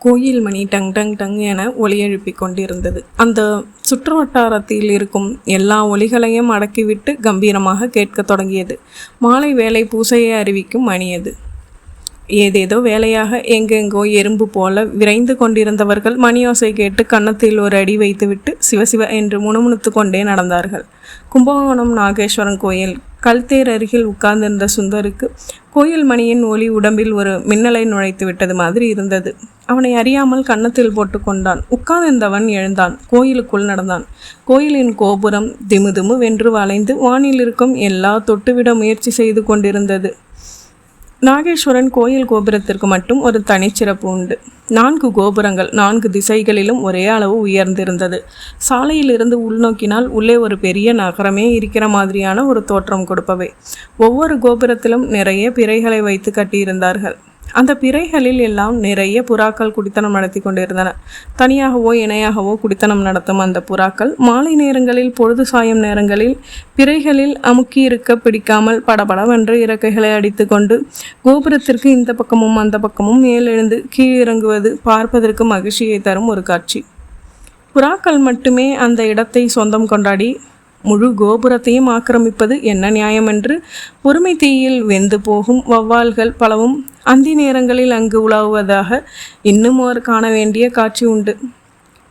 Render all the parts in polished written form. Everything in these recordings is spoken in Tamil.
கோயில் மணி டங் டங் டங் என ஒலி எழுப்பி கொண்டிருந்தது. அந்த சுற்று வட்டாரத்தில் இருக்கும் எல்லா ஒலிகளையும் அடக்கிவிட்டு கம்பீரமாக கேட்கத் தொடங்கியது. மாலை வேலை பூசையை அறிவிக்கும் மணி அது. ஏதேதோ வேலையாக எங்கெங்கோ எறும்பு போல விரைந்து கொண்டிருந்தவர்கள் மணியோசை கேட்டு கன்னத்தில் ஒரு அடி வைத்துவிட்டு சிவசிவ என்று முணுமுணுத்து கொண்டே நடந்தார்கள். கும்பகோணம் நாகேஸ்வரன் கோயில் கல்தேர் அருகில் உட்கார்ந்திருந்த சுந்தருக்கு கோயில் மணியின் ஒளி உடம்பில் ஒரு மின்னலை நுழைத்து விட்டது மாதிரி இருந்தது. அவனை அறியாமல் கன்னத்தில் போட்டு கொண்டான். உட்கார்ந்திருந்தவன் எழுந்தான். கோயிலுக்குள் நடந்தான். கோயிலின் கோபுரம் திமுதிமு வென்று வளைந்து வானில் இருக்கும் எல்லா தொட்டுவிட முயற்சி செய்து கொண்டிருந்தது. நாகேஸ்வரன் கோயில் கோபுரத்திற்கு மட்டும் ஒரு தனிச்சிறப்பு உண்டு. 4 கோபுரங்கள் 4 திசைகளிலும் ஒரே அளவு உயர்ந்திருந்தது. சாலையிலிருந்து உள்நோக்கினால் உள்ளே ஒரு பெரிய நகரமே இருக்கிற மாதிரியான ஒரு தோற்றம் கொடுப்பவை. ஒவ்வொரு கோபுரத்திலும் நிறைய பிறைகளை வைத்து கட்டியிருந்தார்கள். அந்த பிறைகளில் எல்லாம் நிறைய புறாக்கள் குடித்தனம் நடத்தி கொண்டிருந்தன. தனியாகவோ இணையாகவோ குடித்தனம் நடத்தும் அந்த புறாக்கள் மாலை நேரங்களில் பொழுது சாயும் நேரங்களில் பிறைகளில் அமுக்கி இருக்க பிடிக்காமல் படபடவென்று இறக்கைகளை அடித்து கொண்டு கோபுரத்திற்கு இந்த பக்கமும் அந்த பக்கமும் மேலெழுந்து கீழிறங்குவது பார்ப்பதற்கு மகிழ்ச்சியை தரும் ஒரு காட்சி. புறாக்கள் மட்டுமே அந்த இடத்தை சொந்தம் கொண்டாடி முழு கோபுரத்தையும் ஆக்கிரமிப்பது என்ன நியாயம் என்று பொறுமை தீயில் வெந்து போகும் வௌவால்கள் பலவும் அந்தி நேரங்களில் அங்கு உலாவுவதாக இன்னும் ஒரு காண வேண்டிய காட்சி உண்டு.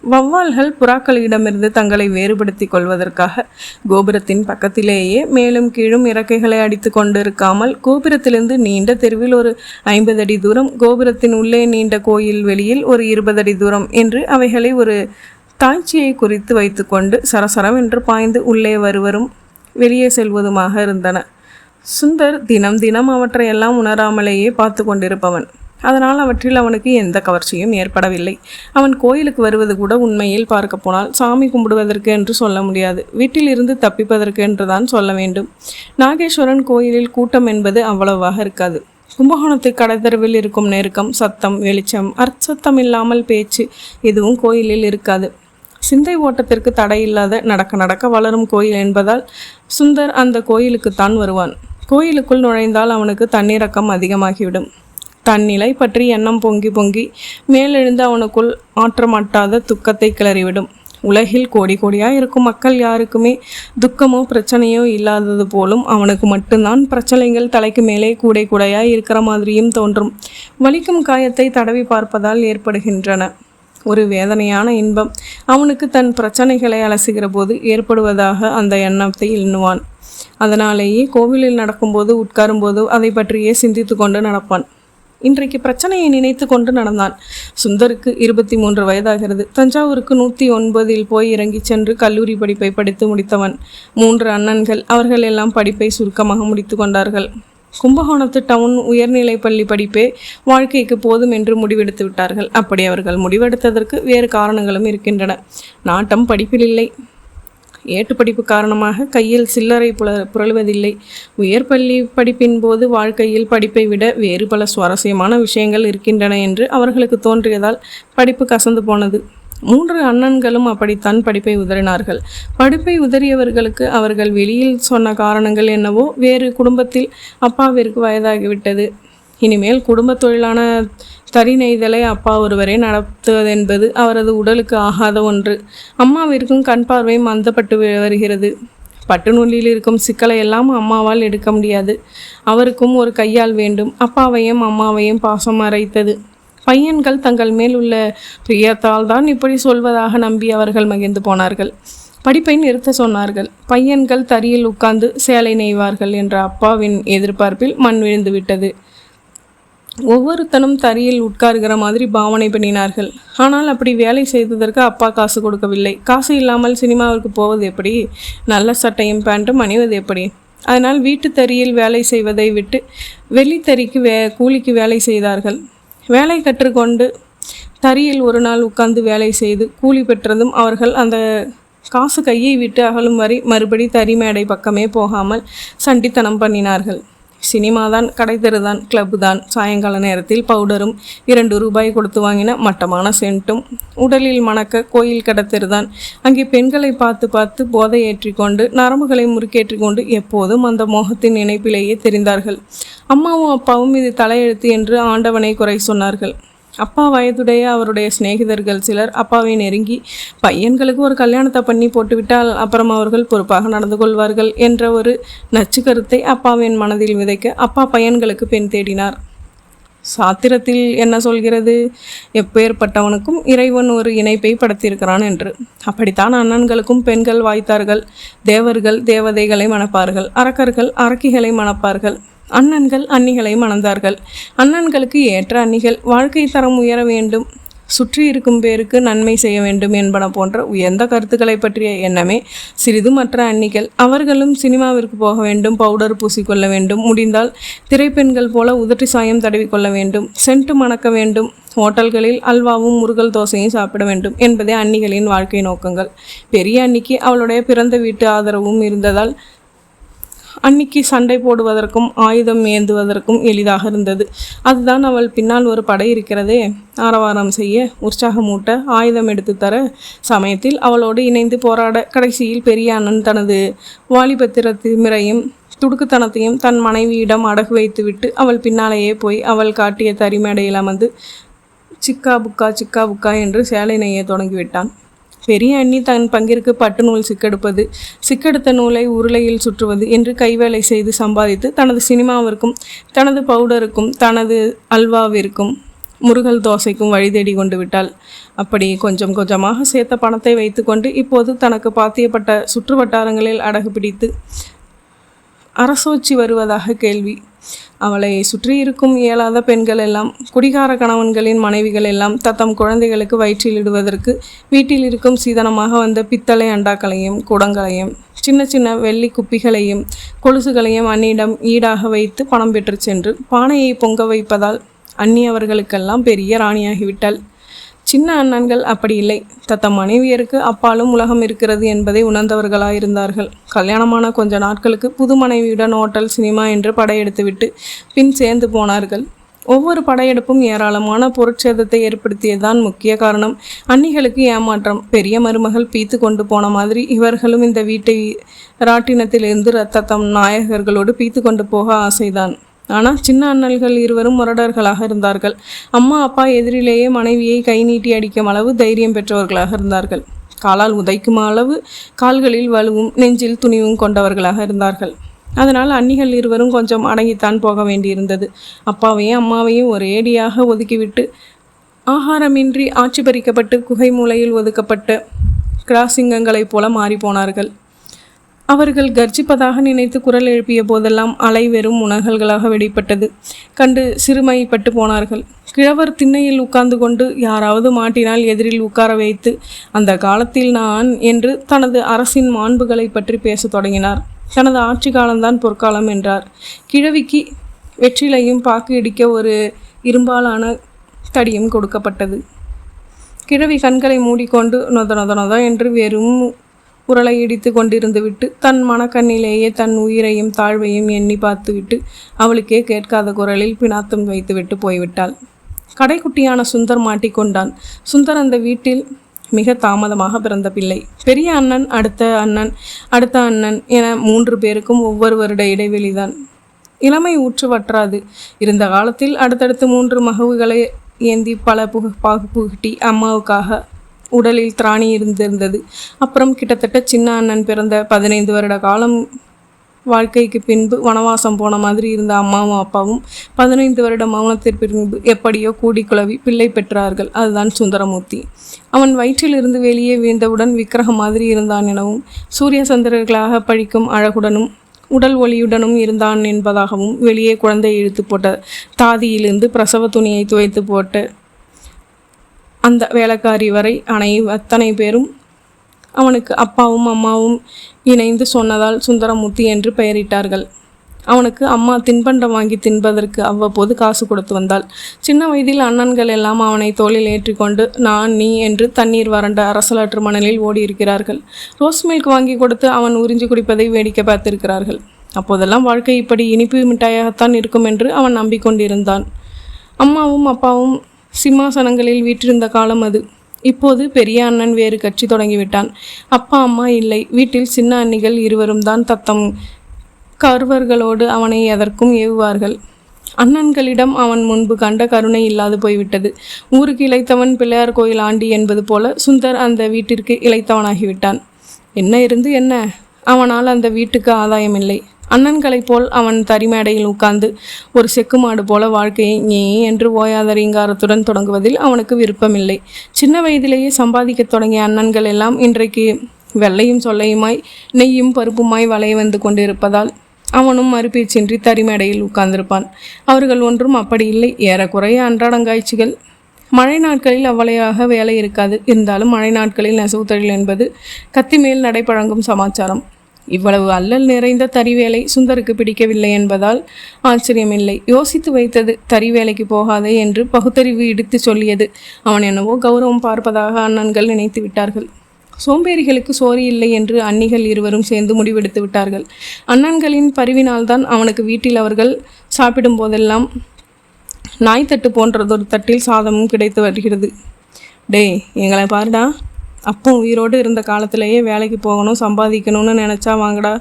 வௌவால்கள் புறாக்களிடமிருந்து தங்களை வேறுபடுத்தி கொள்வதற்காக கோபுரத்தின் பக்கத்திலேயே மேலும் கீழும் இறக்கைகளை அடித்து கொண்டிருக்காமல் கோபுரத்திலிருந்து நீண்ட தெருவில் ஒரு 50 அடி தூரம், கோபுரத்தின் உள்ளே நீண்ட கோயில் வெளியில் ஒரு 20 அடி தூரம் என்று அவைகளை ஒரு தாய்ச்சியை குறித்து வைத்து கொண்டு சரசரவென்று பாய்ந்து உள்ளே வருவரும் வெளியே செல்வதுமாக இருந்தன. சுந்தர் தினம் தினம் அவற்றையெல்லாம் உணராமலேயே பார்த்து கொண்டிருப்பவன். அதனால் அவற்றில் அவனுக்கு எந்த கவர்ச்சியும் ஏற்படவில்லை. அவன் கோயிலுக்கு வருவது கூட உண்மையில் பார்க்க போனால் சாமி கும்பிடுவதற்கு என்று சொல்ல முடியாது, வீட்டில் இருந்து தப்பிப்பதற்கு என்று தான் சொல்ல வேண்டும். நாகேஸ்வரன் கோயிலில் கூட்டம் என்பது அவ்வளவாக இருக்காது. கும்பகோணத்து கடைத்தெருவில் இருக்கும் நெருக்கம், சத்தம், வெளிச்சம், அர்த்தம் இல்லாமல் பேச்சு எதுவும் கோயிலில் இருக்காது. சிந்தை ஓட்டத்திற்கு தடையில்லாத நடக்க நடக்க வளரும் கோயில் என்பதால் சுந்தர் அந்த கோயிலுக்குத்தான் வருவான். கோயிலுக்குள் நுழைந்தால் அவனுக்கு தன்னிறக்கம் அதிகமாகிவிடும். தன்னிலை பற்றி எண்ணம் பொங்கி பொங்கி மேலெழுந்து அவனுக்குள் ஆற்றமாட்டாத துக்கத்தை கிளறிவிடும். உலகில் கோடி கோடியாக இருக்கும் மக்கள் யாருக்குமே துக்கமோ பிரச்சனையோ இல்லாதது போலும் அவனுக்கு மட்டும்தான் பிரச்சனைகள் தலைக்கு மேலே கூடை கூடையாய் இருக்கிற மாதிரியும் தோன்றும். வலிக்கும் காயத்தை தடவி பார்ப்பதால் ஏற்படுகின்றன ஒரு வேதனையான இன்பம் அவனுக்கு தன் பிரச்சனைகளை அலசுகிற போது ஏற்படுவதாக அந்த எண்ணத்தை எண்ணுவான். அதனாலேயே கோவிலில் நடக்கும்போது உட்காரும்போது அதை பற்றியே சிந்தித்து கொண்டு நடப்பான். இன்றைக்கு பிரச்சனையை நினைத்து கொண்டு நடந்தான். சுந்தருக்கு 23 வயதாகிறது. தஞ்சாவூருக்கு 109 போய் இறங்கி சென்று கல்லூரி படிப்பை படித்து முடித்தவன். 3 அண்ணன்கள். அவர்கள் எல்லாம் படிப்பை சுருக்கமாக முடித்து கொண்டார்கள். கும்பகோணத்து டவுன் உயர்நிலை பள்ளி படிப்பே வாழ்க்கைக்கு போதும் என்று முடிவெடுத்து விட்டார்கள். அப்படி அவர்கள் முடிவெடுத்ததற்கு வேறு காரணங்களும் இருக்கின்றன. நாட்டம் படிப்பில் இல்லை. ஏட்டு படிப்பு காரணமாக கையில் சில்லறை புரளுவதில்லை. உயர்பள்ளி படிப்பின் போது வாழ்க்கையில் படிப்பை விட வேறு பல சுவாரஸ்யமான விஷயங்கள் இருக்கின்றன என்று அவர்களுக்கு தோன்றியதால் படிப்பு கசந்து போனது. 3 அண்ணன்களும் அப்படித்தான் படிப்பை உதறினார்கள். படிப்பை உதறியவர்களுக்கு அவர்கள் வெளியில் சொன்ன காரணங்கள் என்னவோ, வேறு குடும்பத்தில் அப்பாவிற்கு வயதாகிவிட்டது, இனிமேல் குடும்ப தொழிலான தறி நெய்தலை அப்பா ஒருவரே நடத்துவதென்பது அவரது உடலுக்கு ஆகாத ஒன்று, அம்மாவிற்கும் கண் பார்வை மந்தப்பட்டு வருகிறது, பட்டு நூலில் இருக்கும் சிக்கலை எல்லாம் அம்மாவால் எடுக்க முடியாது, அவருக்கும் ஒரு கையால் வேண்டும், அப்பாவையும் அம்மாவையும் பாசம் அரைத்தது. பையன்கள் தங்கள் மேல் உள்ள பிரியத்தால் தான் இப்படி சொல்வதாக நம்பி அவர்கள் மகிழ்ந்து போனார்கள். படிப்பை நிறுத்த சொன்னார்கள். பையன்கள் தறியில் உட்கார்ந்து சேலை நெய்வார்கள் என்ற அப்பாவின் எதிர்பார்ப்பில் மண் விழுந்து விட்டது. ஒவ்வொருத்தனும் தறியில் உட்காருகிற மாதிரி பாவனை பண்ணினார்கள். ஆனால் அப்படி வேலை செய்ததற்கு அப்பா காசு கொடுக்கவில்லை. காசு இல்லாமல் சினிமாவிற்கு போவது எப்படி? நல்ல சட்டையும் பேண்ட்டும் அணிவது எப்படி? அதனால் வீட்டு தறியில் வேலை செய்வதை விட்டு வெள்ளித்தறிக்கு கூலிக்கு வேலை செய்தார்கள். வேலை கற்றுக்கொண்டு தறியில் ஒரு நாள் உட்கார்ந்து வேலை செய்து கூலி பெற்றதும் அவர்கள் அந்த காசு கையை விட்டு அகலும் வரை மறுபடி தறி மேடை பக்கமே போகாமல் சண்டித்தனம் பண்ணினார்கள். சினிமாதான், கடைத்தெருதான், கிளப்பு தான், சாயங்கால நேரத்தில் பவுடரும் 2 ரூபாய் கொடுத்து வாங்கின மட்டமான சென்ட்டும் உடலில் மணக்க கோயில் கடத்தெருதான். அங்கே பெண்களை பார்த்து பார்த்து போதை ஏற்றி கொண்டு நரம்புகளை முறுக்கேற்றி கொண்டு எப்போதும் அந்த மோகத்தின் நினைப்பிலேயே தெரிந்தார்கள். அம்மாவும் அப்பாவும் இது தலையெழுத்து என்று ஆண்டவனை குறை சொன்னார்கள். அப்பா வயதுடைய அவருடைய சிநேகிதர்கள் சிலர் அப்பாவை நெருங்கி பையன்களுக்கு ஒரு கல்யாணத்தை பண்ணி போட்டுவிட்டால் அப்புறம் அவர்கள் பொறுப்பாக நடந்து கொள்வார்கள் என்ற ஒரு நச்சு கருத்தை அப்பாவின் மனதில் விதைக்க அப்பா பையன்களுக்கு பெண் தேடினார். சாத்திரத்தில் என்ன சொல்கிறது? எப்பேற்பட்டவனுக்கும் இறைவன் ஒரு இணைப்பை படைத்திருக்கிறான் என்று. அப்படித்தான் அண்ணன்களுக்கும் பெண்கள் வாய்த்தார்கள். தேவர்கள் தேவதைகளை மணப்பார்கள், அரக்கர்கள் அரக்கிகளை மணப்பார்கள், அண்ணன்கள் அன்னிகளை மணந்தார்கள். அண்ணன்களுக்கு ஏற்ற அன்னிகள் வாழ்க்கை தரம் உயர வேண்டும், சுற்றி இருக்கும் பேருக்கு நன்மை செய்ய வேண்டும் என்பன போன்ற உயர்ந்த கருத்துக்களை பற்றிய எண்ணமே சிறிது மற்ற அன்னிகள். அவர்களும் சினிமாவிற்கு போக வேண்டும், பவுடர் பூசிக்கொள்ள வேண்டும், முடிந்தால் திரைப்பெண்கள் போல உதட்டி சாயம் தடவிக்கொள்ள வேண்டும், சென்ட்டு மணக்க வேண்டும், ஹோட்டல்களில் அல்வாவும் முருகல் தோசையும் சாப்பிட வேண்டும் என்பதே அன்னிகளின் வாழ்க்கை நோக்கங்கள். பெரிய அன்னிக்கு அவளுடைய பிறந்த வீட்டு ஆதரவும் இருந்ததால் அன்னிக்கு சண்டை போடுவதற்கும் ஆயுதம் ஏந்துவதற்கும் எளிதாக இருந்தது. அதுதான் அவள் பின்னால் ஒரு படை இருக்கிறதே, ஆரவாரம் செய்ய, உற்சாகமூட்ட, ஆயுதம் எடுத்து தர, சமயத்தில் அவளோடு இணைந்து போராட. கடைசியில் பெரிய அண்ணன் தனது வாலிபத்திரத்திமிரையும் துடுக்குத்தனத்தையும் தன் மனைவியிடம் அடகு வைத்துவிட்டு அவள் பின்னாலேயே போய் அவள் காட்டிய தரிமேடையில் அமர்ந்து சிக்கா புக்கா என்று சேலை நெய்ய தொடங்கிவிட்டான். பெரிய அண்ணி தன் பங்கிற்கு பட்டு நூல் சிக்கெடுப்பது, சிக்கெடுத்த நூலை உருளையில் சுற்றுவது என்று கைவேலை செய்து சம்பாதித்து தனது சினிமாவிற்கும் தனது பவுடருக்கும் தனது அல்வாவிற்கும் முருகல் தோசைக்கும் வழி தேடி கொண்டு விட்டாள். அப்படி கொஞ்சம் கொஞ்சமாக சேர்த்த பணத்தை வைத்துக்கொண்டு இப்போது தனக்கு பாத்தியப்பட்ட சுற்று வட்டாரங்களில் அடகு பிடித்து அரசோச்சி வருவதாக கேள்வி. அவளை சுற்றி இருக்கும் இயலாத பெண்கள் எல்லாம், குடிகார கணவன்களின் மனைவிகள் எல்லாம் தத்தம் குழந்தைகளுக்கு வயிற்றிலிடுவதற்கு வீட்டில் இருக்கும் சீதனமாக வந்த பித்தளை அண்டாக்களையும் குடங்களையும் சின்ன சின்ன வெள்ளி குப்பிகளையும் கொலுசுகளையும் அன்னியிடம் ஈடாக வைத்து பணம் பெற்று சென்று பானையை பொங்க வைப்பதால் அன்னி அவர்களுக்கெல்லாம் பெரிய ராணியாகிவிட்டாள். சின்ன அண்ணன்கள் அப்படி இல்லை. தத்தம் மனைவியருக்கு அப்பாலும் உலகம் இருக்கிறது என்பதை உணர்ந்தவர்களாயிருந்தார்கள். கல்யாணமான கொஞ்ச நாட்களுக்கு புது மனைவியுடன் ஹோட்டல், சினிமா என்று படையெடுத்துவிட்டு பின் சேர்ந்து போனார்கள். ஒவ்வொரு படையெடுப்பும் ஏராளமான பொருட்சேதத்தை ஏற்படுத்தியதுதான் முக்கிய காரணம். அன்னிகளுக்கு ஏமாற்றம். பெரிய மருமகள் பீத்து கொண்டு போன மாதிரி இவர்களும் இந்த வீட்டை ராட்டினத்திலிருந்து தத்தம் நாயகர்களோடு பீத்து கொண்டு போக ஆசைதான். ஆனால் சின்ன அண்ணல்கள் இருவரும் முரடர்களாக இருந்தார்கள். அம்மா அப்பா எதிரிலேயே மனைவியை கை நீட்டி அடிக்கும் அளவு தைரியம் பெற்றவர்களாக இருந்தார்கள். காலால் உதைக்கும் அளவு கால்களில் வலுவும் நெஞ்சில் துணிவும் கொண்டவர்களாக இருந்தார்கள். அதனால் அன்னிகள் இருவரும் கொஞ்சம் அடங்கித்தான் போக வேண்டியிருந்தது. அப்பாவையும் அம்மாவையும் ஒரேடியாக ஒதுக்கிவிட்டு ஆகாரமின்றி ஆட்சி பறிக்கப்பட்டு குகை மூலையில் ஒதுக்கப்பட்ட கிராசிங்கங்களைப் போல மாறிப்போனார்கள். அவர்கள் கர்ஜிப்பதாக நினைத்து குரல் எழுப்பிய போதெல்லாம் அலை வெறும் உணகல்களாக வெளிப்பட்டது. கண்டு சிறுமைப்பட்டு போனார்கள். கிழவர் திண்ணையில் உட்கார்ந்து கொண்டு யாராவது மாட்டினால் எதிரில் உட்கார வைத்து அந்த காலத்தில் நான் என்று தனது அரசின் மாண்புகளை பற்றி பேசத் தொடங்கினார். தனது ஆட்சி காலம்தான் பொற்காலம் என்றார். கிழவிக்கு வெற்றிலையும் பாக்கு இடிக்க ஒரு இரும்பாலான தடியும் கொடுக்கப்பட்டது. கிழவி கண்களை மூடிக்கொண்டு நொத என்று வெறும் உரலை இடித்து கொண்டிருந்து விட்டு தன் மனக்கண்ணிலேயே தன் உயிரையும் தாழ்வையும் எண்ணி பார்த்துவிட்டு அவளுக்கே கேட்காத குரலில் பினாத்தம் வைத்துவிட்டு போய்விட்டாள். கடைக்குட்டியான சுந்தர் மாட்டிக்கொண்டான். சுந்தர் அந்த வீட்டில் மிக தாமதமாக பிறந்த பிள்ளை. பெரிய அண்ணன், அடுத்த அண்ணன் என 3 பேருக்கும் ஒவ்வொரு வருட இடைவெளிதான். இளமை ஊற்று வற்றாது. இருந்த காலத்தில் அடுத்தடுத்து 3 மகவுகளை ஏந்தி பல புகட்டி அம்மாவுக்காக உடலில் திராணி இருந்திருந்தது. அப்புறம் கிட்டத்தட்ட சின்ன அண்ணன் பிறந்த 15 வருட காலம் வாழ்க்கைக்கு பின்பு வனவாசம் போன மாதிரி இருந்த அம்மாவும் அப்பாவும் 15 வருட மௌனத்திற்கு பின்பு எப்படியோ கூடி குழவி பிள்ளை பெற்றார்கள். அதுதான் சுந்தரமூர்த்தி. அவன் வயிற்றிலிருந்து வெளியே வீழ்ந்தவுடன் விக்கிரகம் மாதிரி இருந்தான் எனவும் சூரிய சந்திரர்களாக பழிக்கும் அழகுடனும் உடல் ஒளியுடனும் இருந்தான் என்பதாகவும் வெளியே குழந்தை இழுத்து போட்ட தாதியிலிருந்து பிரசவ துணியை துவைத்து போட்ட அந்த வேலைக்காரி வரை அத்தனை பேரும் அவனுக்கு அப்பாவும் அம்மாவும் இணைந்து சொன்னதால் சுந்தரமூர்த்தி என்று பெயரிட்டார்கள். அவனுக்கு அம்மா தின்பண்டம் வாங்கி தின்பதற்கு அவ்வப்போது காசு கொடுத்து வந்தாள். சின்ன வயதில் அண்ணன்கள் எல்லாம் அவனை தோளில் ஏற்றிக்கொண்டு நான் நீ என்று தண்ணீர் வறண்ட அரசலாற்று மணலில் ஓடியிருக்கிறார்கள். ரோஸ் மில்க் வாங்கி கொடுத்து அவன் உறிஞ்சி குடிப்பதை வேடிக்கை பார்த்திருக்கிறார்கள். அப்போதெல்லாம் வாழ்க்கை இப்படி இனிப்பு மிட்டாயாகத்தான் இருக்கும் என்று அவன் நம்பிக்கொண்டிருந்தான். அம்மாவும் அப்பாவும் சிம்மாசனங்களில் வீற்றிருந்த காலம் அது. இப்போது பெரிய அண்ணன் வேறு கட்சி தொடங்கிவிட்டான். அப்பா அம்மா இல்லை. வீட்டில் சின்ன அண்ணிகள் இருவரும் தான் தத்தம் கருவர்களோடு அவனை எதற்கும் ஏவுவார்கள். அண்ணன்களிடம் அவன் முன்பு கண்ட கருணை இல்லாது போய்விட்டது. ஊருக்கு இளைத்தவன் பிள்ளையார் கோயில் ஆண்டி என்பது போல சுந்தர் அந்த வீட்டிற்கு இளைத்தவனாகிவிட்டான். என்ன இருந்து என்ன, அவனால் அந்த வீட்டுக்கு ஆதாயமில்லை. அண்ணன்களைப் போல் அவன் தரிமேடையில் உட்கார்ந்து ஒரு செக்கு மாடு போல வாழ்க்கையை நீ என்று ஓயாத ரீங்காரத்துடன் தொடங்குவதில் அவனுக்கு விருப்பமில்லை. சின்ன வயதிலேயே சம்பாதிக்கத் தொடங்கிய அண்ணன்கள் எல்லாம் இன்றைக்கு வெள்ளையும் சொல்லையுமாய் நெய்யும் பருப்புமாய் வளைய வந்து கொண்டிருப்பதால் அவனும் மறுபேச்சின்றி தரிமேடையில் உட்கார்ந்திருப்பான். அவர்கள் ஒன்றும் அப்படி இல்லை, ஏறக்குறைய அன்றாடங்காய்ச்சிகள். மழை நாட்களில் அவ்வளையாக வேலை இருக்காது. இருந்தாலும் மழை நாட்களில் நெசவு தொழில் என்பது கத்தி மேல் நடைபழங்கும் சமாச்சாரம். இவ்வளவு அல்லல் நிறைந்த தறி வேலை சுந்தருக்கு பிடிக்கவில்லை என்பதால் ஆச்சரியமில்லை. யோசித்து வைத்தது. தறி வேலைக்கு போகாதே என்று பகுத்தறிவு இடித்து சொல்லியது. அவன் என்னவோ கௌரவம் பார்ப்பதாக அண்ணன்கள் நினைத்து விட்டார்கள். சோம்பேறிகளுக்கு சோறு இல்லை என்று அன்னிகள் இருவரும் சேர்ந்து முடிவெடுத்து விட்டார்கள். அண்ணன்களின் பரிவினால்தான் அவனுக்கு வீட்டில் அவர்கள் சாப்பிடும் போதெல்லாம் நாய்த்தட்டு போன்றதொரு தட்டில் சாதமும் கிடைத்து வருகிறது. டேய், எங்களை பாருடா, அப்போ உயிரோடு இருந்த காலத்திலேயே வேலைக்கு போகணும், சம்பாதிக்கணும்னு நினச்சா வாங்கடா.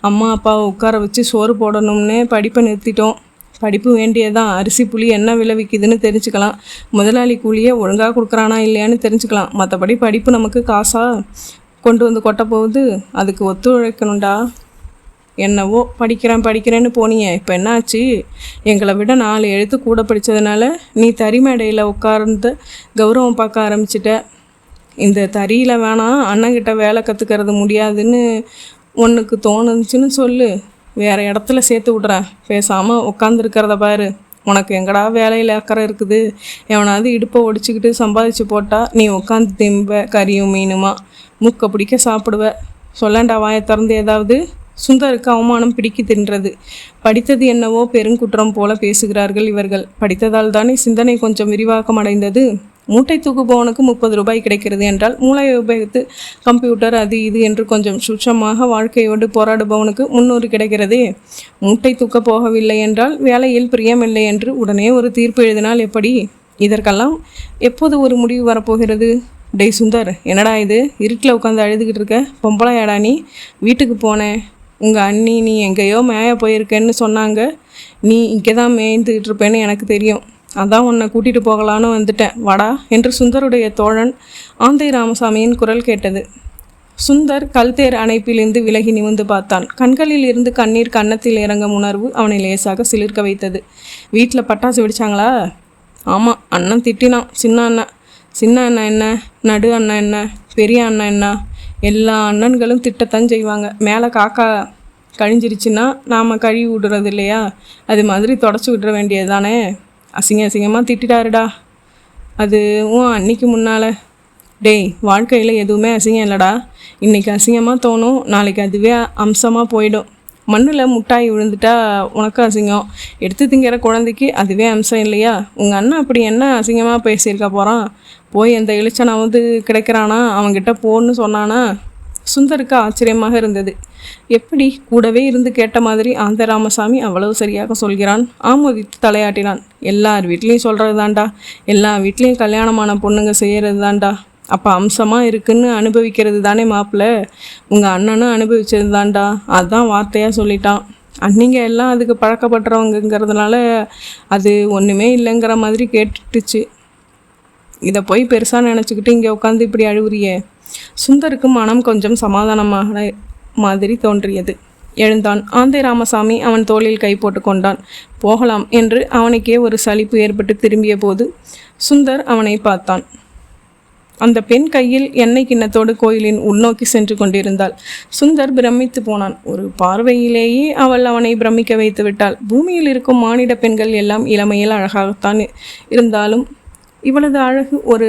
அம்மா அப்பாவை உட்கார வச்சு சோறு போடணும்னு படிப்பை நிறுத்திட்டோம். படிப்பு வேண்டியதான். அரிசி புளி என்ன விளைவிக்குதுன்னு தெரிஞ்சுக்கலாம். முதலாளி கூலியை ஒழுங்காக கொடுக்குறானா இல்லையான்னு தெரிஞ்சுக்கலாம். மற்றபடி படிப்பு நமக்கு காசாக கொண்டு வந்து கொட்ட போகுது. அதுக்கு ஒத்துழைக்கணும்டா. என்னவோ படிக்கிறேன்னு போனீங்க, இப்போ என்ன ஆச்சு? எங்களை விட 4 எழுத்து கூட படித்ததுனால நீ தறி மேடையில் உட்கார்ந்து கௌரவம் பார்க்க ஆரம்பிச்சிட்ட. இந்த தறியில் வேணாம், அண்ணங்கிட்ட வேலை கற்றுக்கிறது முடியாதுன்னு ஒன்றுக்கு தோணுச்சுன்னு சொல்லு, வேறு இடத்துல சேர்த்து விட்றேன். பேசாமல் உட்காந்துருக்கிறத பாரு. உனக்கு எங்கடா வேலையில் அக்கறை இருக்குது? எவனாவது இடுப்பை ஒடிச்சிக்கிட்டு சம்பாதிச்சு போட்டால் நீ உட்காந்து திம்ப கறியும் மீனுமா மூக்க பிடிக்க சாப்பிடுவ. சொல்லண்டா வாயை திறந்து ஏதாவது. சுந்தருக்கு அவமானம் பிடிக்கி தின்றது. படித்தது என்னவோ பெருங்குற்றம் போல பேசுகிறார்கள் இவர்கள். படித்ததால் தானே சிந்தனை கொஞ்சம் விரிவாக்கம் அடைந்தது. மூட்டை தூக்குபவனுக்கு 30 ரூபாய் கிடைக்கிறது என்றால் மூளையை உபயோகித்து கம்ப்யூட்டர் அது இது என்று கொஞ்சம் சுட்சமாக வாழ்க்கையோடு போராடுபவனுக்கு 300 கிடைக்கிறதே. மூட்டை தூக்க போகவில்லை என்றால் வேலையில் பிரியமில்லை என்று உடனே ஒரு தீர்ப்பு எழுதினால் எப்படி? இதற்கெல்லாம் எப்போது ஒரு முடிவு வரப்போகிறது? டேய் சுந்தர், என்னடா இது இருட்டில் உட்காந்து அழுதுகிட்டு இருக்க? பொம்பளையாடா நீ? வீட்டுக்கு போனேன், உங்கள் அண்ணி நீ எங்கேயோ மேய போயிருக்கேன்னு சொன்னாங்க. நீ இங்கே தான் மேய்ந்துக்கிட்டு இருப்பேன்னு எனக்கு தெரியும். அதான் உன்னை கூட்டிகிட்டு போகலான்னு வந்துட்டேன், வாடா என்று சுந்தருடைய தோழன் ஆந்தை ராமசாமியின் குரல் கேட்டது. சுந்தர் கல்தேர் அணைப்பிலிருந்து விலகி நிமிர்ந்து பார்த்தான். கண்களில் இருந்து கண்ணீர் கன்னத்தில் இறங்கும் உணர்வு அவனை லேசாக சிலிர்க்க வைத்தது. வீட்டில் பட்டாசு வெடிச்சாங்களா? ஆமாம், அண்ணன் திட்டினான். சின்ன அண்ணன் என்ன, நடு அண்ணன் என்ன, பெரிய அண்ணன் என்ன, எல்லா அண்ணன்களும் திட்டத்தான் செய்வாங்க. மேலே காக்கா கழிஞ்சிருச்சுன்னா நாம் கழுவி விடுறது இல்லையா? அது மாதிரி தொடச்சி விட்டுற வேண்டியது தானே. அசிங்கமாக திட்டாருடா. அது அன்னைக்கு முன்னால். டேய், வாழ்க்கையில் எதுவுமே அசிங்கம் இல்லைடா. இன்றைக்கி அசிங்கமாக தோணும், நாளைக்கு அதுவே அம்சமாக போயிடும். மண்ணில் முட்டாய் விழுந்துட்டா உனக்கு அசிங்கம், எடுத்து திங்கிற குழந்தைக்கு அதுவே அம்சம் இல்லையா? உங்கள் அண்ணன் அப்படி என்ன அசிங்கமாக பேசியிருக்க போகிறான்? போய் எந்த இளிச்சனாவது கிடைக்கிறானா? அவன்கிட்ட போன்னு சொன்னானா? சுந்தருக்கு ஆச்சரியமாக இருந்தது. எப்படி கூடவே இருந்து கேட்ட மாதிரி ஆந்த ராமசாமி அவ்வளவு சரியாக சொல்கிறான்? ஆமோதித்து தலையாட்டினான். எல்லார் வீட்லேயும் சொல்கிறது தான்டா, எல்லா வீட்லேயும் கல்யாணமான பொண்ணுங்க செய்கிறது தான்டா. அப்போ அம்சமாக இருக்குன்னு அனுபவிக்கிறது தானே மாப்பிள்ளை? உங்கள் அண்ணனும் அனுபவிச்சது தான்டா, அதுதான் வார்த்தையாக சொல்லிட்டான். அன்னிங்க எல்லாம் அதுக்கு பழக்கப்படுறவங்கிறதுனால அது ஒன்றுமே இல்லைங்கிற மாதிரி கேட்டுட்டுச்சு. இதை போய் பெருசாக நினச்சிக்கிட்டு இங்கே உட்காந்து இப்படி அழுவுறியே. சுந்தருக்கு மனம் கொஞ்சம் சமாதானமாக மாதிரி தோன்றியது. எழுந்தான். ஆந்தை ராமசாமி அவன் தோளில் கை போட்டு கொண்டான். போகலாம் என்று அவனுக்கே ஒரு சலிப்பு ஏற்பட்டு திரும்பிய போது சுந்தர் அவனை பார்த்தான். அந்த பெண் கையில் எண்ணெய் கிண்ணத்தோடு கோயிலின் உள்நோக்கி சென்று கொண்டிருந்தாள். சுந்தர் பிரமித்து போனான். ஒரு பார்வையிலேயே அவள் அவனை பிரமிக்க வைத்து விட்டாள். பூமியில் இருக்கும் மானிட பெண்கள் எல்லாம் இளமையில் அழகாகத்தான் இருந்தாலும் இவளது அழகு ஒரு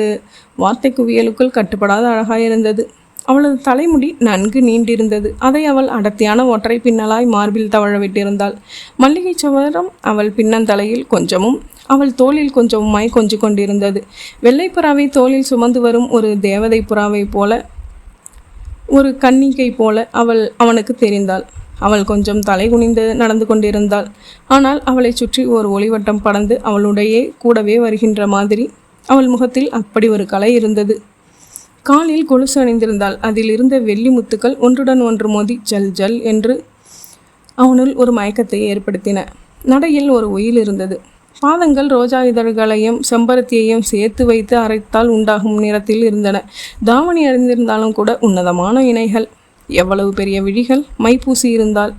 வார்த்தை குவியலுக்குள் கட்டுப்படாத அழகாக இருந்தது. அவளது தலைமுடி நன்கு நீண்டிருந்தது. அதை அவள் அடர்த்தியான ஒற்றை பின்னலாய் மார்பில் தவழ விட்டிருந்தாள். மல்லிகை சவரம் அவள் பின்னந்தலையில் கொஞ்சமும் அவள் தோளில் கொஞ்சமுமாய் கொஞ்சி கொண்டிருந்தது. வெள்ளைப்புறாவை தோளில் சுமந்து வரும் ஒரு தேவதை புறாவை போல, ஒரு கன்னிகை போல அவள் அவனுக்கு தெரிந்தாள். அவள் கொஞ்சம் தலை குனிந்து நடந்து கொண்டிருந்தாள். ஆனால் அவளை சுற்றி ஒரு ஒளிவட்டம் படர்ந்து அவளுடைய கூடவே வருகின்ற மாதிரி அவள் முகத்தில் அப்படி ஒரு கலை இருந்தது. காலில் கொலுசு அணிந்திருந்தாள். அதில் இருந்த வெள்ளி முத்துக்கள் ஒன்றுடன் ஒன்று மோதி ஜல் ஜல் என்று அவனுள் ஒரு மயக்கத்தை ஏற்படுத்தின. நடையில் ஒரு ஒயில் இருந்தது. பாதங்கள் ரோஜா இதழ்களையும் செம்பருத்தியையும் சேர்த்து வைத்து அரைத்தால் உண்டாகும் நிறத்தில் இருந்தன. தாவணி அறிந்திருந்தாலும் கூட உன்னதமான இணைகள். எவ்வளவு பெரிய விழிகள்! மைப்பூசி இருந்தால்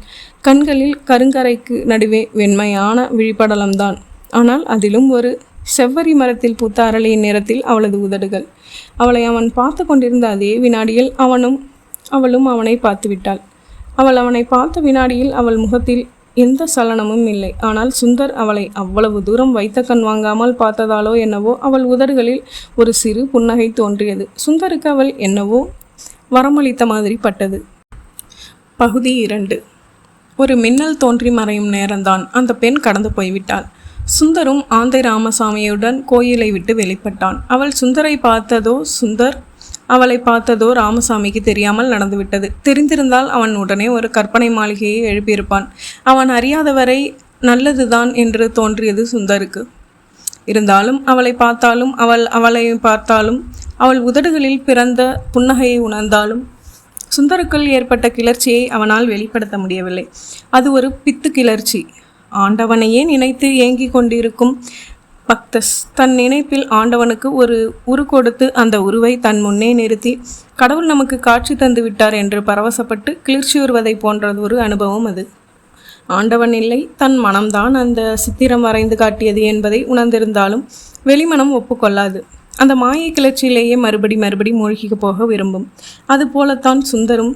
கண்களில் கருங்கரைக்கு நடுவே வெண்மையான விழிப்படலம்தான். ஆனால் அதிலும் ஒரு செவ்வரி மரத்தில் பூத்த அரளியின் நிறத்தில் அவளது உதடுகள். அவளை அவன் பார்த்து கொண்டிருந்த அதே வினாடியில் அவளும் அவனை பார்த்து விட்டாள். அவள் அவனை பார்த்த வினாடியில் அவள் முகத்தில் எந்த சலனமும் இல்லை. ஆனால் சுந்தர் அவளை அவ்வளவு தூரம் வைத்த கண் வாங்காமல் பார்த்ததாலோ என்னவோ அவள் உதடுகளில் ஒரு சிறு புன்னகை தோன்றியது. சுந்தருக்கு அவள் என்னவோ வரமளித்த மாதிரி பட்டது. பகுதி 2. ஒரு மின்னல் தோன்றி மறையும் நேரம்தான். அந்த பெண் கடந்து போய்விட்டாள். சுந்தரும் ஆந்தை ராமசாமியுடன் கோயிலை விட்டு வெளிப்பட்டான். அவள் சுந்தரை பார்த்ததோ சுந்தர் அவளை பார்த்ததோ ராமசாமிக்கு தெரியாமல் நடந்துவிட்டது. தெரிந்திருந்தால் அவன் உடனே ஒரு கற்பனை மாளிகையை எழுப்பியிருப்பான். அவன் அறியாதவரை நல்லதுதான் என்று தோன்றியது சுந்தருக்கு. இருந்தாலும் அவளை பார்த்தாலும் அவளை பார்த்தாலும் அவள் உதடுகளில் பிறந்த புன்னகையை உணர்ந்தாலும் சுந்தருக்குள் ஏற்பட்ட கிளர்ச்சியை அவனால் வெளிப்படுத்த முடியவில்லை. அது ஒரு பித்து கிளர்ச்சி. ஆண்டவனையே நினைத்து ஏங்கி கொண்டிருக்கும் பக்தஸ் தன் நினைப்பில் ஆண்டவனுக்கு ஒரு உரு கொடுத்து அந்த உருவை தன் முன்னே நிறுத்தி கடவுள் நமக்கு காட்சி தந்து விட்டார் என்று பரவசப்பட்டு கிளர்ச்சியுறுவதை போன்றது ஒரு அனுபவம் அது. ஆண்டவன் இல்லை, தன் மனம்தான் அந்த சித்திரம் வரைந்து காட்டியது என்பதை உணர்ந்திருந்தாலும் வெளிமனம் ஒப்புக்கொள்ளாது. அந்த மாயை கிளர்ச்சியிலேயே மறுபடி மூழ்கி போக விரும்பும். அதுபோலத்தான் சுந்தரும்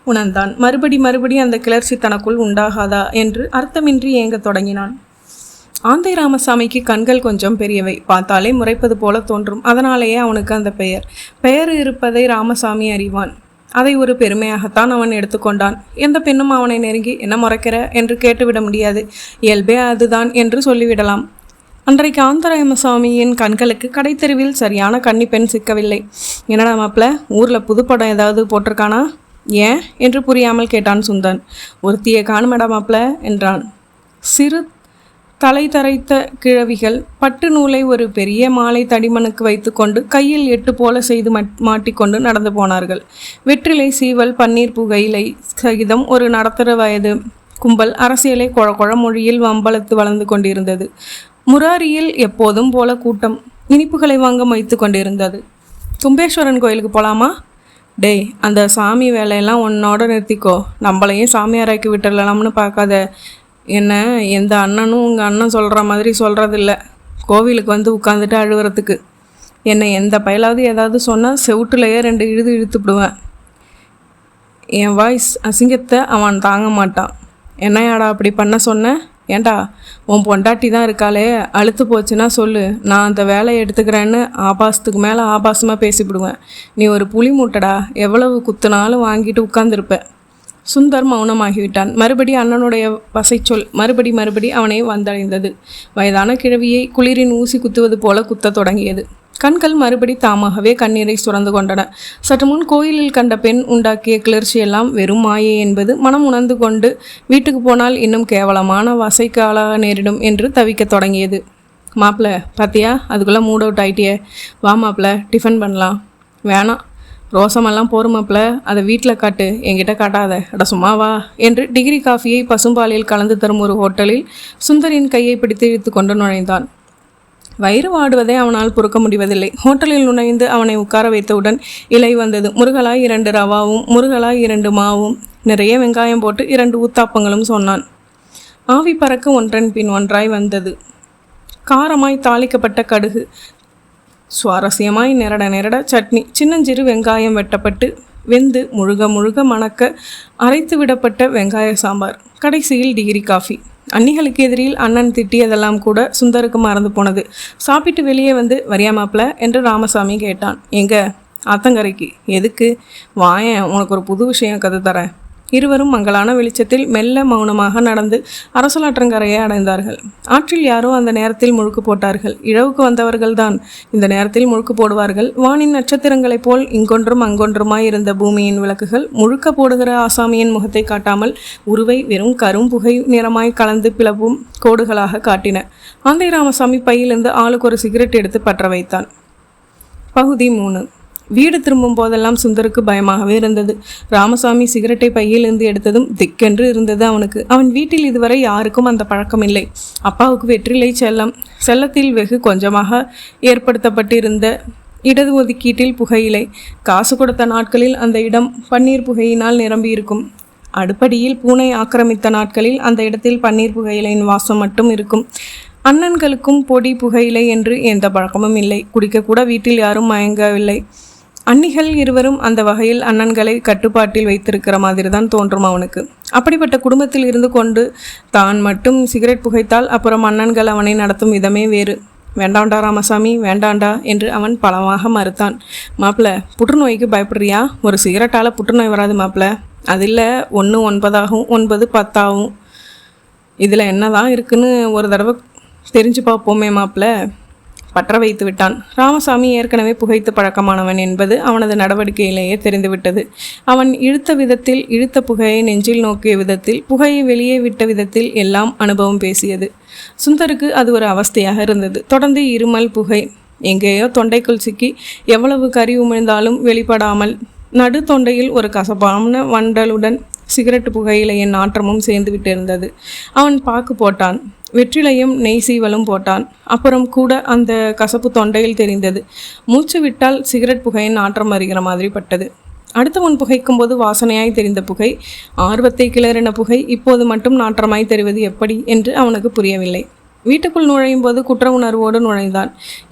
உணர்ந்தான். மறுபடி அந்த கிளர்ச்சி தனக்குள் உண்டாகாதா என்று அர்த்தமின்றி ஏங்க தொடங்கினான். ஆந்தை ராமசாமிக்கு கண்கள் கொஞ்சம் பெரியவை. பார்த்தாலே முறைப்பது போல தோன்றும். அதனாலேயே அவனுக்கு அந்த பெயர் இருப்பதை ராமசாமி அறிவான். அதை ஒரு பெருமையாகத்தான் அவன் எடுத்துக்கொண்டான். எந்த பெண்ணும் அவனை நெருங்கி என்ன முறைக்கிற என்று கேட்டுவிட முடியாது. இயல்பே அதுதான் என்று சொல்லிவிடலாம். அன்றைக்கு ஆந்தை ராமசாமியின் கண்களுக்கு கடைத்தெருவில் சரியான கன்னி பெண் சிக்கவில்லை. என்னடா மாப்பிள்ள, ஊரில் புதுப்படம் ஏதாவது போட்டிருக்கானா? ஏன் என்று புரியாமல் கேட்டான் சுந்தன். ஒருத்தியை காணுமடா மாப்பிள்ள என்றான். சிறு தலை தரைத்த கிழவிகள் பட்டு நூலை ஒரு பெரிய மாலை தடிமனுக்கு வைத்து கொண்டு கையில் 8 போல செய்து மாட்டிக்கொண்டு நடந்து போனார்கள். வெற்றிலை, சீவல், பன்னீர் புகையிலை சகிதம் ஒரு நடுத்தர வயது கும்பல் அரசியலை கொழ மொழியில் வம்பளத்து வளர்ந்து கொண்டிருந்தது. முராரியில் எப்போதும் போல கூட்டம் இனிப்புகளை வாங்க வைத்து கொண்டிருந்தது. கும்பேஸ்வரன் கோயிலுக்கு போகலாமா? டேய், அந்த சாமி வேலையெல்லாம் உன்னோட நிறுத்திக்கோ. நம்மளையும் சாமியாராக்கி விட்டுடலாம்னு பார்க்காத. என்ன எந்த அண்ணனும் உங்கள் அண்ணன் சொல்கிற மாதிரி சொல்கிறதில்ல. கோவிலுக்கு வந்து உட்காந்துட்டு அழுகிறதுக்கு. என்னை எந்த பயலாவது ஏதாவது சொன்னால் செவுட்டுலையே 2 இழுத்துப்பிடுவேன். என் வாய்ஸ் அசிங்கத்தை அவன் தாங்க மாட்டான். என்னையாடா அப்படி பண்ண சொன்ன? ஏண்டா, உன் பொண்டாட்டி தான் இருக்காளே, அழுத்து போச்சுன்னா சொல்லு, நான் அந்த வேலையை எடுத்துக்கிறேன்னு ஆபாசத்துக்கு மேலே ஆபாசமாக பேசிவிடுவேன். நீ ஒரு புலி மூட்டடா, எவ்வளவு குத்துனாலும் வாங்கிட்டு உட்கார்ந்துருப்ப. சுந்தர் மௌனமாகிவிட்டான். மறுபடி அண்ணனுடைய வசைச்சொல் மறுபடி அவனை வந்தடைந்தது. வயதான கிழவியை குளிரின் ஊசி குத்துவது போல குத்தத் தொடங்கியது. கண்கள் மறுபடி தாமாகவே கண்ணீரை சுரந்து கொண்டன. சற்று முன் கோயிலில் கண்ட பெண் உண்டாக்கிய கிளர்ச்சியெல்லாம் வெறும் மாயை என்பது மனம் உணர்ந்து கொண்டு வீட்டுக்கு போனால் இன்னும் கேவலமான வசைக்கு ஆளாக நேரிடும் என்று தவிக்க தொடங்கியது. மாப்பிள்ள பாத்தியா, அதுக்குள்ளே மூட் அவுட் ஆயிட்டியே. வா மாப்பிள்ள, டிஃபன் பண்ணலாம். வேணாம், ரோசமெல்லாம் போருமாப்பிள்ள, அதை வீட்டில் காட்டு, என்கிட்ட காட்டாத. அட சும்மா வா என்று டிகிரி காஃபியை பசும்பாலில் கலந்து தரும் ஒரு ஹோட்டலில் சுந்தரின் கையை பிடித்து இழுத்து கொண்டு நுழைந்தான். வயிறு வாடுவதை அவனால் பொறுக்க முடிவதில்லை. ஹோட்டலில் நுழைந்து அவனை உட்கார வைத்தவுடன் இலை வந்தது. முருகலாய் 2 ரவாவும் முருகலாய் 2 மாவும் நிறைய வெங்காயம் போட்டு 2 ஊத்தாப்பங்களும் சொன்னான். ஆவி பறக்க ஒன்றன் பின் ஒன்றாய் வந்தது. காரமாய் தாளிக்கப்பட்ட கடுகு, சுவாரஸ்யமாய் நிரட சட்னி, சின்னஞ்சிறு வெங்காயம் வெட்டப்பட்டு வெந்து முழுக மணக்க அரைத்து விடப்பட்ட வெங்காய சாம்பார், கடைசியில் டிகிரி காஃபி. அன்னிகளுக்கு எதிரில் அண்ணன் திட்டியதெல்லாம் கூட சுந்தருக்கு மறந்து போனது. சாப்பிட்டு வெளியே வந்து வரியா மாப்பிள்ள என்று ராமசாமி கேட்டான். எங்க? ஆத்தங்கரைக்கு. எதுக்கு? வாயேன், உனக்கு ஒரு புது விஷயம் கதை தரேன். இருவரும் மங்கலான வெளிச்சத்தில் மெல்ல மௌனமாக நடந்து அரசலாற்றங்கரையை அடைந்தார்கள். ஆற்றில் யாரோ அந்த நேரத்தில் முழுக்கு போட்டார்கள். இழவுக்கு வந்தவர்கள்தான் இந்த நேரத்தில் முழுக்கு போடுவார்கள். வானின் நட்சத்திரங்களைப் போல் இங்கொன்றும் அங்கொன்றுமாய் இருந்த பூமியின் விளக்குகள் முழுக்க போடுகிற ஆசாமியின் முகத்தை காட்டாமல் உருவை வெறும் கரும் புகை நிறமாய் கலந்து பிளவும் கோடுகளாக காட்டின. ஆந்தை ராமசாமி பையிலிருந்து ஆளுக்கு ஒரு சிகரெட் எடுத்து பற்ற வைத்தான். பகுதி 3. வீடு திரும்பும் போதெல்லாம் சுந்தருக்கு பயமாகவே இருந்தது. ராமசாமி சிகரெட்டை பையிலிருந்து எடுத்ததும் திக்கென்று இருந்தது அவனுக்கு. அவன் வீட்டில் இதுவரை யாருக்கும் அந்த பழக்கம் இல்லை. அப்பாவுக்கு வெற்றிலை செல்லத்தில் வெகு கொஞ்சமாக ஏற்படுத்தப்பட்டிருந்த இடது ஒதுக்கீட்டில் புகையிலை. காசு கொடுத்த நாட்களில் அந்த இடம் பன்னீர் புகையினால் நிரம்பியிருக்கும். அடுப்படியில் பூனை ஆக்கிரமித்த நாட்களில் அந்த இடத்தில் பன்னீர் புகையிலையின் வாசம் மட்டும் இருக்கும். அண்ணன்களுக்கும் பொடி புகையிலை என்று எந்த பழக்கமும் இல்லை. குடிக்கக்கூட வீட்டில் யாரும் மயங்கவில்லை. அன்னிகள் இருவரும் அந்த வகையில் அண்ணன்களை கட்டுப்பாட்டில் வைத்திருக்கிற மாதிரி தான் தோன்றும் அவனுக்கு. அப்படிப்பட்ட குடும்பத்தில் இருந்து கொண்டு தான் மட்டும் சிகரெட் புகைத்தால் அப்புறம் அண்ணன்கள் அவனை நடத்தும் விதமே வேறு. வேண்டாண்டா ராமசாமி, வேண்டாண்டா என்று அவன் பலமாக மறுத்தான். மாப்பிள்ள, புற்றுநோய்க்கு பயப்படுறியா? ஒரு சிகரெட்டால் புற்றுநோய் வராது மாப்பிள்ள. அதில் 1 9 ஆகும், 9 10 ஆகும். இதில் என்ன தான் இருக்குன்னு ஒரு தடவை தெரிஞ்சு பார்ப்போமே மாப்பிள்ள. பற்ற வைத்து விட்டான். ராமசாமி ஏற்கனவே புகைத்து பழக்கமானவன் என்பது அவனது நடவடிக்கையிலேயே தெரிந்துவிட்டது. அவன் இழுத்த விதத்தில், இழுத்த புகையை நெஞ்சில் நோக்கிய விதத்தில், புகையை வெளியே விட்ட விதத்தில் எல்லாம் அனுபவம் பேசியது. சுந்தருக்கு அது ஒரு அவஸ்தையாக இருந்தது. தொடர்ந்து இருமல், புகை. எங்கேயோ தொண்டைக்குள் சிக்கி எவ்வளவு கறி உமிழ்ந்தாலும் வெளிப்படாமல் நடு தொண்டையில் ஒரு கசப்பான வண்டலுடன் சிகரெட் புகையிலையின் நாற்றமும் சேர்ந்து விட்டிருந்தது. அவன் பாக்கு போட்டான். வெற்றிலையும் நெய் சீவலும் போட்டான். அப்புறம் கூட அந்த கசப்பு தொண்டையில் தெரிந்தது. மூச்சு விட்டால் சிகரெட் புகையின் நாற்றம் அறிகிற மாதிரி பட்டது. அடுத்தவன் புகைக்கும் போது வாசனையாய் தெரிந்த புகை, ஆர்வத்தை கிளறின புகை இப்போது மட்டும் நாற்றமாய் தெரிவது எப்படி என்று அவனுக்கு புரியவில்லை. வீட்டுக்குள் நுழையும் போது குற்ற உணர்வோடு நுழைந்தான்.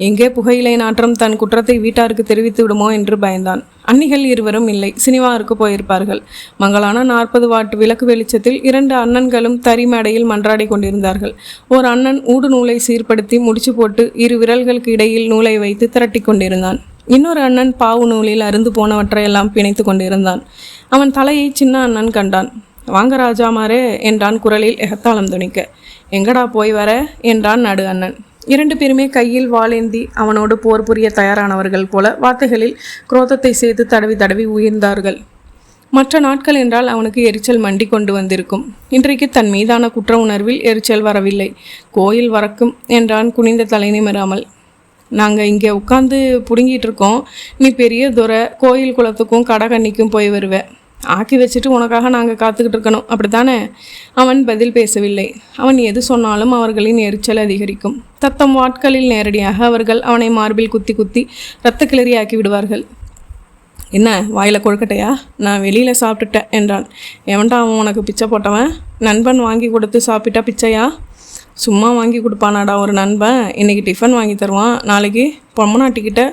எங்கே புகையிலை நாற்றம் தன் குற்றத்தை வீட்டாருக்கு தெரிவித்து விடுமோ என்று பயந்தான். அன்னிகள் இருவரும் இல்லை, சினிமாவிற்கு போயிருப்பார்கள். மங்களான 40 வாட் விளக்கு வெளிச்சத்தில் 2 அண்ணன்களும் தறி மேடையில் மன்றாடி கொண்டிருந்தார்கள். ஓர் அண்ணன் ஊடு நூலை சீர்படுத்தி முடிச்சு போட்டு 2 விரல்களுக்கு இடையில் நூலை வைத்து திரட்டி கொண்டிருந்தான். இன்னொரு அண்ணன் பாவு நூலில் அருந்து போனவற்றையெல்லாம் பிணைத்து கொண்டிருந்தான். அவன் தலையை சின்ன அண்ணன் கண்டான். வாங்க ராஜாமாரே என்றான் குரலில் எகத்தாளம் துணிக்க. எங்கடா போய் வர என்றான் நடு அண்ணன். 2 பேருமே கையில் வாளேந்தி அவனோடு போர் புரிய தயாரானவர்கள் போல வார்த்தைகளில் குரோதத்தை சேர்த்து தடவி தடவி உயிர்ந்தார்கள். மற்ற நாட்கள் என்றால் அவனுக்கு எரிச்சல் மண்டி கொண்டு வந்திருக்கும். இன்றைக்கு தன் மீதான குற்ற உணர்வில் எரிச்சல் வரவில்லை. கோயில் வரக்கும் என்றான் குனிந்த தலை நிமிராமல். நாங்கள் இங்கே உட்காந்து புடுங்கிட்டு இருக்கோம். நீ பெரிய துரை, கோயில் குளத்துக்கும் கடகண்ணிக்கும் போய் வருவேன். ஆக்கி வச்சுட்டு உனக்காக நாங்கள் காத்துக்கிட்டு இருக்கணும், அப்படித்தானே? அவன் பதில் பேசவில்லை. அவன் எது சொன்னாலும் அவர்களின் எரிச்சல் அதிகரிக்கும். தத்தம் வாட்களில் நேரடியாக அவர்கள் அவனை மார்பில் குத்தி குத்தி இரத்த கிளறி ஆக்கி விடுவார்கள். என்ன வாயில் கொழுக்கட்டையா? நான் வெளியில் சாப்பிட்டுட்டேன் என்றான். எவன்டா அவன் உனக்கு பிச்சை போட்டவன்? நண்பன் வாங்கி கொடுத்து சாப்பிட்டா பிச்சையா? சும்மா வாங்கி கொடுப்பானாடா ஒரு நண்பன். இன்றைக்கி டிஃபன் வாங்கி தருவான், நாளைக்கு பொம்மநாட்டிக்கிட்ட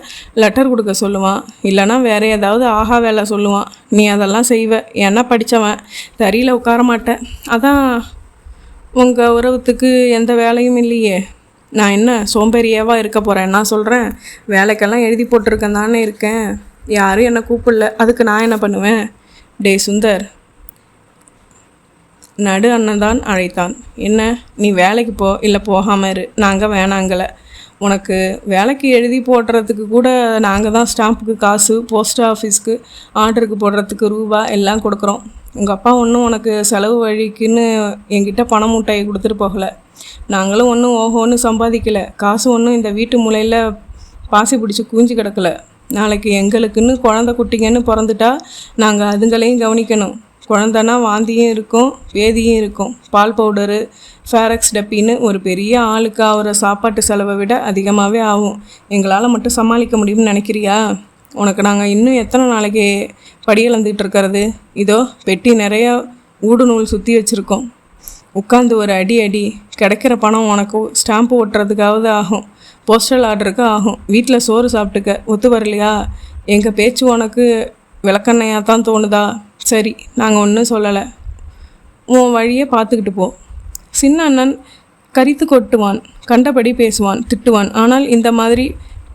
லெட்டர் கொடுக்க சொல்லுவான், இல்லைனா வேறு ஏதாவது ஆஹா வேலை சொல்லுவான். நீ அதெல்லாம் செய்வ. என்ன படித்தவன், தறியில் உட்கார மாட்டேன். அதான் உங்கள் உறவுத்துக்கு எந்த வேலையும் இல்லையே. நான் என்ன சோம்பேறியாவா இருக்க போகிறேன்? நான் சொல்கிறேன், வேலைக்கெல்லாம் எழுதி போட்டிருக்கேன் தானே இருக்கேன். யாரும் என்னை கூப்பிடல, அதுக்கு நான் என்ன பண்ணுவேன்? டே சுந்தர், நடு அண்ணன் தான் அழைத்தான். என்ன, நீ வேலைக்கு போ, இல்லை போகாமல் இரு. நாங்கள் வேணாங்கலை. உனக்கு வேலைக்கு எழுதி போடுறதுக்கு கூட நாங்கள் தான் ஸ்டாம்புக்கு காசு, போஸ்ட் ஆஃபீஸ்க்கு ஆர்டருக்கு போடுறதுக்கு ரூபா எல்லாம் கொடுக்குறோம். உங்கள் அப்பா ஒன்றும் உனக்கு செலவு வழிக்குன்னு என்கிட்ட பண மூட்டையை கொடுத்துட்டு போகலை. நாங்களும் ஒன்றும் ஓஹோன்னு சம்பாதிக்கலை. காசு ஒன்றும் இந்த வீட்டு மூலையில் பாசி பிடிச்சி கூஞ்சி கிடக்கல. நாளைக்கு எங்களுக்குன்னு குழந்தை குட்டிங்கன்னு பிறந்துட்டா நாங்கள் அதுங்களையும் கவனிக்கணும். குழந்தைனா வாந்தியும் இருக்கும், வேதியும் இருக்கும். பால் பவுடரு, ஃபேரக்ஸ் டப்பின்னு ஒரு பெரிய ஆளுக்கு ஆகிற சாப்பாட்டு செலவை விட அதிகமாகவே ஆகும். எங்களால் மட்டும் சமாளிக்க முடியும்னு நினைக்கிறியா? உனக்கு நாங்கள் இன்னும் எத்தனை நாளைக்கு படியளந்துட்டு இருக்கிறது? இதோ பெட்டி நிறைய ஊடு நூல் சுற்றி வச்சுருக்கோம். உட்காந்து ஒரு அடி அடி. கிடைக்கிற பணம் உனக்கு ஸ்டாம்பு ஒட்டுறதுக்காவது ஆகும், போஸ்டல் ஆர்டருக்கு ஆகும். வீட்டில் சோறு சாப்பிட்டுக்க. ஒத்து வரலையா? எங்கள் பேச்சு உனக்கு விளக்கண்ணையாக தான் தோணுதா? சரி, நாங்கள் ஒன்றும் சொல்லலை. உன் வழியே பார்த்துக்கிட்டு போ. சின்ன அண்ணன் கரித்து கொட்டுவான், கண்டபடி பேசுவான், திட்டுவான். ஆனால் இந்த மாதிரி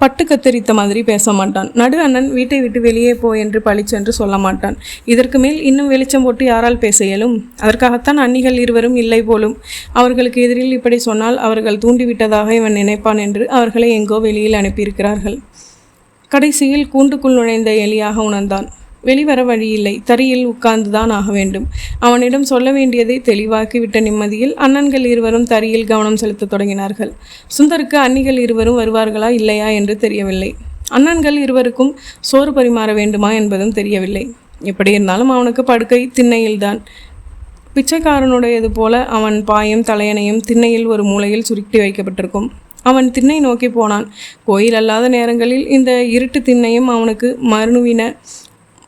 பட்டு கத்தரித்த மாதிரி பேச மாட்டான். நடு அண்ணன் வீட்டை விட்டு வெளியே போ என்று பழிச்சென்று சொல்ல மாட்டான். இதற்கு மேல் இன்னும் வெளிச்சம் போட்டு யாரால் பேச இயலும்? அதற்காகத்தான் அன்னிகள் இருவரும் இல்லை போலும். அவர்களுக்கு எதிரில் இப்படி சொன்னால் அவர்கள் தூண்டிவிட்டதாக இவன் நினைப்பான் என்று அவர்களை எங்கோ வெளியில் அனுப்பியிருக்கிறார்கள். கடைசியில் கூண்டுக்குள் நுழைந்த எலியாக உணர்ந்தான். வெளிவர வழியில்லை. தறியில் உட்கார்ந்துதான் ஆக வேண்டும். அவனிடம் சொல்ல வேண்டியதை தெளிவாக்கிவிட்ட நிம்மதியில் அண்ணன்கள் இருவரும் தறியில் கவனம் செலுத்த தொடங்கினார்கள். சுந்தருக்கு அன்னிகள் இருவரும் வருவார்களா இல்லையா என்று தெரியவில்லை. அண்ணன்கள் இருவருக்கும் சோறு பரிமாற வேண்டுமா என்பதும் தெரியவில்லை. எப்படி இருந்தாலும் அவனுக்கு படுக்கை திண்ணையில்தான். பிச்சைக்காரனுடையது போல அவன் பாயும் தலையணையும் திண்ணையில் ஒரு மூலையில் சுருட்டி வைக்கப்பட்டிருக்கும். அவன் திண்ணை நோக்கி போனான். கோயில் அல்லாத நேரங்களில் இந்த இருட்டு திண்ணையும் அவனுக்கு மறுவின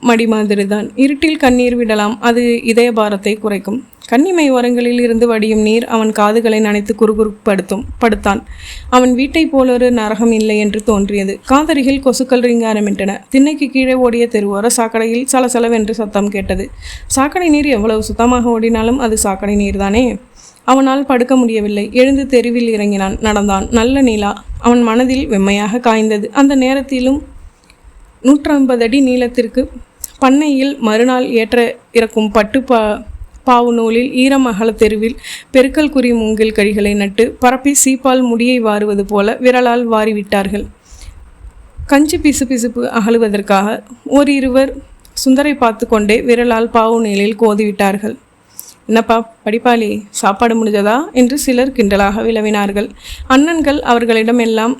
மடி மாதிரிதான். இருட்டில் கண்ணீர் விடலாம், அது இதய பாரத்தை குறைக்கும். கன்னிமை ஓரங்களில் இருந்து வடியும் நீர் அவன் காதுகளை நனைத்து படுத்தான். அவன் வீட்டை போலொரு நரகம் இல்லை என்று தோன்றியது. காதருகில் கொசுக்கள் ரீங்காரமிட்டன. திண்ணைக்கு கீழே ஓடிய தெருவோர சாக்கடையில் சலசலவென்று சத்தம் கேட்டது. சாக்கடை நீர் எவ்வளவு சுத்தமாக ஓடினாலும் அது சாக்கடை நீர்தானே. அவனால் படுக்க முடியவில்லை. எழுந்து தெருவில் இறங்கினான். நடந்தான். நல்ல நிலா அவன் மனதில் வெம்மையாக காய்ந்தது. அந்த நேரத்திலும் 150 அடி நீளத்திற்கு பண்ணையில் மறுநாள் ஏற்ற இறக்கும் பட்டு பாவு நூலில் ஈரம் அகல தெருவில் பெருக்கல் குறி மூங்கில் கழிகளை நட்டு பரப்பி சீப்பால் முடியை வாருவது போல விரலால் வாரிவிட்டார்கள். கஞ்சி பிசுபிசுப்பு அகழுவதற்காக ஓரிருவர் சுந்தரை பார்த்து கொண்டே விரலால் பாவு நூலில் கோதிவிட்டார்கள். என்னப்பா படிப்பாளி, சாப்பாடு முடிஞ்சதா என்று சிலர் கிண்டலாக விளவினார்கள். அண்ணன்கள் அவர்களிடம் எல்லாம்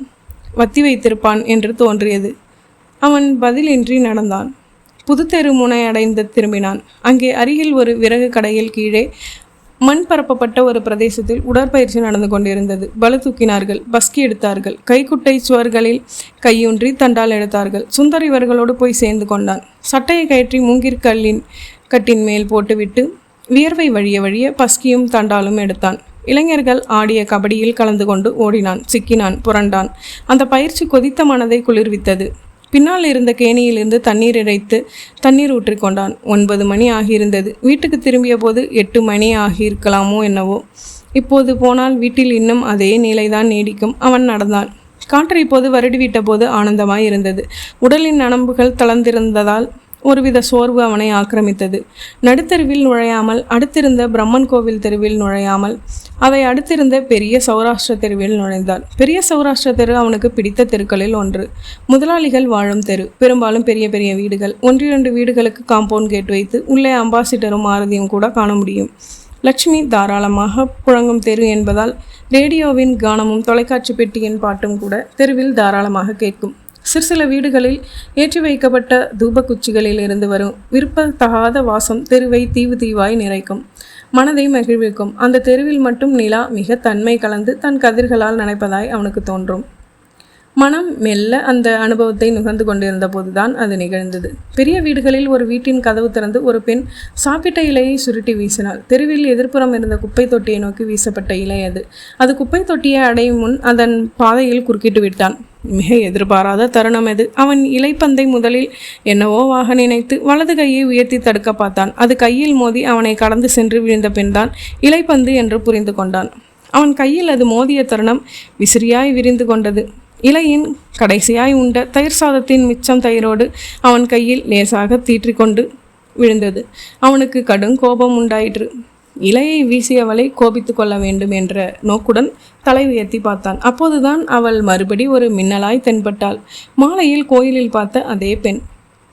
வத்தி வைத்திருப்பான் என்று தோன்றியது. அவன் பதிலின்றி நடந்தான். புதுத்தெரு முனை அடைந்து திரும்பினான். அங்கே அருகில் ஒரு விறகு கடையில் கீழே மண் பரப்பப்பட்ட ஒரு பிரதேசத்தில் உடற்பயிற்சி நடந்து கொண்டிருந்தது. பளு தூக்கினார்கள், பஸ்கி எடுத்தார்கள், கைக்குட்டை சுவர்களில் கையூன்றி தண்டால் எடுத்தார்கள். சுந்தர் இவர்களோடு போய் சேர்ந்து கொண்டான். சட்டையை கயற்றி மூங்கிற்கல்லின் கட்டின் மேல் போட்டுவிட்டு வியர்வை வழிய வழிய பஸ்கியும் தண்டாலும் எடுத்தான். இளைஞர்கள் ஆடிய கபடியில் கலந்து கொண்டு ஓடினான், சிக்கினான், புரண்டான். அந்த பயிற்சி கொதித்த மனதை குளிர்வித்தது. பின்னால் இருந்த கேணியிலிருந்து தண்ணீர் இறைத்து தண்ணீர் ஊற்றிக்கொண்டான். 9 மணி ஆகியிருந்தது. வீட்டுக்கு திரும்பிய போது 8 மணி ஆகியிருக்கலாமோ என்னவோ. இப்போது போனால் வீட்டில் இன்னும் அதே நிலைதான் நீடிக்கும். அவன் நடந்தான். காற்றை இப்போது வருடிவிட்ட போது ஆனந்தமாய் இருந்தது. உடலின் நரம்புகள் தளர்ந்திருந்ததால் ஒருவித சோர்வு அவனை ஆக்கிரமித்தது. நடுத்தெருவில் நுழையாமல், அடுத்திருந்த பிரம்மன் கோவில் தெருவில் நுழையாமல், அதை அடுத்திருந்த பெரிய சௌராஷ்டிர தெருவில் நுழைந்தான். பெரிய சௌராஷ்டிர தெரு அவனுக்கு பிடித்த தெருக்களில் ஒன்று. முதலாளிகள் வாழும் தெரு. பெரும்பாலும் பெரிய பெரிய வீடுகள். 1-2 வீடுகளுக்கு காம்பவுண்ட் கேட் வைத்து உள்ளே அம்பாசிடரும் மாருதியும் கூட காண முடியும். லட்சுமி தாராளமாக புழங்கும் தெரு என்பதால் ரேடியோவின் கானமும் தொலைக்காட்சி பெட்டியின் பாட்டும் கூட தெருவில் தாராளமாக கேட்கும். சில வீடுகளில் ஏற்றி வைக்கப்பட்ட தூபக்குச்சிகளில் இருந்து வரும் விருப்பத்தகாத வாசம் தெருவை தீவாய் நிறைக்கும், மனதை மகிழ்விக்கும். அந்த தெருவில் மட்டும் நிலா மிக தன்மை கலந்து தன் கதிர்களால் நனைப்பதாய் அவனுக்கு தோன்றும். மனம் மெல்ல அந்த அனுபவத்தை நுகர்ந்து கொண்டிருந்த போதுதான் அது நிகழ்ந்தது. பெரிய வீடுகளில் ஒரு வீட்டின் கதவு திறந்து ஒரு பெண் சாப்பிட்ட இலையை சுருட்டி வீசினாள். தெருவில் எதிர்ப்புறம் இருந்த குப்பை தொட்டியை நோக்கி வீசப்பட்ட இலை அது. அது குப்பை தொட்டியை அடையும் முன் அதன் பாதையில் குறுக்கிட்டு விட்டான். மிக எதிர்பாராத தருணம் அது. அவன் இலைப்பந்தை முதலில் என்னவோவாக நினைத்து வலது கையை உயர்த்தி தடுக்க பார்த்தான். அது கையில் மோதி அவனை கடந்து சென்று விழுந்த பெண்தான் இலைப்பந்து என்று புரிந்து கொண்டான். அவன் கையில் அது மோதிய தருணம் விசிறியாய் விரிந்து கொண்டது. இலையின் கடைசியாய் உண்ட தயிர் சாதத்தின் மிச்சம் தயிரோடு அவன் கையில் லேசாக தீற்றிக்கொண்டு விழுந்தது. அவனுக்கு கடும் கோபம் உண்டாயிற்று. இலையை வீசியவளை கோபித்து கொள்ள வேண்டும் என்ற நோக்குடன் தலை உயர்த்தி பார்த்தான். அப்போதுதான் அவள் மறுபடி ஒரு மின்னலாய் தென்பட்டாள். மாலையில் கோயிலில் பார்த்த அதே பெண்.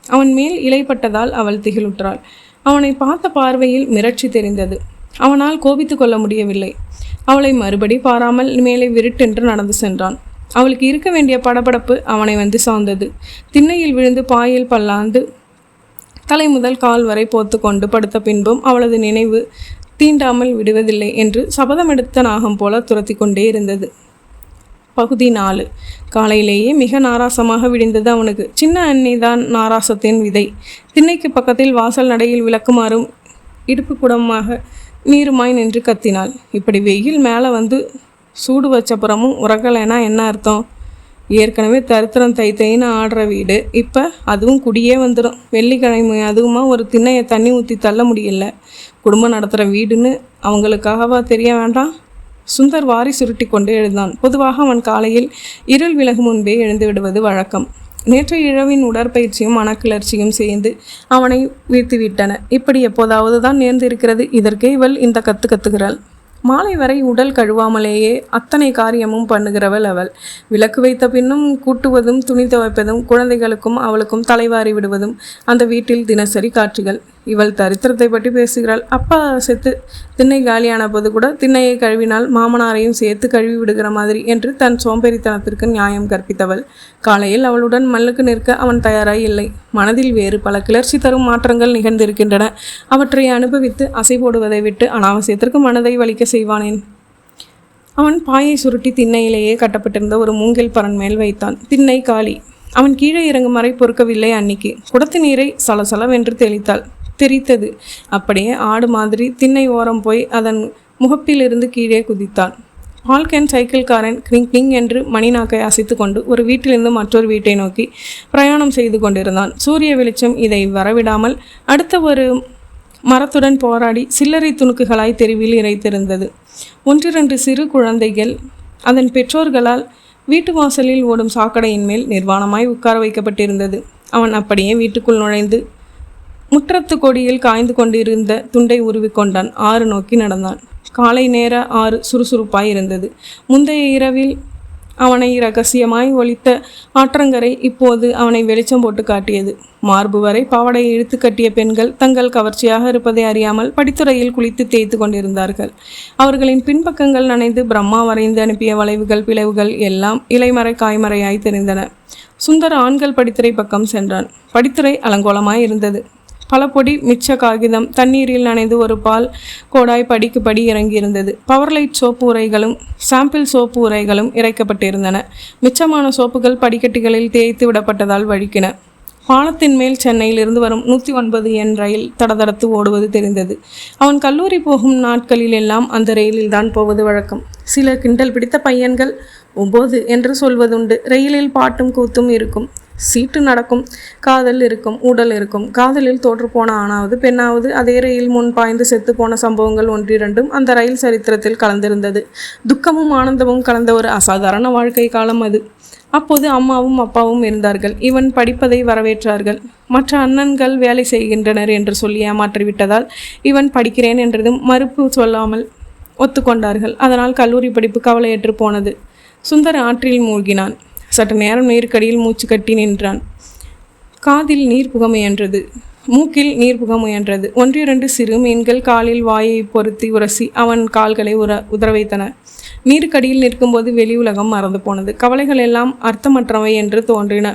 அவன் மேல் இலைப்பட்டதால் அவள் திகிலுற்றாள். அவனை பார்த்த பார்வையில் மிரட்சி தெரிந்தது. அவனால் கோபித்து கொள்ள முடியவில்லை. அவளை மறுபடி பாராமல் மேலே விருட்டென்று நடந்து சென்றான். அவளுக்கு இருக்க வேண்டிய படபடப்பு அவனை வந்து சார்ந்தது. திண்ணையில் விழுந்து பாயில் பல்லாந்து தலை முதல் கால் வரை போத்து கொண்டு படுத்த பின்பும் அவளது நினைவு தீண்டாமல் விடுவதில்லை என்று சபதமெடுத்த நாகம் போல துரத்தி கொண்டே இருந்தது. பகுதி 4. காலையிலேயே மிக நாராசமாக விடிந்தது அவனுக்கு. சின்ன அன்னிதான் நாராசத்தின் விதை. திண்ணைக்கு பக்கத்தில் வாசல் நடையில் விளக்குமாறும் இடுப்பு குடமாக நீருமாய் நின்று கத்தினாள். இப்படி வெயில் மேலே வந்து சூடு வச்சப்புறமும் உறக்கலைன்னா என்ன அர்த்தம்? ஏற்கனவே தரித்திரம் தைன்னு ஆடுற வீடு, இப்போ அதுவும் குடியே வந்துடும். வெள்ளிக்கிழமை அதுவுமா ஒரு திண்ணையை தண்ணி ஊற்றி தள்ள முடியல. குடும்பம் நடத்துகிற வீடுன்னு அவங்களுக்காகவா தெரிய வேண்டாம்? சுந்தர் வாரி சுருட்டி கொண்டு எழுந்தான். பொதுவாக அவன் காலையில் இருள் விலகு முன்பே எழுந்து விடுவது வழக்கம். நேற்றைய இரவின் உடற்பயிற்சியும் மனக்கிளர்ச்சியும் சேர்ந்து அவனை வீழ்த்திவிட்டன. இப்படி எப்போதாவது தான் நேர்ந்திருக்கிறது. இதற்கே இவள் இந்த கத்துகிறாள். மாலை வரை உடல் கழுவாமலேயே அத்தனை காரியமும் பண்ணுகிறவள் அவள். விளக்கு வைத்த பின்னும் கூட்டுவதும் துணி துவைப்பதும் குழந்தைகளுக்கும் அவளுக்கும் தலைவாரி விடுவதும் அந்த வீட்டில் தினசரி காட்சிகள். இவள் தரித்திரத்தை பற்றி பேசுகிறாள். அப்பா செத்து திண்ணை காலியான போது கூட திண்ணையை கழுவினால் மாமனாரையும் சேர்த்து கழுவி விடுகிற மாதிரி என்று தன் சோம்பேறித்தனத்திற்கு நியாயம் கற்பித்தவள். காலையில் அவளுடன் மல்லுக்கு நிற்க அவன் தயாராய் இல்லை. மனதில் வேறு பல கிளர்ச்சி தரும் மாற்றங்கள் நிகழ்ந்திருக்கின்றன. அவற்றை அனுபவித்து அசை போடுவதை விட்டு அனாவசியத்திற்கு மனதை வலிக்க செய்வானேன்? அவன் பாயை சுருட்டி திண்ணையிலேயே கட்டப்பட்டிருந்த ஒரு மூங்கில் பரன் மேல் வைத்தான். திண்ணை காலி. அவன் கீழே இறங்கும் வரை பொறுக்கவில்லை. அன்னிக்கு குடத்து நீரை சலசலவென்று தெளித்தாள். தெரித்தது. அப்படியே ஆடு மாதிரி திண்ணை ஓரம் போய் அதன் முகப்பிலிருந்து கீழே குதித்தான். பால்கேன் சைக்கிள்காரன் கிங் கிங் என்று மணிநாக்கை அசைத்து கொண்டு ஒரு வீட்டிலிருந்து மற்றொரு வீட்டை நோக்கி பிரயாணம் செய்து கொண்டிருந்தான். சூரிய வெளிச்சம் இதை வரவிடாமல் அடுத்த ஒரு மரத்துடன் போராடி சில்லறை துணுக்குகளாய் தெருவில் இறைத்திருந்தது. 1-2 சிறு குழந்தைகள் அதன் பெற்றோர்களால் வீட்டு வாசலில் ஓடும் சாக்கடையின் மேல் நிர்வாணமாய் உட்கார வைக்கப்பட்டிருந்தது. அவன் அப்படியே வீட்டுக்குள் நுழைந்து முற்றத்து கொடியில் காய்ந்து கொண்டிருந்த துண்டை உருவிக்கொண்டான். ஆறு நோக்கி நடந்தான். காலை நேர ஆறு சுறுசுறுப்பாய் இருந்தது. முந்தைய இரவில் அவனை இரகசியமாய் ஒலித்த ஆற்றங்கரை இப்போது அவனை வெளிச்சம் போட்டு காட்டியது. மார்பு வரை பாவடையை இழுத்து கட்டிய பெண்கள் தங்கள் கவர்ச்சியாக இருப்பதை அறியாமல் படித்துறையில் குளித்து தேய்த்து கொண்டிருந்தார்கள். அவர்களின் பின்பக்கங்கள் நனைந்து பிரம்மா வரைந்து அனுப்பிய வளைவுகள் பிளவுகள் எல்லாம் இலைமறை காய்மறையாய் தெரிந்தன. சுந்தர் ஆண்கள் படித்துறை பக்கம் சென்றான். படித்துறை அலங்கோலமாய் இருந்தது. பல பொடி மிச்ச காகிதம் தண்ணீரில் நனைந்து ஒரு பால் கோடாய் படிக்கு படி இறங்கியிருந்தது. PowerLite soap உரைகளும் sample soap உரைகளும் இறைக்கப்பட்டிருந்தன. மிச்சமான சோப்புகள் படிக்கட்டுகளில் தேய்த்து விடப்பட்டதால் வழுக்கின. பாலத்தின் மேல் சென்னையில் இருந்து வரும் 109 எண் ரயில் தடதடத்து ஓடுவது தெரிந்தது. அவன் கல்லூரி போகும் நாட்களில் எல்லாம் அந்த ரயிலில் தான் போவது வழக்கம். சில கிண்டல் பிடித்த பையன்கள் 9 என்று சொல்வதுண்டு. ரயிலில் பாட்டும் கூத்தும் இருக்கும். சீட்டு நடக்கும். காதல் இருக்கும். ஊடல் இருக்கும். காதலில் தோற்றுப்போன ஆணாவது பெண்ணாவது அதே ரயில் முன் பாய்ந்து செத்து போன சம்பவங்கள் 1-2 அந்த ரயில் சரித்திரத்தில் கலந்திருந்தது. துக்கமும் ஆனந்தமும் கலந்த ஒரு அசாதாரண வாழ்க்கை காலம் அது. அப்போது அம்மாவும் அப்பாவும் இருந்தார்கள். இவன் படிப்பதை வரவேற்றார்கள். மற்ற அண்ணன்கள் வேலை செய்கின்றனர் என்று சொல்லி ஏமாற்றிவிட்டதால் இவன் படிக்கிறேன் என்றதும் மறுப்பு சொல்லாமல் ஒத்துக்கொண்டார்கள். அதனால் கல்லூரி படிப்பு கவலையற்று போனது. சுந்தர் ஆற்றில் மூழ்கினான். சற்று நேரம் நீருக்கடியில் மூச்சு கட்டி நின்றான். காதில் நீர் புக முயன்றது. மூக்கில் நீர் புக முயன்றது. 1-2 சிறு மீன்கள் காலில் வாயை பொருத்தி உரசி அவன் கால்களை உதற வைத்தன. நீருக்கடியில் நிற்கும்போது வெளி உலகம் மறந்து போனது. கவலைகள் எல்லாம் அர்த்தமற்றவை என்று தோன்றின.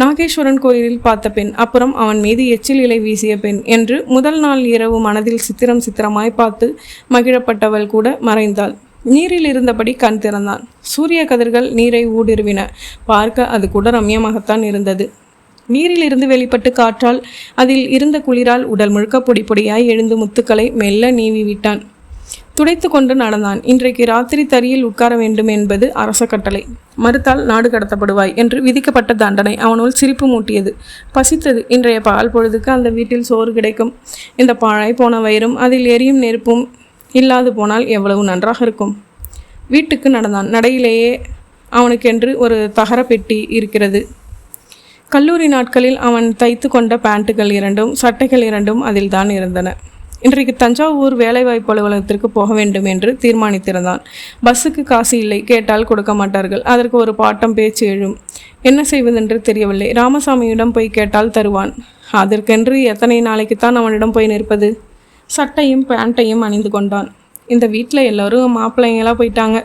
நாகேஸ்வரன் கோயிலில் பார்த்த பெண், அப்புறம் அவன் மீது எச்சில் இலை வீசிய பெண் என்று முதல் நாள் இரவு மனதில் சித்திரமாய் பார்த்து மகிழப்பட்டவள் கூட மறைந்தாள். நீரில் இருந்தபடி கண் திறந்தான். சூரிய கதிர்கள் நீரை ஊடுருவின. பார்க்க அது கூட ரம்யமாகத்தான் இருந்தது. நீரில் இருந்து வெளிப்பட்டு காற்றால் அதில் இருந்த குளிரால் உடல் முழுக்க பொடி பொடியாய் எழுந்து முத்துக்களை மெல்ல நீவி விட்டான். துடைத்து கொண்டு நடந்தான். இன்றைக்கு ராத்திரி தரியில் உட்கார வேண்டும் என்பது அரச கட்டளை. மறுத்தால் நாடு கடத்தப்படுவாய் என்று விதிக்கப்பட்ட தண்டனை அவனுள் சிரிப்பு மூட்டியது. பசித்தது. இன்றைய பகல் பொழுதுக்கு அந்த வீட்டில் சோறு கிடைக்கும். இந்த பாழாய் போன வயிறும் அதில் எரியும் நெருப்பும் இல்லாது போனால் எவ்வளவு நன்றாக இருக்கும். வீட்டுக்கு நடந்தான். நடையிலேயே அவனுக்கென்று ஒரு தகர பெட்டி இருக்கிறது. கல்லூரி நாட்களில் அவன் தைத்து கொண்ட பேண்ட்டுகள் 2 சட்டைகள் 2 அதில் தான் இருந்தன. இன்றைக்கு தஞ்சாவூர் வேலைவாய்ப்பு அலுவலகத்திற்கு போக வேண்டும் என்று தீர்மானித்திருந்தான். பஸ்ஸுக்கு காசு இல்லை. கேட்டால் கொடுக்க மாட்டார்கள். அதற்கு ஒரு பாட்டம் பேச்சு எழும். என்ன செய்வதென்று தெரியவில்லை. ராமசாமியிடம் போய் கேட்டால் தருவான். அதற்கென்று எத்தனை நாளைக்குத்தான் அவனிடம் போய் நிற்பது? சட்டையும் பேண்ட்டையும் அணிந்து கொண்டான். இந்த வீட்டில் எல்லோரும் மாப்பிள்ளைங்களாக போயிட்டாங்க.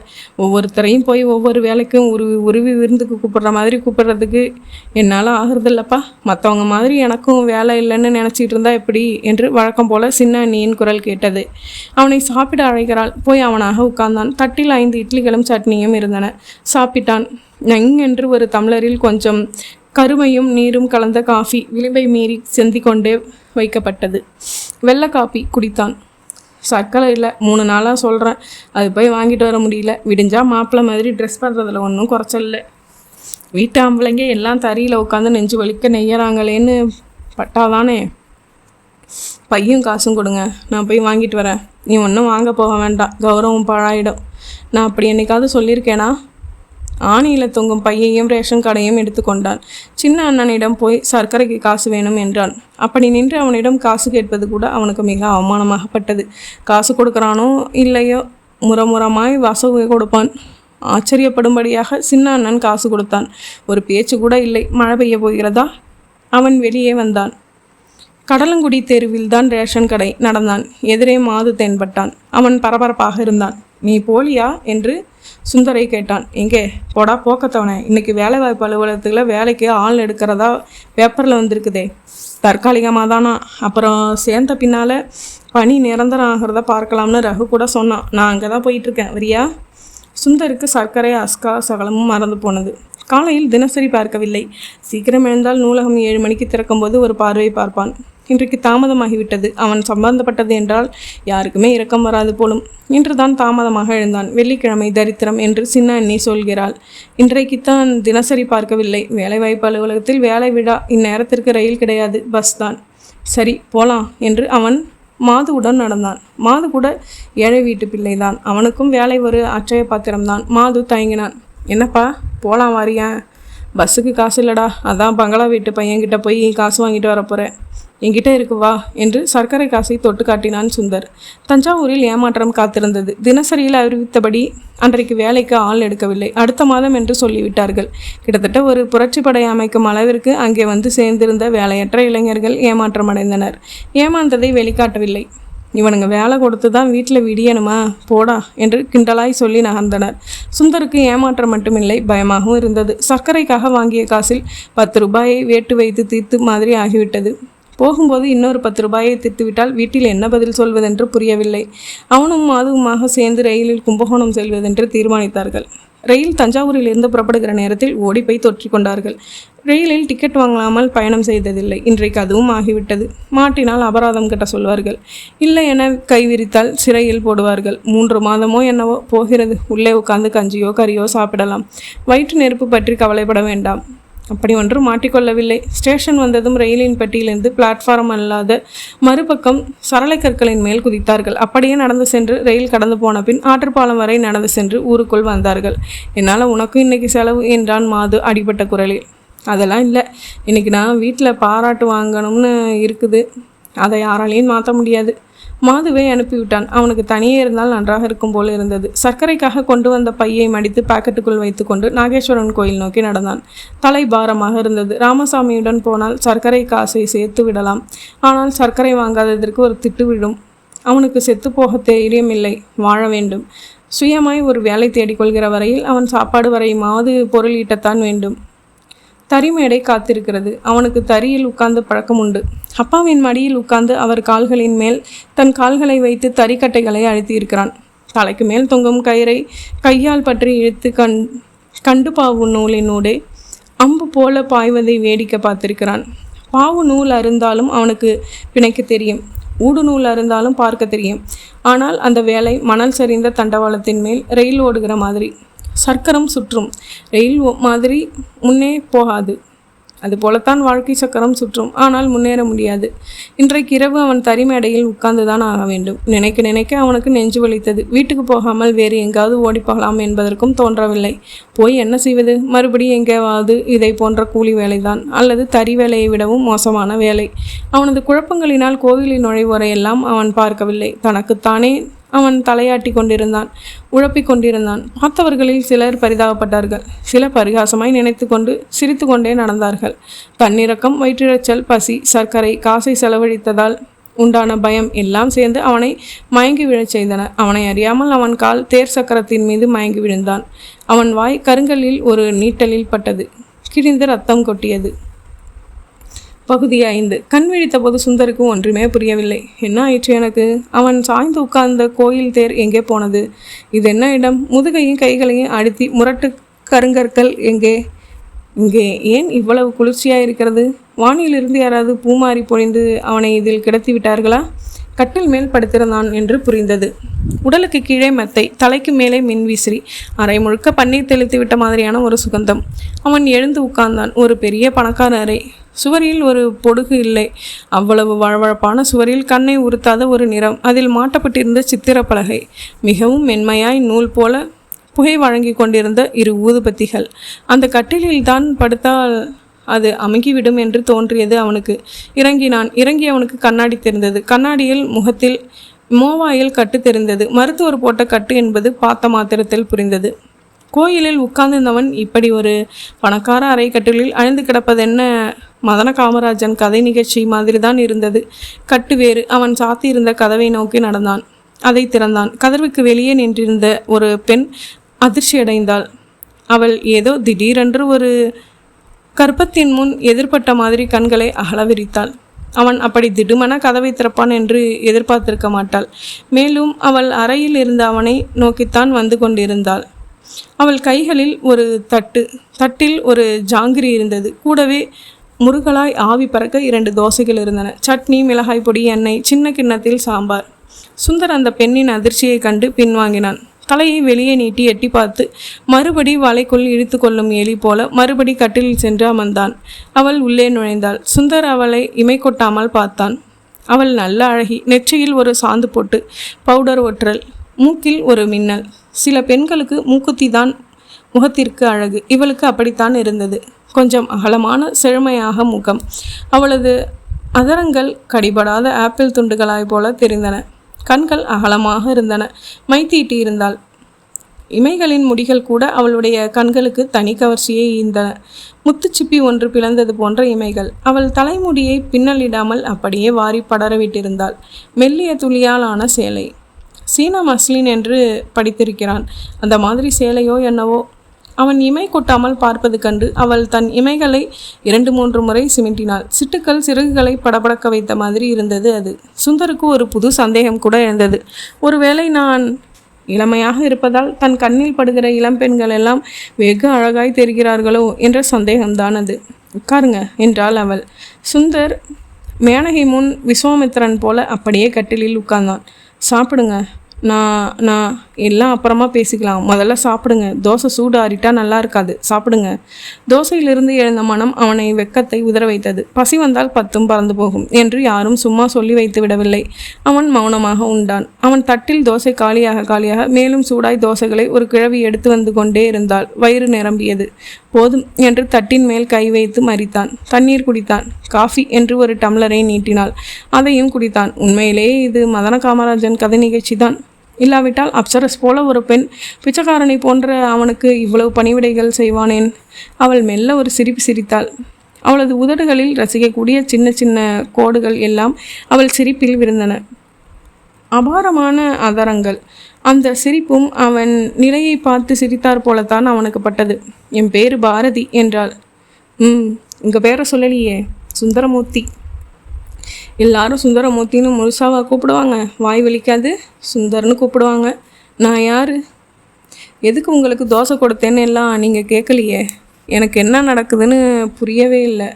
ஒவ்வொருத்தரையும் போய் ஒவ்வொரு வேலைக்கும் உருவி விருந்துக்கு கூப்பிடுற மாதிரி கூப்பிடுறதுக்கு என்னால் ஆகுறதில்லப்பா. மற்றவங்க மாதிரி எனக்கும் வேலை இல்லைன்னு நினச்சிட்டு இருந்தா எப்படி என்று வழக்கம் போல சின்ன அண்ணியின் குரல் கேட்டது. அவனை சாப்பிட அழைக்கிறாள். போய் அவனாக உட்கார்ந்தான். தட்டில் 5 இட்லிகளும் சட்னியும் இருந்தன. சாப்பிட்டான். என்று ஒரு டம்ளரில் கொஞ்சம் கருமையும் நீரும் கலந்த காஃபி விளிம்பை மீறி செந்தி கொண்டே வைக்கப்பட்டது. வெள்ளை காப்பி குடித்தான். சர்க்கரை இல்லை. 3 நாளாக சொல்கிறேன். அது போய் வாங்கிட்டு வர முடியல. விடிஞ்சா மாப்பிள்ளை மாதிரி ட்ரெஸ் பண்ணுறதுல ஒன்றும் குறைச்சல்ல. வீட்டு ஆம்பளைங்க எல்லாம் தறியில் உட்காந்து நெஞ்சு வலிக்க நெய்யறாங்களேன்னு பட்டாதானே. பையும் காசும் கொடுங்க, நான் போய் வாங்கிட்டு வரேன். நீ ஒன்றும் வாங்க போக வேண்டாம், கௌரவம் பாழாயிடும். நான் அப்படி என்னைக்காவது சொல்லியிருக்கேனா? ஆணியில் தொங்கும் பையையும் ரேஷன் கடையும் எடுத்துக்கொண்டான். சின்ன அண்ணனிடம் போய் சர்க்கரைக்கு காசு வேணும் என்றான். அப்படி நின்று அவனிடம் காசு கேட்பது கூட அவனுக்கு மிக அவமானமாகப்பட்டது. காசு கொடுக்குறானோ இல்லையோ முறமுறமாய் வசவு கொடுப்பான். ஆச்சரியப்படும்படியாக சின்ன அண்ணன் காசு கொடுத்தான். ஒரு பேச்சு கூட இல்லை. மழை பெய்ய போகிறதா? அவன் வெளியே வந்தான். கடலங்குடி தெருவில் தான் ரேஷன் கடை. நடந்தான். எதிரே மாது தென்பட்டான். அவன் பரபரப்பாக இருந்தான். நீ போலியா என்று சுந்தரை கேட்டான். எங்கே போடா போக்கத்தவனே, இன்னைக்கு வேலைவாய்ப்பு அலுவலகத்தில் வேலைக்கு ஆள் எடுக்கிறதா பேப்பரில் வந்திருக்குதே. தற்காலிகமாக தானா, அப்புறம் சேர்ந்த பின்னால் பணி நிரந்தரம் ஆகிறத பார்க்கலாம்னு ரகு கூட சொன்னான். நான் அங்கே தான் போயிட்டுருக்கேன், வரியா? சுந்தருக்கு சர்க்கரை அஸ்கா சகலமும் மறந்து போனது. காலையில் தினசரி பார்க்கவில்லை. சீக்கிரம் எழுந்தால் நூலகம் 7 மணிக்கு திறக்கும்போது ஒரு பார்வை பார்ப்பான். இன்றைக்கு தாமதமாகிவிட்டது. அவன் சம்பந்தப்பட்டது என்றால் யாருக்குமே இரக்கம் வராது போலும். இன்றுதான் தாமதமாக எழுந்தான். வெள்ளிக்கிழமை தரித்திரம் என்று சின்ன அண்ணி சொல்கிறாள். இன்றைக்குத்தான் தினசரி பார்க்கவில்லை. வேலைவாய்ப்பு அலுவலகத்தில் வேலை விழா. இந்நேரத்திற்கு ரயில் கிடையாது, பஸ் தான். சரி போலாம் என்று அவன் மாதுவுடன் நடந்தான். மாது கூட ஏழை வீட்டு பிள்ளைதான். அவனுக்கும் வேலை ஒரு அச்சய பாத்திரம்தான். மாது தயங்கினான். என்னப்பா போகலாம் வாரியா? பஸ்ஸுக்கு காசு இல்லடா, அதான் பங்களா வீட்டு பையன்கிட்ட போய் காசு வாங்கிட்டு வரப்போகிறேன். என்கிட்ட இருக்கு வா என்று சர்க்கரை காசை தொட்டு காட்டினான் சுந்தர். தஞ்சாவூரில் ஏமாற்றம் காத்திருந்தது. தினசரியில் அறிவித்தபடி அன்றைக்கு வேலைக்கு ஆள் எடுக்கவில்லை. அடுத்த மாதம் என்று சொல்லிவிட்டார்கள். கிட்டத்தட்ட ஒரு புரட்சிப்படை அமைக்கும் அளவிற்கு அங்கே வந்து சேர்ந்திருந்த வேலையற்ற இளைஞர்கள் ஏமாற்றமடைந்தனர். ஏமாந்ததை வெளிக்காட்டவில்லை. இவனுங்க வேலை கொடுத்து தான் வீட்டில் விடியணுமா போடா என்று கிண்டலாய் சொல்லி நகர்ந்தனர். சுந்தருக்கு ஏமாற்றம் மட்டுமில்லை, பயமாகவும் இருந்தது. சர்க்கரைக்காக வாங்கிய காசில் 10 ரூபாயை வேட்டு வைத்து தீர்த்து மாதிரி ஆகிவிட்டது. போகும்போது இன்னொரு 10 ரூபாயை தீர்த்துவிட்டால் வீட்டில் என்ன பதில் சொல்வதென்று புரியவில்லை. அவனும் மாதுவுமாக சேர்ந்து ரயிலில் கும்பகோணம் செல்வதென்று தீர்மானித்தார்கள். ரயில் தஞ்சாவூரிலிருந்து புறப்படுகிற நேரத்தில் ஓடிப்போய் தொற்றிக்கொண்டார்கள். ரயிலில் டிக்கெட் வாங்காமல் பயணம் செய்ததில்லை. இன்றைக்கு அதுவும் ஆகிவிட்டது. மாட்டினால் அபராதம் கட்ட சொல்வார்கள். இல்லை என கைவிரித்தால் சிறையில் போடுவார்கள். 3 மாதமோ என்னவோ போகிறது. உள்ளே உட்கார்ந்து கஞ்சியோ கறியோ சாப்பிடலாம். வயிற்று நெருப்பு பற்றி கவலைப்பட வேண்டாம். அப்படி ஒன்று மாட்டிக்கொள்ளவில்லை. ஸ்டேஷன் வந்ததும் ரயிலின் பெட்டியிலிருந்து பிளாட்ஃபார்ம் அல்லாத மறுபக்கம் சரளை கற்களின் மேல் குதித்தார்கள். அப்படியே நடந்து சென்று ரயில் கடந்து போன பின் ஆற்றுப்பாலம் வரை நடந்து சென்று ஊருக்குள் வந்தார்கள். என்னால் உனக்கும் இன்னைக்கு செலவு என்றான் மாது அடிபட்ட குரலில். அதெல்லாம் இல்லை, இன்னைக்கு நான் வீட்டில் பாராட்டு வாங்கணும்னு இருக்குது. அதை யாராலையும் மாற்ற முடியாது. மாதுவை அனுப்பிவிட்டான். அவனுக்கு தனியே இருந்தால் நன்றாக இருக்கும் போல இருந்தது. சர்க்கரைக்காக கொண்டு வந்த பையை மடித்து பாக்கெட்டுக்குள் வைத்துக்கொண்டு நாகேஸ்வரன் கோயில் நோக்கி நடந்தான். தலை பாரமாக இருந்தது. ராமசாமியுடன் போனால் சர்க்கரை காசை சேர்த்து விடலாம். ஆனால் சர்க்கரை வாங்காததற்கு ஒரு திட்டு விடும். அவனுக்கு செத்து போக தைரியம் இல்லை. வாழ வேண்டும். சுயமாய் ஒரு வேலை தேடிக்கொள்கிற வரையில் அவன் சாப்பாடு வரையுமாவது பொருள் ஈட்டத்தான் வேண்டும். தறிமேடை காத்திருக்கிறது. அவனுக்கு தறியில் உட்கார்ந்து பழக்கம் உண்டு. அப்பாவின் மடியில் உட்கார்ந்து அவர் கால்களின் மேல் தன் கால்களை வைத்து தறிக்கட்டைகளை அழுத்தி இருக்கிறான். தலைக்கு மேல் தொங்கும் கயிறை கையால் பற்றி இழுத்து கண்டு பாவு நூலினூடே அம்பு போல பாய்வதை வேடிக்கை பார்த்திருக்கிறான். பாவு நூல் அருந்தாலும் அவனுக்கு பிணைக்க தெரியும். ஊடு நூல் அருந்தாலும் பார்க்க தெரியும். ஆனால் அந்த வேலை மணல் சரிந்த தண்டவாளத்தின் மேல் ரயில் ஓடுகிற மாதிரி. சக்கரம் சுற்றும். ரயில் மாதிரி முன்னே போகாது. அதுபோலத்தான் வாழ்க்கை சக்கரம் சுற்றும். ஆனால் முன்னேற முடியாது. இன்றைக்கு இரவு அவன் தறிமேடையில் உட்கார்ந்துதான் ஆக வேண்டும். நினைக்க நினைக்க அவனுக்கு நெஞ்சு வலித்தது. வீட்டுக்கு போகாமல் வேறு எங்காவது ஓடிப்போகலாம் என்பதற்கும் தோன்றவில்லை. போய் என்ன செய்வது? மறுபடியும் எங்கேயாவது இதை போன்ற கூலி வேலைதான், அல்லது தறி வேலையை விடவும் மோசமான வேலை. அவனது குழப்பங்களினால் கோவிலின் நுழைவோரையெல்லாம் அவன் பார்க்கவில்லை. தனக்குத்தானே அவன் தலையாட்டி கொண்டிருந்தான், உழப்பிக் கொண்டிருந்தான். பார்த்தவர்களில் சிலர் பரிதாபப்பட்டார்கள். சில பரிகாசமாய் நினைத்து கொண்டு சிரித்து கொண்டே நடந்தார்கள். தன்னிறக்கம், வயிற்றிரைச்சல், பசி, சர்க்கரை, காசை செலவழித்ததால் உண்டான பயம் எல்லாம் சேர்ந்து அவனை மயங்கி விழச் செய்தன. அவனை அறியாமல் அவன் கால் தேர் சக்கரத்தின் மீது மயங்கி விழுந்தான். அவன் வாய் கருங்கல்லில் ஒரு நீட்டலில் பட்டது. கிழிந்து ரத்தம் கொட்டியது. பகுதி 5. கண் விழித்த போது சுந்தருக்கு ஒன்றுமே புரியவில்லை. என்ன ஆயிற்று எனக்கு? அவன் சாய்ந்து உட்கார்ந்த கோயில் தேர் எங்கே போனது? இது என்ன இடம்? முதுகையும் கைகளையும் அழுத்தி முரட்டு கருங்கற்கள் எங்கே? இங்கே ஏன் இவ்வளவு குளிர்ச்சியாக இருக்கிறது? வானிலிருந்து யாராவது பூமாரி பொழிந்து அவனை இதில் கிடத்தி விட்டார்களா? கட்டில் மேல் படுத்திருந்தான் என்று புரிந்தது. உடலுக்கு கீழே மெத்தை, தலைக்கு மேலே மின்விசிறி, அறை முழுக்க பன்னீர் தெளித்து விட்ட மாதிரியான ஒரு சுகந்தம். அவன் எழுந்து உட்கார்ந்தான். ஒரு பெரிய பணக்கார அறை. சுவரில் ஒரு பொடுகு இல்லை. அவ்வளவு வழவழப்பான சுவரில் கண்ணை உறுத்தாத ஒரு நிறம். அதில் மாட்டப்பட்டிருந்த சித்திரப்பலகை. மிகவும் மென்மையாய் நூல் போல புகை வழங்கி கொண்டிருந்த 2 ஊதுபத்திகள். அந்த கட்டிலில் தான் படுத்தால் அது அமுங்கிவிடும் என்று தோன்றியது அவனுக்கு. இறங்கினான். இறங்கி அவனுக்கு கண்ணாடி தெரிந்தது. கண்ணாடியில் முகத்தில் மோவாயில் கட்டு தெரிந்தது. மருத்துவர் போட்ட கட்டு என்பது பார்த்த மாத்திரத்தில் புரிந்தது. கோயிலில் உட்கார்ந்திருந்தவன் இப்படி ஒரு பணக்கார அறைக்கட்டிலில் அழிந்து கிடப்பதென்ன? மதன காமராஜன் கதை நிகழ்ச்சி மாதிரி தான் இருந்தது. கட்டு வேறு. அவன் சாத்தியிருந்த கதவை நோக்கி நடந்தான். அதை திறந்தான். கதவுக்கு வெளியே நின்றிருந்த ஒரு பெண் அதிர்ச்சியடைந்தாள். அவள் ஏதோ திடீரென்று ஒரு கற்பத்தின் முன் எதிர்பட்ட மாதிரி கண்களை அகல விரித்தாள். அவன் அப்படி திடுமென கதவை திறப்பான் என்று எதிர்பார்த்திருக்க மாட்டாள். மேலும் அவள் அறையில் இருந்த அவனை நோக்கித்தான் வந்து கொண்டிருந்தாள். அவள் கைகளில் ஒரு தட்டில் ஒரு ஜாங்கிரி இருந்தது. கூடவே முருகலாய் ஆவி பறக்க 2 தோசைகள் இருந்தன. சட்னி, மிளகாய் பொடி, எண்ணெய், சின்ன கிண்ணத்தில் சாம்பார். சுந்தர் அந்த பெண்ணின் அதிர்ச்சியை கண்டு பின்வாங்கினான். தலையை வெளியே நீட்டி எட்டி பார்த்து மறுபடி வலைக்குள் இழுத்து கொள்ளும் எலி போல மறுபடி கட்டிலில் சென்று அமர்ந்தான். அவள் உள்ளே நுழைந்தாள். சுந்தர் அவளை இமை கொட்டாமல் பார்த்தான். அவள் நல்ல அழகி. நெற்றியில் ஒரு சாந்து போட்டு, பவுடர் ஒற்றல், மூக்கில் ஒரு மின்னல். சில பெண்களுக்கு மூக்குத்தி தான் முகத்திற்கு அழகு. இவளுக்கு அப்படித்தான் இருந்தது. கொஞ்சம் அகலமான செழுமையாக முகம். அவளது அதரங்கள் கடிபடாத ஆப்பிள் துண்டுகளாய் போல தெரிந்தன. கண்கள் அகலமாக இருந்தன. மைத்தீட்டி இருந்தாள். இமைகளின் முடிகள் கூட அவளுடைய கண்களுக்கு தனி கவர்ச்சியை ஈந்தன. முத்துச்சிப்பி ஒன்று பிளந்தது போன்ற இமைகள். அவள் தலைமுடியை பின்னலிடாமல் அப்படியே வாரி படரவிட்டிருந்தாள். மெல்லிய துளியால் ஆன சேலை. சீனா மஸ்லின் என்று படித்திருக்கிறான். அந்த மாதிரி சேலையோ என்னவோ. அவன் இமை கொட்டாமல் பார்ப்பது கண்டு அவள் தன் இமைகளை 2-3 முறை சிமிட்டினாள். சிட்டுக்கள் சிறகுகளை படபடக்க வைத்த மாதிரி இருந்தது அது. சுந்தருக்கு ஒரு புது சந்தேகம் கூட எழுந்தது. ஒருவேளை நான் இளமையாக இருப்பதால் தன் கண்ணில் படுகிற இளம்பெண்கள் எல்லாம் வெகு அழகாய் தெரிகிறார்களோ என்ற சந்தேகம்தான் அது. உட்காருங்க என்றாள் அவள். சுந்தர் மேனகை முன் விஸ்வாமித்திரன் போல அப்படியே கட்டிலில் உட்கார்ந்தான். சாப்பிடுங்க. நான் எல்லாம் அப்புறமா பேசிக்கலாம். முதல்ல சாப்பிடுங்க. தோசை சூடு ஆறிட்டா நல்லா இருக்காது. சாப்பிடுங்க. தோசையிலிருந்து எழுந்த மனம் அவனை வெக்கத்தை உதற வைத்தது. பசி வந்தால் 10ம் பறந்து போகும் என்று யாரும் சும்மா சொல்லி வைத்து விடவில்லை. அவன் மௌனமாக உண்டான். அவன் தட்டில் தோசை காலியாக மேலும் சூடாய் தோசைகளை ஒரு கிழவி எடுத்து வந்து கொண்டே இருந்தாள். வயிறு நிரம்பியது. போதும் என்று தட்டின் மேல் கை வைத்து மறித்தான். தண்ணீர் குடித்தான். காஃபி என்று ஒரு டம்ளரை நீட்டினாள். அதையும் குடித்தான். உண்மையிலேயே இது மதன காமராஜன் கதை நிகழ்ச்சி தான். இல்லாவிட்டால் அப்சரஸ் போல ஒரு பெண் பிச்சைக்காரனை போன்ற அவனுக்கு இவ்வளவு பணிவிடைகள் செய்வானேன்? அவள் மெல்ல ஒரு சிரிப்பு சிரித்தாள். அவளது உதடுகளில் ரசிக்கக்கூடிய சின்ன சின்ன கோடுகள் எல்லாம் அவள் சிரிப்பில் விருந்தன. அபாரமான அதரங்கள். அந்த சிரிப்பும் அவன் நிலையை பார்த்து சிரித்தார் போலத்தான் அவனுக்கு பட்டது. என் பேரு பாரதி என்றாள். உங்கள் பேரை சொல்லலையே. சுந்தரமூர்த்தி. எல்லாரும் சுந்தரமூர்த்தின்னு முழுசாவாக கூப்பிடுவாங்க? வாய் வலிக்காது? சுந்தர்னு கூப்பிடுவாங்க. நான் யார்? எதுக்கு உங்களுக்கு தோசை கொடுத்தேன்னு எல்லாம் நீங்கள் கேட்கலையே. எனக்கு என்ன நடக்குதுன்னு புரியவே இல்லை.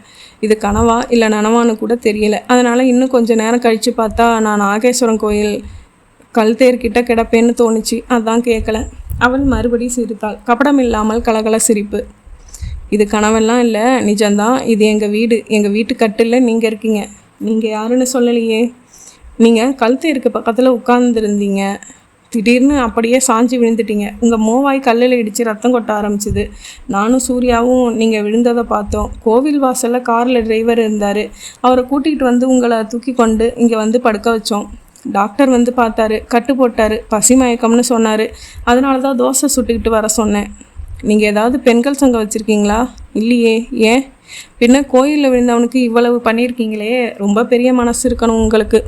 இது கனவா இல்லை நனவான்னு கூட தெரியலை. அதனால் இன்னும் கொஞ்சம் நேரம் கழித்து பார்த்தா நான் நாகேஸ்வரம் கோயில் கல்தேர்கிட்ட கிடப்பேன்னு தோணுச்சு. அதான் கேட்கல. அவள் மறுபடி சிரித்தாள். கபடம் இல்லாமல் கலகல சிரிப்பு. இது கனவெல்லாம் இல்லை, நிஜம்தான். இது எங்கள் வீடு. எங்கள் வீட்டு கட்டில் நீங்கள் இருக்கீங்க. நீங்கள் யாருன்னு சொல்லலையே. நீங்கள் கல்தேருக்கு பக்கத்தில் உட்கார்ந்துருந்தீங்க. திடீர்னு அப்படியே சாஞ்சி விழுந்துட்டீங்க. உங்கள் மோவாய் கல்லில் இடித்து ரத்தம் கொட்ட ஆரம்பிச்சிது. நானும் சூர்யாவும் நீங்கள் விழுந்ததை பார்த்தோம். கோவில் வாசலில் காரில் டிரைவர் இருந்தார். அவரை கூட்டிகிட்டு வந்து உங்களை தூக்கி கொண்டு இங்கே வந்து படுக்க வச்சோம். டாக்டர் வந்து பார்த்தாரு. கட்டு போட்டார். பசி மயக்கம்னு சொன்னார். அதனால தான் தோசை சுட்டுக்கிட்டு வர சொன்னேன். நீங்கள் ஏதாவது பெண்கள் சங்கம் வச்சுருக்கீங்களா? இல்லையே. ஏன்? பின்ன கோயிலில் விழுந்தவனுக்கு இவ்வளவு பண்ணியிருக்கீங்களே, ரொம்ப பெரிய மனசு இருக்கணும் உங்களுக்கு.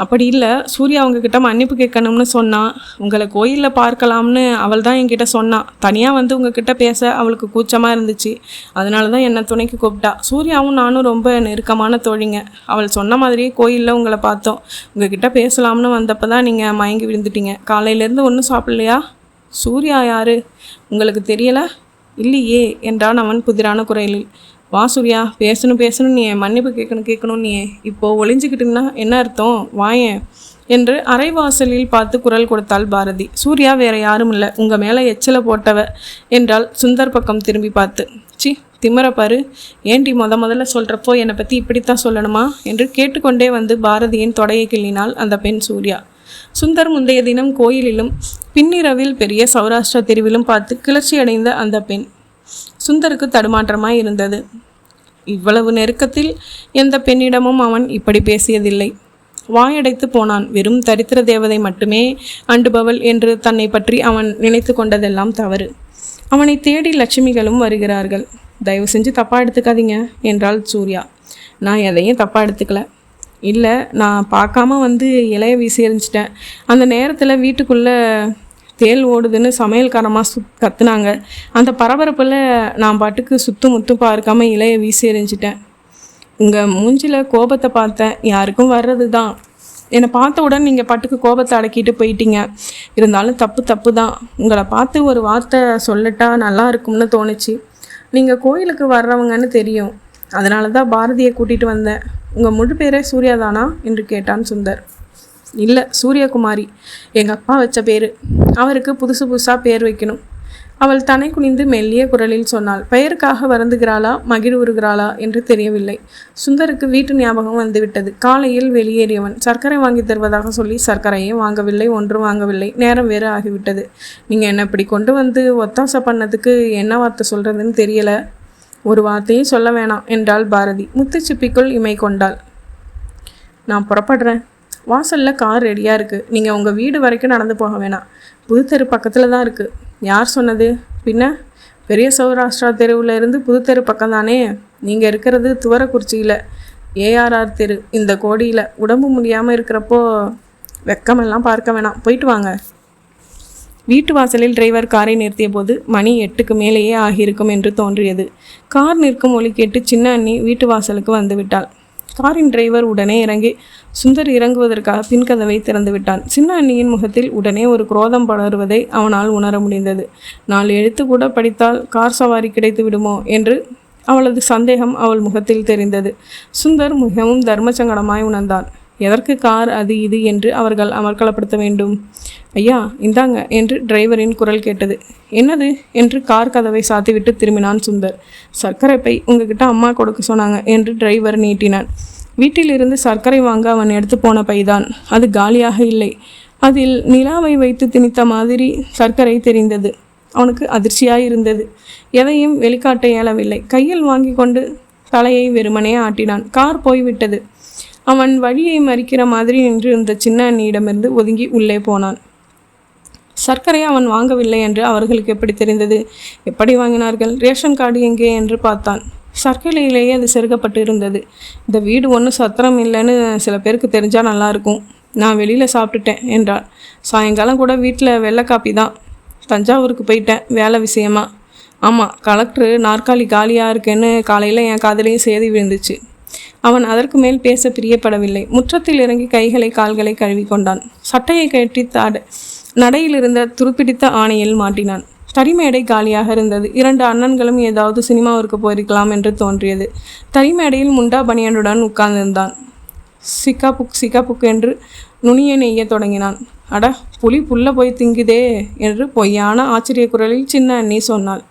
அப்படி இல்லை, சூர்யா அவங்கக்கிட்ட மன்னிப்பு கேட்கணும்னு சொன்னான். உங்களை கோயிலில் பார்க்கலாம்னு அவள் தான் என்கிட்ட சொன்னான். தனியாக வந்து உங்ககிட்ட பேச அவளுக்கு கூச்சமாக இருந்துச்சு. அதனால தான் என்னை துணைக்கு கூப்பிட்டா. சூர்யாவும் நானும் ரொம்ப நெருக்கமான தோழிங்க. அவள் சொன்ன மாதிரியே கோயிலில் உங்களை பார்த்தோம். உங்ககிட்ட பேசலாம்னு வந்தப்போ தான் நீங்கள் மயங்கி விழுந்துட்டீங்க. காலையிலேருந்து ஒன்றும் சாப்பிட்லையா? சூர்யா யார் உங்களுக்கு தெரியலை? இல்லையே என்றான் அவன் புதிரான குரலில். வா சூர்யா, பேசணும் நீ மன்னிப்பு கேட்கணும் நீ இப்போது ஒளிஞ்சிக்கிட்டுன்னா என்ன அர்த்தம்? வாயேன் என்று அரைவாசலில் பார்த்து குரல் கொடுத்தாள் பாரதி. சூர்யா வேற யாரும் இல்லை, உங்கள் மேலே எச்சில போட்டவ என்றால் சுந்தர் பக்கம் திரும்பி பார்த்து. சி திமிரப்பாரு, ஏண்டி முதல்ல சொல்கிறப்போ என்னை பற்றி இப்படித்தான் சொல்லணுமா என்று கேட்டுக்கொண்டே வந்து பாரதியின் தொடையை கிள்ளினாள் அந்த பெண் சூர்யா. சுந்தர் முந்தைய தினம் கோயிலிலும் பின்னிரவில் பெரிய சௌராஷ்டிரா தெருவிலும் பார்த்து கிளர்ச்சி அடைந்த அந்த பெண் சுந்தருக்கு தடுமாற்றமாய் இருந்தது. இவ்வளவு நெருக்கத்தில் எந்த பெண்ணிடமும் அவன் இப்படி பேசியதில்லை. வாயடைத்து போனான். வெறும் தரித்திர தேவதை மட்டுமே அண்டுபவள் என்று தன்னை பற்றி அவன் நினைத்து கொண்டதெல்லாம் தவறு. அவனை தேடி லட்சுமிகளும் வருகிறார்கள். தயவு செஞ்சு தப்பாக எடுத்துக்காதீங்க என்றாள் சூர்யா. நான் எதையும் தப்பாக எடுத்துக்கல. இல்லை, நான் பார்க்காம இலைய வீசி எறிஞ்சிட்டேன். அந்த நேரத்தில் வீட்டுக்குள்ளே தேல் ஓடுதுன்னு சமையல்காரமாக கத்துனாங்க. அந்த பரபரப்பில் நான் பாட்டுக்கு முத்தும் பார்க்காம இலையை வீசி எறிஞ்சிட்டேன். உங்கள் மூஞ்சில் கோபத்தை பார்த்தேன். யாருக்கும் வர்றது தான். என்னை பார்த்த உடனே நீங்கள் பாட்டுக்கு கோபத்தை அடக்கிட்டு போயிட்டீங்க. இருந்தாலும் தப்பு தான். உங்களை பார்த்து ஒரு வார்த்தை சொல்லட்டா நல்லா இருக்கும்னு தோணுச்சு. நீங்கள் கோயிலுக்கு வர்றவங்கன்னு தெரியும். அதனால தான் பாரதியை கூட்டிகிட்டு வந்தேன். உங்கள் முழு பேரே சூர்யா தானா என்று கேட்டான் சுந்தர். இல்லை, சூரியகுமாரி எங்கள் அப்பா வச்ச பேர். அவருக்கு புதுசாக பேர் வைக்கணும். அவள் தனை குனிந்து மெல்லிய குரலில் சொன்னாள். பெயருக்காக வருந்துகிறாளா மகிழ்வுறுகிறாளா என்று தெரியவில்லை. சுந்தருக்கு வீட்டு ஞாபகம் வந்துவிட்டது. காலையில் வெளியேறியவன் சர்க்கரை வாங்கி தருவதாக சொல்லி சர்க்கரையே வாங்கவில்லை, ஒன்றும் வாங்கவில்லை. நேரம் வேறு ஆகிவிட்டது. நீங்கள் என்னை இப்படி கொண்டு ஒத்தாசை பண்ணதுக்கு என்ன வார்த்தை சொல்கிறதுன்னு தெரியலை. ஒரு வார்த்தையும் சொல்ல வேணாம் என்றாள் பாரதி. முத்துச்சிப்பிக்குள் இமை கொண்டாள். நான் புறப்படுறேன். வாசலில் கார் ரெடியாக இருக்குது. நீங்கள் உங்கள் வீடு வரைக்கும் நடந்து போக வேணாம். புதுத்தெரு பக்கத்தில் தான் இருக்குது. யார் சொன்னது? பின்ன பெரிய சௌராஷ்டிரா தெருவில் இருந்து புதுத்தெரு பக்கம் தானே. நீங்கள் இருக்கிறது துவரக்குறிச்சியில் ஏஆர்ஆர் தெரு. இந்த கோடியில் உடம்பு முடியாமல் இருக்கிறப்போ வெக்கமெல்லாம் பார்க்க வேணாம். போயிட்டு வாங்க. வீட்டு வாசலில் டிரைவர் காரை நிறுத்திய போது மணி 8க்கு மேலேயே ஆகியிருக்கும் என்று தோன்றியது. கார் நிற்கும் ஒலி கேட்டு சின்ன அண்ணி வீட்டு வாசலுக்கு வந்து விட்டாள். காரின் டிரைவர் உடனே இறங்கி சுந்தர் இறங்குவதற்காக பின்கதவை திறந்து விட்டான். சின்ன அண்ணியின் முகத்தில் உடனே ஒரு குரோதம் படருவதை அவனால் உணர முடிந்தது. 4 எழுத்து கூட படித்தால் கார் சவாரி கிடைத்து விடுமோ என்று அவளது சந்தேகம் அவள் முகத்தில் தெரிந்தது. சுந்தர் மிகவும் தர்மசங்கடமாய் உணர்ந்தான். எதற்கு கார் அது இது என்று அவர்கள் அமர்க்கலப்படுத்த வேண்டும்? ஐயா இந்தாங்க என்று டிரைவரின் குரல் கேட்டது. என்னது என்று கார் கதவை சாத்திவிட்டு திரும்பினான் சுந்தர். சர்க்கரை பை உங்ககிட்ட அம்மா கொடுக்க சொன்னாங்க என்று டிரைவர் நீட்டினான். வீட்டிலிருந்து சர்க்கரை வாங்க அவன் எடுத்து போன பைதான். அது காலியாக இல்லை. அதில் நிலாவை வைத்து திணித்த மாதிரி சர்க்கரை தெரிந்தது. அவனுக்கு அதிர்ச்சியாய் இருந்தது. எதையும் வெளிக்காட்ட இயலவில்லை. கையில் வாங்கி கொண்டு தலையை வெறுமனே ஆட்டினான். கார் போய்விட்டது. அவன் வழியை மறிக்கிற மாதிரி நின்று இருந்த சின்ன அண்ணியிடமிருந்து ஒதுங்கி உள்ளே போனான். சர்க்கரை அவன் வாங்கவில்லை என்று அவர்களுக்கு எப்படி தெரிந்தது? எப்படி வாங்கினார்கள்? ரேஷன் கார்டு எங்கே என்று பார்த்தான். சர்க்கரையிலேயே அது செருகப்பட்டு இருந்தது. இந்த வீடு ஒன்றும் சத்திரம் இல்லைன்னு சில பேருக்கு தெரிஞ்சால் நல்லாயிருக்கும். நான் வெளியில் சாப்பிட்டுட்டேன் என்றாள். சாயங்காலம் கூட வீட்டில் வெள்ளை காப்பி தான். தஞ்சாவூருக்கு போயிட்டேன் வேலை விஷயமா. ஆமாம், கலெக்டர் நாற்காலி காலியாக இருக்குன்னு காலையில் என் காதலையும் செய்தி விழுந்துச்சு. அவன் அதற்கு மேல் பேச பிரியப்படவில்லை. முற்றத்தில் இறங்கி கைகளை கால்களை கழுவி கொண்டான். சட்டையை கட்டி நடையில் இருந்த துருப்பிடித்த ஆணையில் மாட்டினான். தரிமேடை காலியாக இருந்தது. 2 அண்ணன்களும் ஏதாவது சினிமாவிற்கு போயிருக்கலாம் என்று தோன்றியது. தரிமேடையில் முண்டா பனியனுடன் உட்கார்ந்திருந்தான். சிக்காப்புக் என்று நுனியை நெய்ய தொடங்கினான். அட, புலி புல்ல போய் திங்குதே என்று பொய்யான ஆச்சரிய குரலில் சின்ன அண்ணி சொன்னாள்.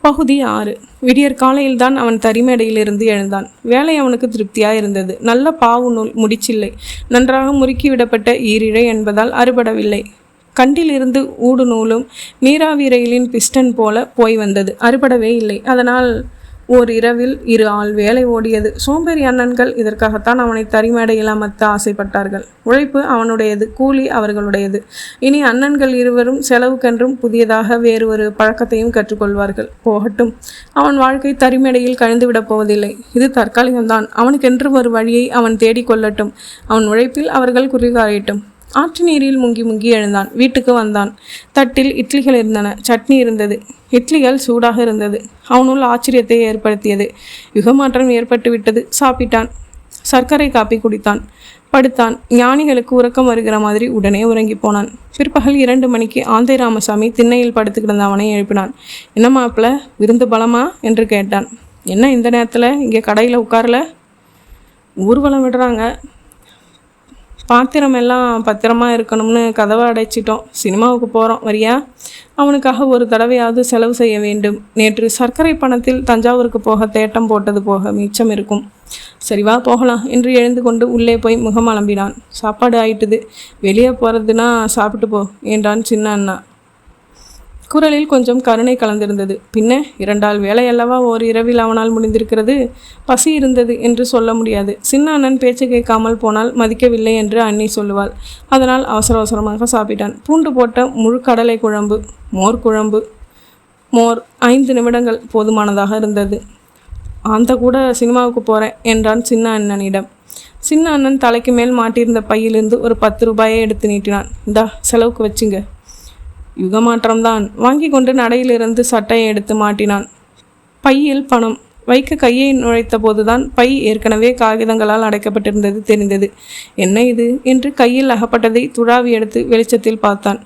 பகுதி 6. விடியற் காலையில்தான் அவன் தரிமேடையிலிருந்து எழுந்தான். வேலை அவனுக்கு திருப்தியாக இருந்தது. நல்ல பாவு நூல் முடிச்சில்லை. நன்றாக முறுக்கிவிடப்பட்ட ஈரிழை என்பதால் அறுபடவில்லை. கண்டிலிருந்து ஊடு நூலும் நீராவி ரயிலின் பிஸ்டன் போல போய் வந்தது. அறுபடவே இல்லை. அதனால் ஓர் இரவில் 2 ஆள் வேலை ஓடியது. சோம்பேறி அண்ணன்கள் இதற்காகத்தான் அவனை தரிமேடையில் அமர்த்த ஆசைப்பட்டார்கள். உழைப்பு அவனுடையது, கூலி அவர்களுடையது. இனி அண்ணன்கள் இருவரும் செலவுக்கென்றும் புதியதாக வேறு ஒரு பழக்கத்தையும் கற்றுக்கொள்வார்கள். போகட்டும், அவன் வாழ்க்கை தரிமேடையில் கழிந்துவிடப் போவதில்லை. இது தற்காலிகம்தான். அவனுக்கென்று ஒரு வழியை அவன் தேடிக்கொள்ளட்டும். அவன் உழைப்பில் அவர்கள் குறிகாரியட்டும். ஆற்று நீரில் முங்கி எழுந்தான். வீட்டுக்கு வந்தான். தட்டில் இட்லிகள் இருந்தன. சட்னி இருந்தது. இட்லிகள் சூடாக இருந்தது. அவனுள் ஆச்சரியத்தை ஏற்படுத்தியது. யுகமாற்றம் ஏற்பட்டு விட்டது. சாப்பிட்டான். சர்க்கரை காப்பி குடித்தான். படுத்தான். ஞானிகளுக்கு உறக்கம் வருகிற மாதிரி உடனே உறங்கி போனான். பிற்பகல் 2 மணிக்கு ஆந்தை ராமசாமி திண்ணையில் படுத்து கிடந்த அவனை எழுப்பினான். என்ன மாப்பிள்ள, விருந்து பலமா என்று கேட்டான். என்ன இந்த நேரத்தில் இங்கே கடையில் உட்காரல? ஊர்வலம் விடுறாங்க. பாத்திரம் எல்லாம் பத்திரமா இருக்கணும்னு கதவை அடைச்சிட்டோம். சினிமாவுக்கு போகிறோம், வரியா? அவனுக்காக ஒரு தடவையாவது செலவு செய்ய வேண்டும். நேற்று சர்க்கரை பணத்தில் தஞ்சாவூருக்கு போக தேட்டம் போட்டது போக மிச்சம் இருக்கும். சரிவா போகலாம் என்று எழுந்து கொண்டு உள்ளே போய் முகம் அலம்பினான். சாப்பாடு ஆயிட்டுது. வெளியே போகிறதுனா சாப்பிட்டு போ என்றான் சின்ன அண்ணா. குரலில் கொஞ்சம் கருணை கலந்திருந்தது. பின்ன 2 ஆள் வேலை அல்லவா ஓர் இரவில் அவனால் முடிந்திருக்கிறது. பசி இருந்தது என்று சொல்ல முடியாது. சின்ன அண்ணன் பேச்சு கேட்காமல் போனால் மதிக்கவில்லை என்று அண்ணி சொல்லுவாள். அதனால் அவசர அவசரமாக சாப்பிட்டான். பூண்டு போட்ட முழு கடலை குழம்பு, மோர் 5 நிமிடங்கள் போதுமானதாக இருந்தது. அந்த கூட சினிமாவுக்கு போகிறேன் என்றான் சின்ன அண்ணனிடம். சின்ன அண்ணன் தலைக்கு மேல் மாட்டியிருந்த பையிலிருந்து ஒரு 10 ரூபாயை எடுத்து நீட்டினான். இந்தா செலவுக்கு வச்சுங்க. யுகமாற்றம்தான். வாங்கி கொண்டு நடையிலிருந்து சட்டையை எடுத்து மாட்டினான். பையில் பணம் வைக்க கையை நுழைத்த போதுதான் பை ஏற்கனவே காகிதங்களால் அடைக்கப்பட்டிருந்தது தெரிந்தது. என்ன இது என்று கையில் அகப்பட்டதை துழாவி எடுத்து வெளிச்சத்தில் பார்த்தான்.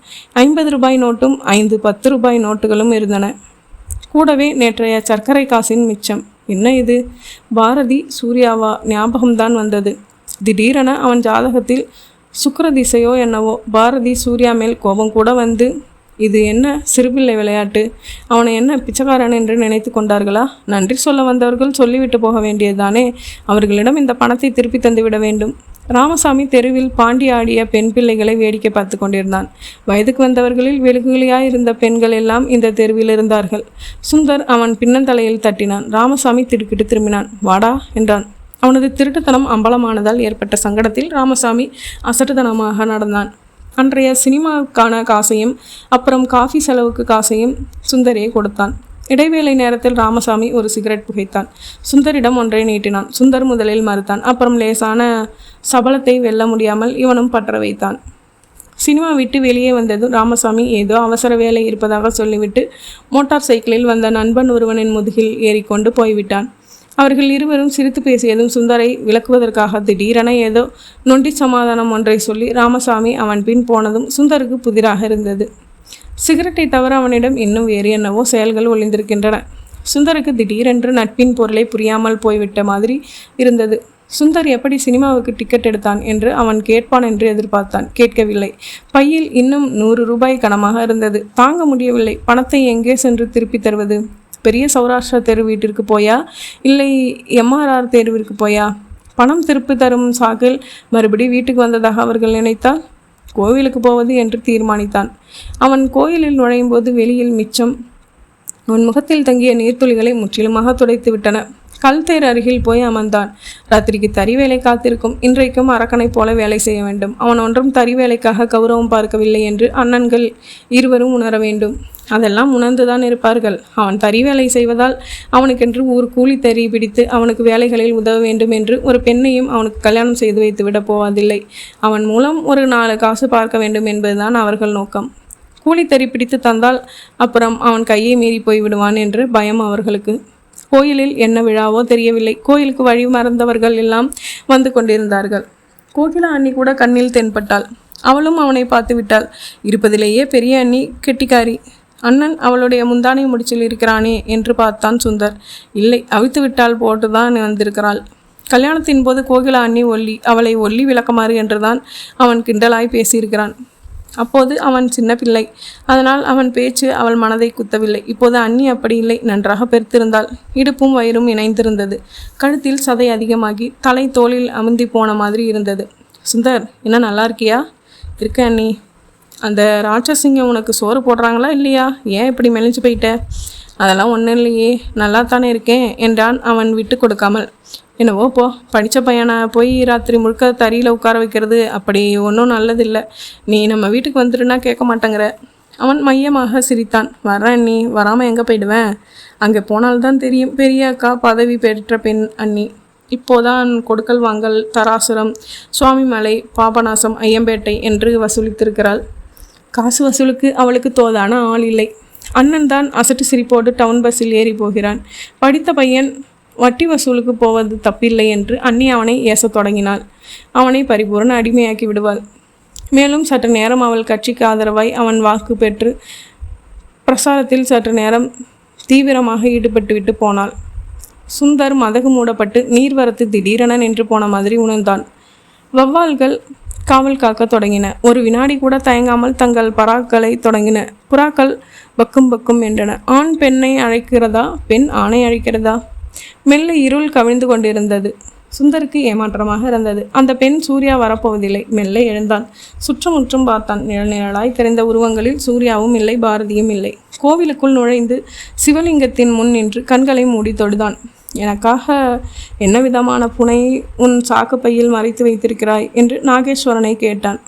50 ரூபாய் நோட்டும் 5 10 ரூபாய் நோட்டுகளும் இருந்தன. கூடவே நேற்றைய சர்க்கரை காசின் மிச்சம். என்ன இது? பாரதி சூர்யாவா? ஞாபகம்தான் வந்தது. திடீரென அவன் ஜாதகத்தில் சுக்கிர திசையோ என்னவோ. பாரதி சூர்யா மேல் கோபம் கூட வந்து, இது என்ன சிறுபிள்ளை விளையாட்டு? அவனை என்ன பிச்சைக்காரன் என்று நினைத்து கொண்டார்களா? நன்றி சொல்ல வந்தவர்கள் சொல்லிவிட்டு போக வேண்டியதுதானே. அவர்களிடம் இந்த பணத்தை திருப்பி தந்துவிட வேண்டும். ராமசாமி தெருவில் பாண்டி ஆடிய பெண் பிள்ளைகளை வேடிக்கை பார்த்து கொண்டிருந்தான். வயதுக்கு வந்தவர்களில் வெகுளியாயிருந்த பெண்கள் எல்லாம் இந்த தெருவில் இருந்தார்கள். சுந்தர் அவன் பின்னந்தலையில் தட்டினான். ராமசாமி திடுக்கிட்டு திரும்பினான். வாடா என்றான். அவனது திருட்டுத்தனம் அம்பலமானதால் ஏற்பட்ட சங்கடத்தில் ராமசாமி அசட்டுத்தனமாக நடந்தான். அன்றைய சினிமாவுக்கான காசையும் அப்புறம் காஃபி செலவுக்கு காசையும் சுந்தரே கொடுத்தான். இடைவேளை நேரத்தில் ராமசாமி ஒரு சிகரெட் புகைத்தான். சுந்தரிடம் ஒன்றை நீட்டினான். சுந்தர் முதலில் மறுத்தான். அப்புறம் லேசான சபலத்தை வெல்ல முடியாமல் இவனும் பற்ற வைத்தான். சினிமா விட்டு வெளியே வந்ததும் ராமசாமி ஏதோ அவசர வேலை இருப்பதாக சொல்லிவிட்டு மோட்டார் சைக்கிளில் வந்த நண்பன் ஒருவனின் முதுகில் ஏறிக்கொண்டு போய்விட்டான். அவர்கள் இருவரும் சிரித்து பேசியதும் சுந்தரை விளக்குவதற்காக திடீரென ஏதோ நொண்டி சமாதானம் ஒன்றை சொல்லி ராமசாமி அவன் பின் போனதும் சுந்தருக்கு புதிராக இருந்தது. சிகரெட்டை தவிர அவனிடம் இன்னும் வேறு என்னவோ செயல்கள் ஒளிந்திருக்கின்றன. சுந்தருக்கு திடீரென்று நட்பின் பொருளை புரியாமல் போய்விட்ட மாதிரி இருந்தது. சுந்தர் எப்படி சினிமாவுக்கு டிக்கெட் எடுத்தான் என்று அவன் கேட்பான் என்று எதிர்பார்த்தான். கேட்கவில்லை. பையில் இன்னும் 100 ரூபாய் கனமாக இருந்தது. தாங்க முடியவில்லை. பணத்தை எங்கே சென்று திருப்பி தருவது? பெரிய சௌராஷ்டிரா தெரு வீட்டிற்கு போயா, இல்லை எம்ஆர்ஆர் தேர்விற்கு போயா? பணம் திருப்பி தரும் சாக்கில் மறுபடி வீட்டுக்கு வந்ததாக அவர்கள் நினைத்தால் கோவிலுக்கு போவது என்று தீர்மானித்தான். அவன் கோயிலில் நுழையும் போது வெளியில் மிச்சம் அவன் முகத்தில் தங்கிய நீர்த்துளிகளை முற்றிலுமாக துடைத்து விட்டன. கல் தேர் அருகில் போய் அமர்ந்தான். ராத்திரிக்கு தறி வேலை காத்திருக்கும். இன்றைக்கும் அரக்கனை போல வேலை செய்ய வேண்டும். அவன் ஒன்றும் தறி வேலைக்காக கௌரவம் பார்க்கவில்லை என்று அண்ணன்கள் இருவரும் உணர வேண்டும். அதெல்லாம் உணர்ந்துதான் இருப்பார்கள். அவன் தறி வேலை செய்வதால் அவனுக்கென்று ஒரு கூலி தறி பிடித்து அவனுக்கு வேலைகளில் உதவ வேண்டும் என்று ஒரு பெண்ணையும் அவனுக்கு கல்யாணம் செய்து வைத்து விட போவதில்லை. அவன் மூலம் ஒரு 4 காசு பார்க்க வேண்டும் என்பதுதான் அவர்கள் நோக்கம். கூலி தறி பிடித்து தந்தால் அப்புறம் அவன் கையை மீறி போய் விடுவான் என்று பயம் அவர்களுக்கு. கோயிலில் என்ன விழாவோ தெரியவில்லை. கோயிலுக்கு வழி மறந்தவர்கள் எல்லாம் வந்து கொண்டிருந்தார்கள். கோகிலா அண்ணி கூட கண்ணில் தென்பட்டாள். அவளும் அவனை பார்த்து விட்டாள். இருப்பதிலேயே பெரிய அண்ணி கெட்டிக்காரி. அண்ணன் அவளுடைய முந்தானை முடிச்சில் இருக்கிறானே என்று பார்த்தான் சுந்தர். இல்லை, அவித்து விட்டால் போட்டுதான் வந்திருக்கிறாள். கல்யாணத்தின் போது கோகிலா அண்ணி அவளை ஒல்லி விளக்கமாறு என்றுதான் அவன் கிண்டலாய் பேசியிருக்கிறான். அப்போது அவன் சின்ன பிள்ளை. அதனால் அவன் பேச்சு அவள் மனதை குத்தவில்லை. இப்போது அண்ணி அப்படி இல்லை. நன்றாக பெருத்திருந்தாள். இடுப்பும் வயிறும் இணைந்திருந்தது. கழுத்தில் சதை அதிகமாகி தலை தோளில் அமுந்தி போன மாதிரி இருந்தது. சுந்தர், என்ன நல்லா இருக்கியா? இருக்க அண்ணி. அந்த ராட்சசிங்க உனக்கு சோறு போடுறாங்களா இல்லையா? ஏன் இப்படி மெலிஞ்சு போயிட்ட? அதெல்லாம் ஒன்றும் இல்லையே, நல்லா தானே இருக்கேன் என்றான் அவன் விட்டு கொடுக்காமல். என்னவோ போ, படித்த பையனை போய் ராத்திரி முழுக்க தறியில் உட்கார வைக்கிறது அப்படி ஒன்றும் நல்லதில்லை. நீ நம்ம வீட்டுக்கு வந்துட்டுனா கேட்க மாட்டேங்கிற. அவன் மையமாக சிரித்தான். வரேன் அண்ணி, வராமல் எங்கே போயிடுவேன்? அங்கே போனால்தான் தெரியும். பெரிய அக்கா பதவி பெற்ற பெண் அண்ணி. இப்போதான் கொடுக்கல் வாங்கல், தராசுரம், சுவாமிமலை, பாபநாசம், ஐயம்பேட்டை என்று வசூலித்திருக்கிறாள். காசு வசூலுக்கு அவளுக்கு தோதான ஆள் இல்லை. அண்ணன் தான் அசட்டு சிரிப்போடு டவுன் பஸ்ஸில் ஏறி போகிறான். படித்த பையன் வட்டி வசூலுக்கு போவது தப்பில்லை என்று அண்ணி அவனை ஏசத் தொடங்கினாள். அவனை பரிபூர்ண அடிமையாக்கி விடுவாள். மேலும் சற்று நேரம் அவள் கட்சிக்கு ஆதரவாய் அவன் வாக்கு பெற்று பிரசாரத்தில் சற்று நேரம் தீவிரமாக ஈடுபட்டுவிட்டு போனாள். சுந்தர் மதகு மூடப்பட்டு நீர்வரத்து திடீரென நின்று போன மாதிரி உணர்ந்தான். வௌவால்கள் காவல் காக்க தொடங்கின. ஒரு வினாடி கூட தயங்காமல் தங்கள் பராக்களை தொடங்கின. புறாக்கள் பக்கும் பக்கும் என்றன. ஆண் பெண்ணை அழைக்கிறதா, பெண் ஆணை அழைக்கிறதா? மெல்ல இருள் கவிழ்ந்து கொண்டிருந்தது. சுந்தருக்கு ஏமாற்றமாக இருந்தது. அந்த பெண் சூர்யா வரப்போவதில்லை. மெல்ல எழுந்தான். சுற்றுமுற்றும் பார்த்தான். நிழலாய் தெரிந்த உருவங்களில் சூர்யாவும் இல்லை, பாரதியும் இல்லை. கோவிலுக்குள் நுழைந்து சிவலிங்கத்தின் முன் நின்று கண்களை மூடி தொழுதான். எனக்காக என்ன விதமான புனை உன் சாக்குப்பையில் மறைத்து வைத்திருக்கிறாய் என்று நாகேஸ்வரனை கேட்டான்.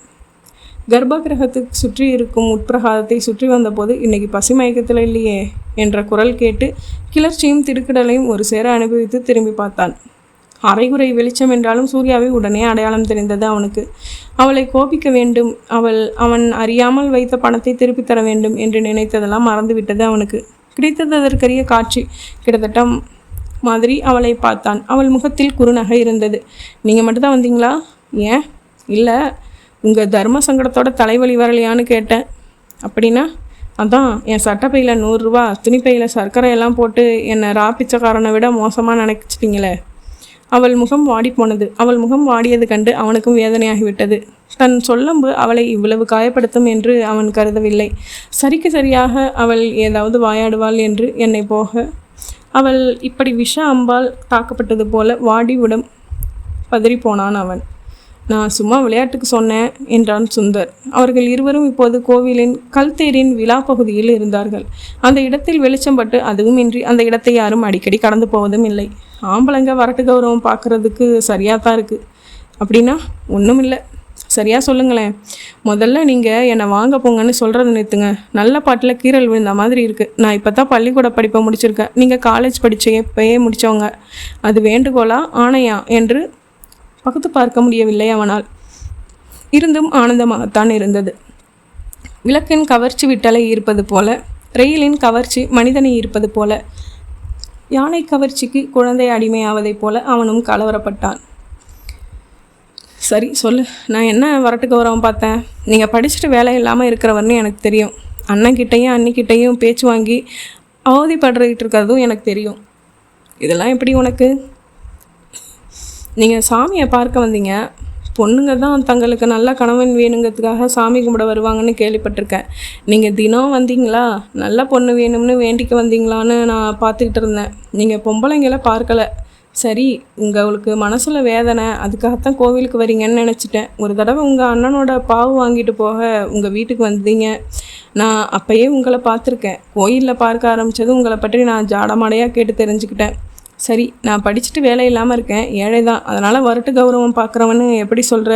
கர்ப்ப கிரகத்துக்கு சுற்றி இருக்கும் உட்பிரகாரத்தை சுற்றி வந்தபோது இன்னைக்கு பசி மயக்கத்தில் இல்லையே என்ற குரல் கேட்டு கிளர்ச்சியும் திடுக்கிடலையும் ஒரு சேர அனுபவித்து திரும்பி பார்த்தான். அரைகுறை வெளிச்சம் என்றாலும் சூர்யாவை உடனே அடையாளம் தெரிந்தது அவனுக்கு. அவளை கோபிக்க வேண்டும், அவன் அறியாமல் வைத்த பணத்தை திருப்பி தர வேண்டும் என்று நினைத்ததெல்லாம் மறந்துவிட்டது அவனுக்கு. கிடைத்தது அதற்கரிய காட்சி. கிட்டத்தட்ட மாதிரி அவளை பார்த்தான். அவள் முகத்தில் குறுநகை இருந்தது. நீங்கள் மட்டும்தான் வந்தீங்களா? ஏன்? இல்லை, உங்கள் தர்ம சங்கடத்தோட தலைவலி வரலையான்னு கேட்டேன். அப்படின்னா? அதான் என் சட்டப்பையில் 100 ரூபா, துணிப்பையில் சர்க்கரையெல்லாம் போட்டு என்னை ராப்பிச்சக்காரனை விட மோசமாக நினைச்சிட்டிங்களே. அவள் முகம் வாடி போனது. அவள் முகம் வாடியது கண்டு அவனுக்கும் வேதனையாகிவிட்டது. தன் சொல்லம்பு அவளை இவ்வளவு காயப்படுத்தும் என்று அவன் கருதவில்லை. சரிக்கு சரியாக அவள் ஏதாவது வாயாடுவாள் என்று என்னை போக அவள் இப்படி விஷ அம்பால் தாக்கப்பட்டது போல வாடி உடம் பதறி போனான் அவன். நான் சும்மா விளையாட்டுக்கு சொன்னேன் என்றான் சுந்தர். அவர்கள் இருவரும் இப்போது கோவிலின் கல்தேரின் விழா பகுதியில் இருந்தார்கள். அந்த இடத்தில் வெளிச்சம் பட்டு அதுவுமின்றி அந்த இடத்தை யாரும் அடிக்கடி கடந்து போவதும் இல்லை. ஆம்பளைங்க வரட்டு கௌரவம் பார்க்குறதுக்கு சரியாக தான் இருக்குது. அப்படின்னா? ஒன்றும் இல்லை. சரியாக சொல்லுங்களேன். முதல்ல நீங்கள் என்னை வாங்க போங்கன்னு சொல்கிறத நிறுத்துங்க. நல்ல பாட்டில் கீரல் விழுந்த மாதிரி இருக்குது. நான் இப்போ தான் பள்ளிக்கூட படிப்பை முடிச்சிருக்கேன். நீங்கள் காலேஜ் படித்த எப்பயே முடித்தவங்க. அது வேண்டுகோளா ஆணையா என்று பகுத்து பார்க்க முடியவில்லை அவனால். இருந்தும் ஆனந்தமாகத்தான் இருந்தது. விளக்கின் கவர்ச்சி விட்டலை இருப்பது போல, ரயிலின் கவர்ச்சி மனிதனை இருப்பது போல, யானை கவர்ச்சிக்கு குழந்தை அடிமையாவதைப் போல அவனும் கலவரப்பட்டான். சரி சொல்லு, நான் என்ன வரட்டு கௌரவம் பார்த்தேன்? நீங்கள் படிச்சுட்டு வேலை இல்லாமல் இருக்கிறவர்னு எனக்கு தெரியும். அண்ணன்கிட்டையும் அன்னிக்கிட்டையும் பேச்சு வாங்கி அவதிப்படுறிட்டு இருக்கிறதும் எனக்கு தெரியும். இதெல்லாம் எப்படி உனக்கு? நீங்கள் சாமியை பார்க்க வந்தீங்க. பொண்ணுங்க தான் தங்களுக்கு நல்ல கணவன் வேணுங்கிறதுக்காக சாமி கும்பிட வருவாங்கன்னு கேள்விப்பட்டிருக்கேன். நீங்கள் தினம் வந்தீங்களா? நல்ல பொண்ணு வேணும்னு வேண்டிக்க வந்தீங்களான்னு நான் பார்த்துக்கிட்டு இருந்தேன். நீங்கள் பொம்பளைங்களை பார்க்கலை. சரி, உங்களுக்கு மனசில் வேதனை, அதுக்காகத்தான் கோவிலுக்கு வரீங்கன்னு நினச்சிட்டேன். ஒரு தடவை உங்கள் அண்ணனோட பாவு வாங்கிட்டு போக உங்கள் வீட்டுக்கு வந்தீங்க. நான் அப்போயே உங்களை பார்த்துருக்கேன். கோயிலில் பார்க்க ஆரம்பித்தது உங்களை பற்றி நான் ஜாடமாடையாக கேட்டு தெரிஞ்சுக்கிட்டேன். சரி, நான் படிச்சுட்டு வேலை இல்லாமல் இருக்கேன், ஏழை தான், அதனால் வரட்டு கௌரவம் பார்க்குறவன்னு எப்படி சொல்கிற?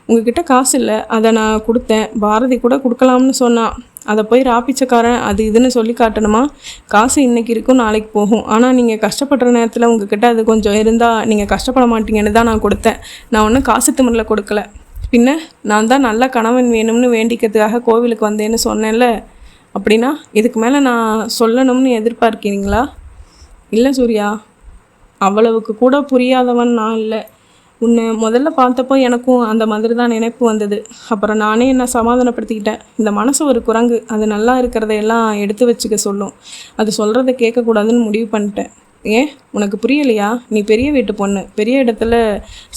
உங்ககிட்ட காசு இல்லை, அதை நான் கொடுத்தேன். பாரதி கூட கொடுக்கலாம்னு சொன்னான். அதை போய் ராப்பிச்சக்காரன் அது இதுன்னு சொல்லி காட்டணுமா? காசு இன்றைக்கி இருக்கும், நாளைக்கு போகும். ஆனால் நீங்கள் கஷ்டப்படுற நேரத்தில் உங்ககிட்ட அது கொஞ்சம் இருந்தால் நீங்கள் கஷ்டப்பட மாட்டீங்கன்னு தான் நான் கொடுத்தேன். நான் ஒன்றும் காசு திமிரில் கொடுக்கல. பின்ன நான் தான் நல்ல கணவன் வேணும்னு வேண்டிக்கிறதுக்காக கோவிலுக்கு வந்தேன்னு சொன்னேன்ல. அப்படின்னா இதுக்கு மேலே நான் சொல்லணும்னு எதிர்பார்க்கிறீங்களா? இல்லை சூர்யா, அவ்வளவுக்கு கூட புரியாதவன் நான் இல்லை. உன்னை முதல்ல பார்த்தப்போ எனக்கும் அந்த மாதிரி தான் நினைப்பு வந்தது. அப்புறம் நானே என்னை சமாதானப்படுத்திக்கிட்டேன். இந்த மனசு ஒரு குரங்கு, அது நல்லா இருக்கிறதையெல்லாம் எடுத்து வச்சுக்க சொல்லும். அது சொல்கிறத கேட்கக்கூடாதுன்னு முடிவு பண்ணிட்டேன். ஏன் உனக்கு புரியலையா? நீ பெரிய வீட்டு பொண்ணு, பெரிய இடத்துல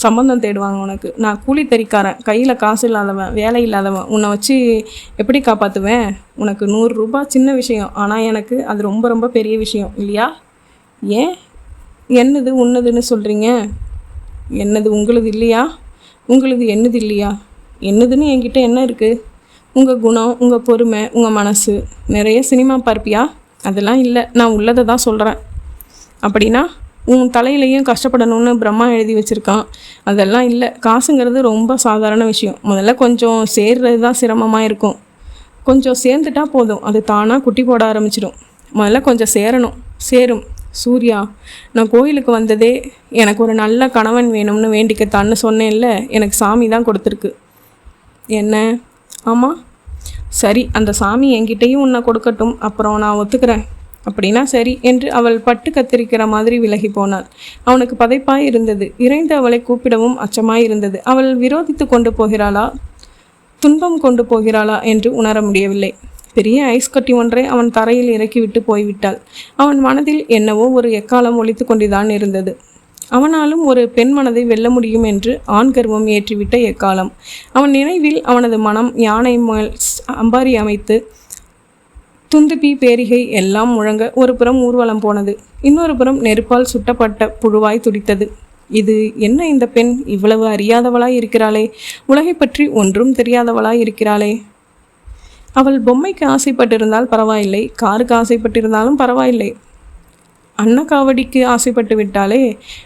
சம்பந்தம் தேடுவாங்க உனக்கு. நான் கூலி தறிக்காரன், கையில் காசு இல்லாதவன், வேலை இல்லாதவன். உன்னை வச்சு எப்படி காப்பாற்றுவேன்? உனக்கு 100 ரூபா சின்ன விஷயம், ஆனால் எனக்கு அது ரொம்ப ரொம்ப பெரிய விஷயம் இல்லையா? ஏன் என்னது உன்னதுன்னு சொல்கிறீங்க? என்னது உங்களது இல்லையா? உங்களது என்னது இல்லையா? என்னதுன்னு என்கிட்ட என்ன இருக்குது? உங்கள் குணம், உங்கள் பொறுமை, உங்கள் மனசு. நிறைய சினிமா பார்ப்பியா? அதெல்லாம் இல்லை, நான் உள்ளதை தான் சொல்கிறேன். அப்படின்னா உன் தலையிலையும் கஷ்டப்படணும்னு பிரம்மா எழுதி வச்சுருக்கான். அதெல்லாம் இல்லை. காசுங்கிறது ரொம்ப சாதாரண விஷயம். முதல்ல கொஞ்சம் சேர்றது தான் சிரமமாக இருக்கும். கொஞ்சம் சேர்ந்துட்டா போதும், அது தானாக குட்டி போட ஆரம்பிச்சிடும். முதல்ல கொஞ்சம் சேரும். சூர்யா, நான் கோயிலுக்கு வந்ததே எனக்கு ஒரு நல்ல கணவன் வேணும்னு வேண்டிக்கத்தான்னு சொன்னேன்ல. எனக்கு சாமி தான் கொடுத்துருக்கு. என்ன? ஆமாம். சரி, அந்த சாமி என்கிட்டையும் உன்னை கொடுக்கட்டும், அப்புறம் நான் ஒத்துக்கிறேன். அப்படின்னா சரி என்று அவள் பட்டு கத்திரிக்கிற மாதிரி விலகி போனாள். அவனுக்கு பதைப்பாய் இருந்தது. இறைந்து அவளை கூப்பிடவும் அச்சமாய் இருந்தது. அவள் விரோதித்து கொண்டு போகிறாளா, துன்பம் கொண்டு போகிறாளா என்று உணர முடியவில்லை. பெரிய ஐஸ் கட்டி ஒன்றை அவன் தரையில் இறக்கிவிட்டு போய்விட்டாள். அவன் மனதில் என்னவோ ஒரு எக்காலம் ஒலித்து கொண்டுதான் இருந்தது. அவனாலும் ஒரு பெண் மனதை வெல்ல முடியும் என்று ஆண் கர்வம் ஏற்றிவிட்ட எக்காலம். அவன் நினைவில் அவனது மனம் யானை மேல் அம்பாரி அமைத்து துந்துபி பேரிகை எல்லாம் முழங்க ஒரு புறம் ஊர்வலம் போனது. இன்னொரு புறம் நெருப்பால் சுட்டப்பட்ட புழுவாய் துடித்தது. இது என்ன, இந்த பெண் இவ்வளவு அறியாதவளாய் இருக்கிறாளே, உலகை பற்றி ஒன்றும் தெரியாதவளாய் இருக்கிறாளே. அவள் பொம்மைக்கு ஆசைப்பட்டிருந்தால் பரவாயில்லை, காருக்கு ஆசைப்பட்டிருந்தாலும் பரவாயில்லை, அன்னக்காவடிக்கு ஆசைப்பட்டு விட்டாலே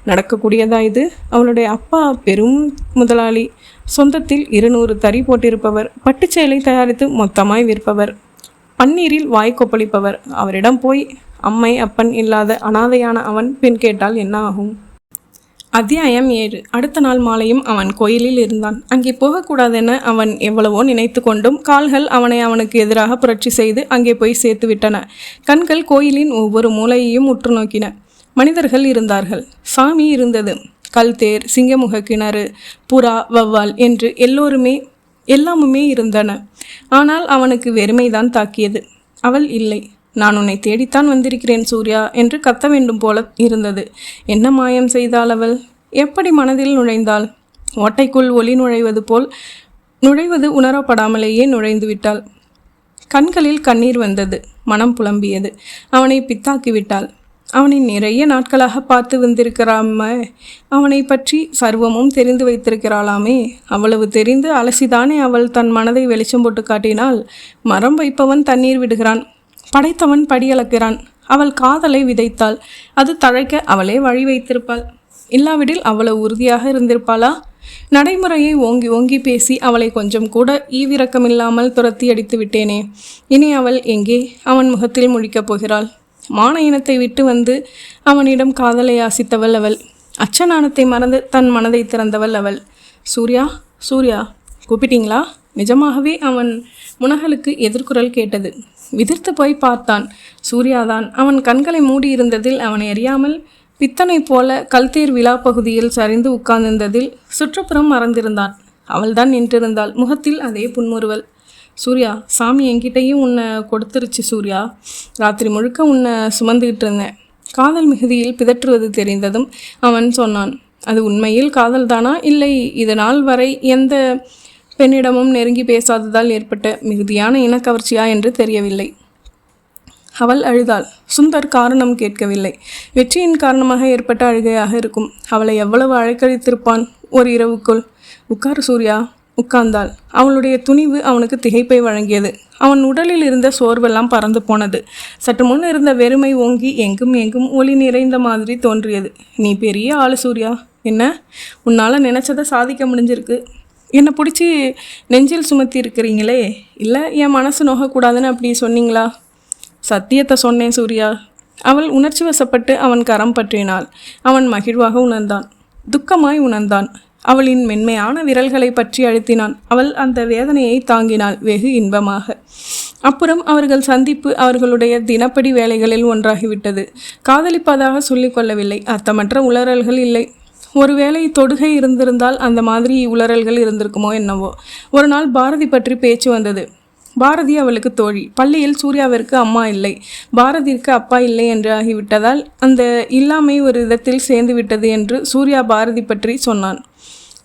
நடக்கக்கூடியதா இது? அவளுடைய அப்பா பெரும் முதலாளி, சொந்தத்தில் 200 தறி போட்டிருப்பவர், பட்டுச்சேலை தயாரித்து மொத்தமாய் விற்பவர், பன்னீரில் வாய் கொப்பளிப்பவர். அவரிடம் போய் அம்மை அப்பன் இல்லாத அனாதையான அவன் பெண் கேட்டால் என்ன ஆகும்? அத்தியாயம் 7. அடுத்த நாள் மாலையும் அவன் கோயிலில் இருந்தான். அங்கே போகக்கூடாதென அவன் எவ்வளவோ நினைத்து கொண்டும் கால்கள் அவனுக்கு எதிராக புரட்சி செய்து அங்கே போய் சேர்த்து விட்டன. கண்கள் கோயிலின் ஒவ்வொரு மூலையையும் உற்று நோக்கின. மனிதர்கள் இருந்தார்கள், சாமி இருந்தது, கல் தேர், சிங்கமுக கிணறு, புறா, வவ்வால் என்று எல்லாமுமே இருந்தன. ஆனால் அவனுக்கு வெறுமைதான் தாக்கியது. அவள் இல்லை. நான் உன்னை தேடித்தான் வந்திருக்கிறேன் சூர்யா என்று கத்த வேண்டும் போல இருந்தது. என்ன மாயம் செய்தாள் அவள்? எப்படி மனதில் நுழைந்தாள்? ஓட்டைக்குள் ஒளி நுழைவது போல் நுழைவது உணரப்படாமலேயே நுழைந்து விட்டாள். கண்களில் கண்ணீர் வந்தது, மனம் புலம்பியது. அவனை பித்தாக்கிவிட்டாள். அவனை நிறைய நாட்களாக பார்த்து வந்திருக்கிறாமே, அவனை பற்றி சர்வமும் தெரிந்து வைத்திருக்கிறாளாமே. அவ்வளவு தெரிந்து அலசிதானே அவள் தன் மனதை வெளிச்சம் போட்டு காட்டினாள். மரம் வைப்பவன் தண்ணீர் விடுகிறான், படைத்தவன் படியளக்கிறான். அவள் காதலை விதைத்தாள், அது தழைக்க அவளே வழி வைத்திருப்பாள். இல்லாவிடில் அவ்வளவு உறுதியாக இருந்திருப்பாளா? நடைமுறையை ஓங்கி ஓங்கி பேசி அவளை கொஞ்சம் கூட ஈவிரக்கமில்லாமல் துரத்தி அடித்து விட்டேனே. இனி அவள் எங்கே அவன் முகத்தில் முழிக்கப் போகிறாள்? மான இனத்தை விட்டு வந்து அவனிடம் காதலை ஆசித்தவள் அவள். அச்சநாணத்தை மறந்து தன் மனதை திறந்தவள் அவள். சூர்யா, சூர்யா, கூப்பிட்டீங்களா? நிஜமாகவே அவன் முனகலுக்கு எதிர்குரல் கேட்டது. விதிர்த்து போய் பார்த்தான். சூர்யாதான். அவன் கண்களை மூடியிருந்ததில் அவனை அறியாமல் பித்தனை போல கல்தேர் விழா பகுதியில் சரிந்து உட்கார்ந்திருந்ததில் சுற்றுப்புறம் மறந்திருந்தான். அவள்தான் நின்றிருந்தாள், முகத்தில் அதே புன்முறுவல். சூர்யா, சாமி என்கிட்டையும் உன்னை கொடுத்துருச்சு சூர்யா. ராத்திரி முழுக்க உன்னை சுமந்துக்கிட்டு இருந்தேன். காதல் மிகுதியில் பிதற்றுவது தெரிந்ததும் அவன் சொன்னான், அது உண்மையில் காதல் தானா, இல்லை இது நாள் வரை எந்த பெண்ணிடமும் நெருங்கி பேசாததால் ஏற்பட்ட மிகுதியான இனக்கவர்ச்சியா என்று தெரியவில்லை. அவள் அழுதாள். சுந்தர் காரணம் கேட்கவில்லை. வெற்றியின் காரணமாக ஏற்பட்ட அழுகையாக இருக்கும். அவளை எவ்வளவு அழைக்கழித்திருப்பான் ஒரு இரவுக்குள். உட்கார் சூர்யா. உட்கார்ந்தாள். அவளுடைய துணிவு அவனுக்கு திகைப்பை வழங்கியது. அவன் உடலில் இருந்த சோர்வெல்லாம் பறந்து போனது. சற்று முன் இருந்த வெறுமை ஓங்கி எங்கும் எங்கும் ஒளி நிறைந்த மாதிரி தோன்றியது. நீ பெரிய ஆளு சூர்யா. என்ன, உன்னால் நினச்சதை சாதிக்க முடிஞ்சிருக்கு. என்னை பிடிச்சி நெஞ்சில் சுமத்தி இருக்கிறீங்களே, இல்லை என் மனசு நோகக்கூடாதுன்னு அப்படி சொன்னீங்களா? சத்தியத்தை சொன்னேன் சூர்யா. அவள் உணர்ச்சி வசப்பட்டு அவன் கரம் பற்றினாள். அவன் மகிழ்வாக உணர்ந்தான், துக்கமாய் உணர்ந்தான். அவளின் மென்மையான விரல்களை பற்றி அழுத்தினான். அவள் அந்த வேதனையை தாங்கினாள் வெகு இன்பமாக. அப்புறம் அவர்கள் சந்திப்பு அவர்களுடைய தினப்படி வேலைகளில் ஒன்றாகிவிட்டது. காதலிப்பதாக சொல்லிக்கொள்ளவில்லை. அர்த்தமற்ற உளறல்கள் இல்லை. ஒருவேளை தொடுகை இருந்திருந்தால் அந்த மாதிரி உளறல்கள் இருந்திருக்குமோ என்னவோ. ஒரு நாள் பாரதி பற்றி பேச்சு வந்தது. பாரதி அவளுக்கு தோழி. பள்ளியில் சூர்யாவிற்கு அம்மா இல்லை, பாரதிற்கு அப்பா இல்லை என்று ஆகிவிட்டதால் அந்த இல்லாமை ஒரு விதத்தில் சேர்ந்து விட்டது என்று சூர்யா பாரதி பற்றி சொன்னான்.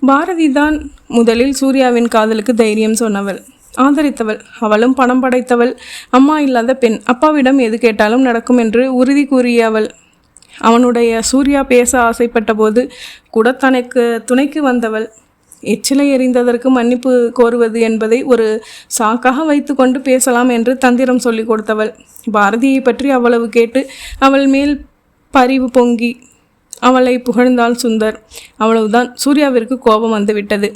பாரதி தான் முதலில் சூர்யாவின் காதலுக்கு தைரியம் சொன்னவள், ஆதரித்தவள். அவளும் பணம் படைத்தவள், அம்மா இல்லாத பெண். அப்பாவிடம் எது கேட்டாலும் நடக்கும் என்று உறுதி கூறியவள். அவனுடைய சூர்யா பேச ஆசைப்பட்ட போது கூட தனக்கு துணைக்கு வந்தவள். எச்சிலை எறிந்ததற்கு மன்னிப்பு கோருவது என்பதை ஒரு சாக்காக வைத்து கொண்டு பேசலாம் என்று தந்திரம் சொல்லி கொடுத்தவள். பாரதியை பற்றி அவ்வளவு கேட்டு அவள் மேல் பரிவு பொங்கி அவளை புகழ்ந்தாள் சுந்தர். அவ்வளவுதான். சூர்யாவிற்கு கோபம் வந்துவிட்டது.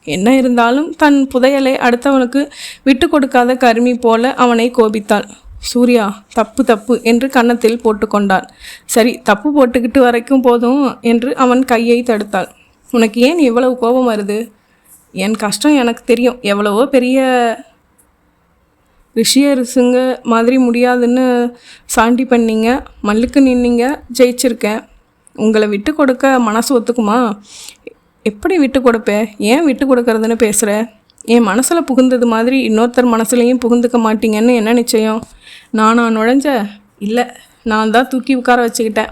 என்ன இருந்தாலும் தன் புதையலை அடுத்தவனுக்கு விட்டு கொடுக்காத கருமி போல அவனை கோபித்தாள். சூர்யா, தப்பு தப்பு என்று கன்னத்தில் போட்டுக்கொண்டாள். சரி, தப்பு போட்டுக்கிட்டு வரைக்கும் போதும் என்று அவன் கையை தடுத்தாள். உனக்கு ஏன் இவ்வளவு கோபம் வருது? என் கஷ்டம் எனக்கு தெரியும். எவ்வளவோ பெரிய ரிஷியரசுங்க மாதிரி முடியாதுன்னு சாண்டி பண்ணீங்க, மல்லுக்கு நின்னீங்க, ஜெயிச்சிருக்கேன். உங்களை விட்டு கொடுக்க மனசு ஒத்துக்குமா? எப்படி விட்டு கொடுப்பேன்? ஏன் விட்டு கொடுக்கறதுன்னு பேசுகிற? என் மனசில் புகுந்தது மாதிரி இன்னொருத்தர் மனசுலையும் புகுந்துக்க மாட்டீங்கன்னு என்ன நிச்சயம்? நானா நுழைஞ்ச? இல்லை, நான் தான் தூக்கி உட்கார வச்சுக்கிட்டேன்.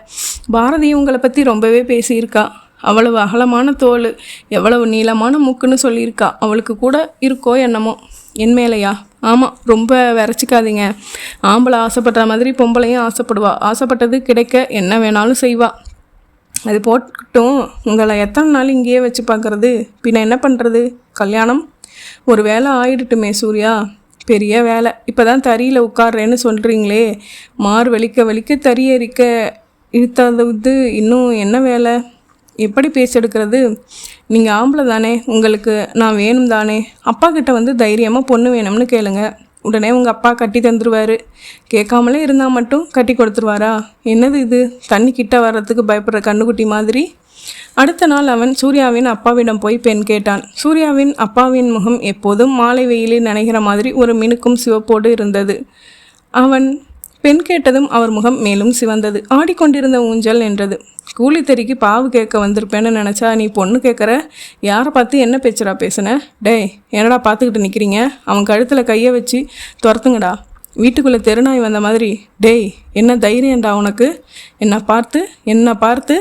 பாரதி உங்களை பற்றி ரொம்பவே பேசியிருக்கா. அவ்வளவு அகலமான தோல், எவ்வளவு நீளமான மூக்குன்னு சொல்லியிருக்கா. அவளுக்கு கூட இருக்கோ என்னமோ. என் மேலையா? ஆமாம், ரொம்ப விரைச்சிக்காதீங்க. ஆம்பளை ஆசைப்படுற மாதிரி பொம்பளையும் ஆசைப்படுவா. ஆசைப்பட்டது கிடைக்க என்ன வேணாலும் செய்வா. அது போட்டுக்கிட்டும் உங்களை எத்தனை நாள் இங்கேயே வச்சு பார்க்குறது? பின்ன என்ன பண்ணுறது? கல்யாணம் ஒரு வேளை ஆயிடட்டுமே சூர்யா. பெரிய வேலை. இப்போ தான் தறியில் உட்கார்றேன்னு சொல்கிறீங்களே, மார் வலிக்க வலிக்க தறி எரிக்க இழுத்தாதது இன்னும் என்ன வேலை? எப்படி பேச்செடுக்கிறது? நீங்கள் ஆம்பளை தானே, உங்களுக்கு நான் வேணும் தானே. அப்பா கிட்ட வந்து தைரியமாக பொண்ணு வேணும்னு கேளுங்க. உடனே உங்கள் அப்பா கட்டி தந்துடுவார். கேட்காமலே இருந்தால் மட்டும் கட்டி கொடுத்துருவாரா? என்னது இது, தண்ணி கிட்ட வர்றதுக்கு பயப்படுற கண்ணுக்குட்டி மாதிரி. அடுத்த நாள் அவன் சூர்யாவின் அப்பாவிடம் போய் பெண் கேட்டான். சூர்யாவின் அப்பாவின் முகம் எப்போதும் மாலை வெயிலில் நனைகிற மாதிரி ஒரு மினுக்கும் சிவப்போடு இருந்தது. அவன் பெண் கேட்டதும் அவர் முகம் மேலும் சிவந்தது. ஆடிக்கொண்டிருந்த ஊஞ்சல் என்றது. கூலி தெறிக்கு பாவு கேட்க வந்திருப்பேன்னு நினச்சா நீ பொண்ணு கேட்குற. யாரை பார்த்து என்ன பேச்சுடா பேசுன? டேய், என்னடா பார்த்துக்கிட்டு நிற்கிறீங்க? அவன் கழுத்தில் கையை வச்சு துரத்துங்கடா. வீட்டுக்குள்ளே தெருநாய் வந்த மாதிரி. டேய், என்ன தைரியம்டா உனக்கு? என்னை பார்த்து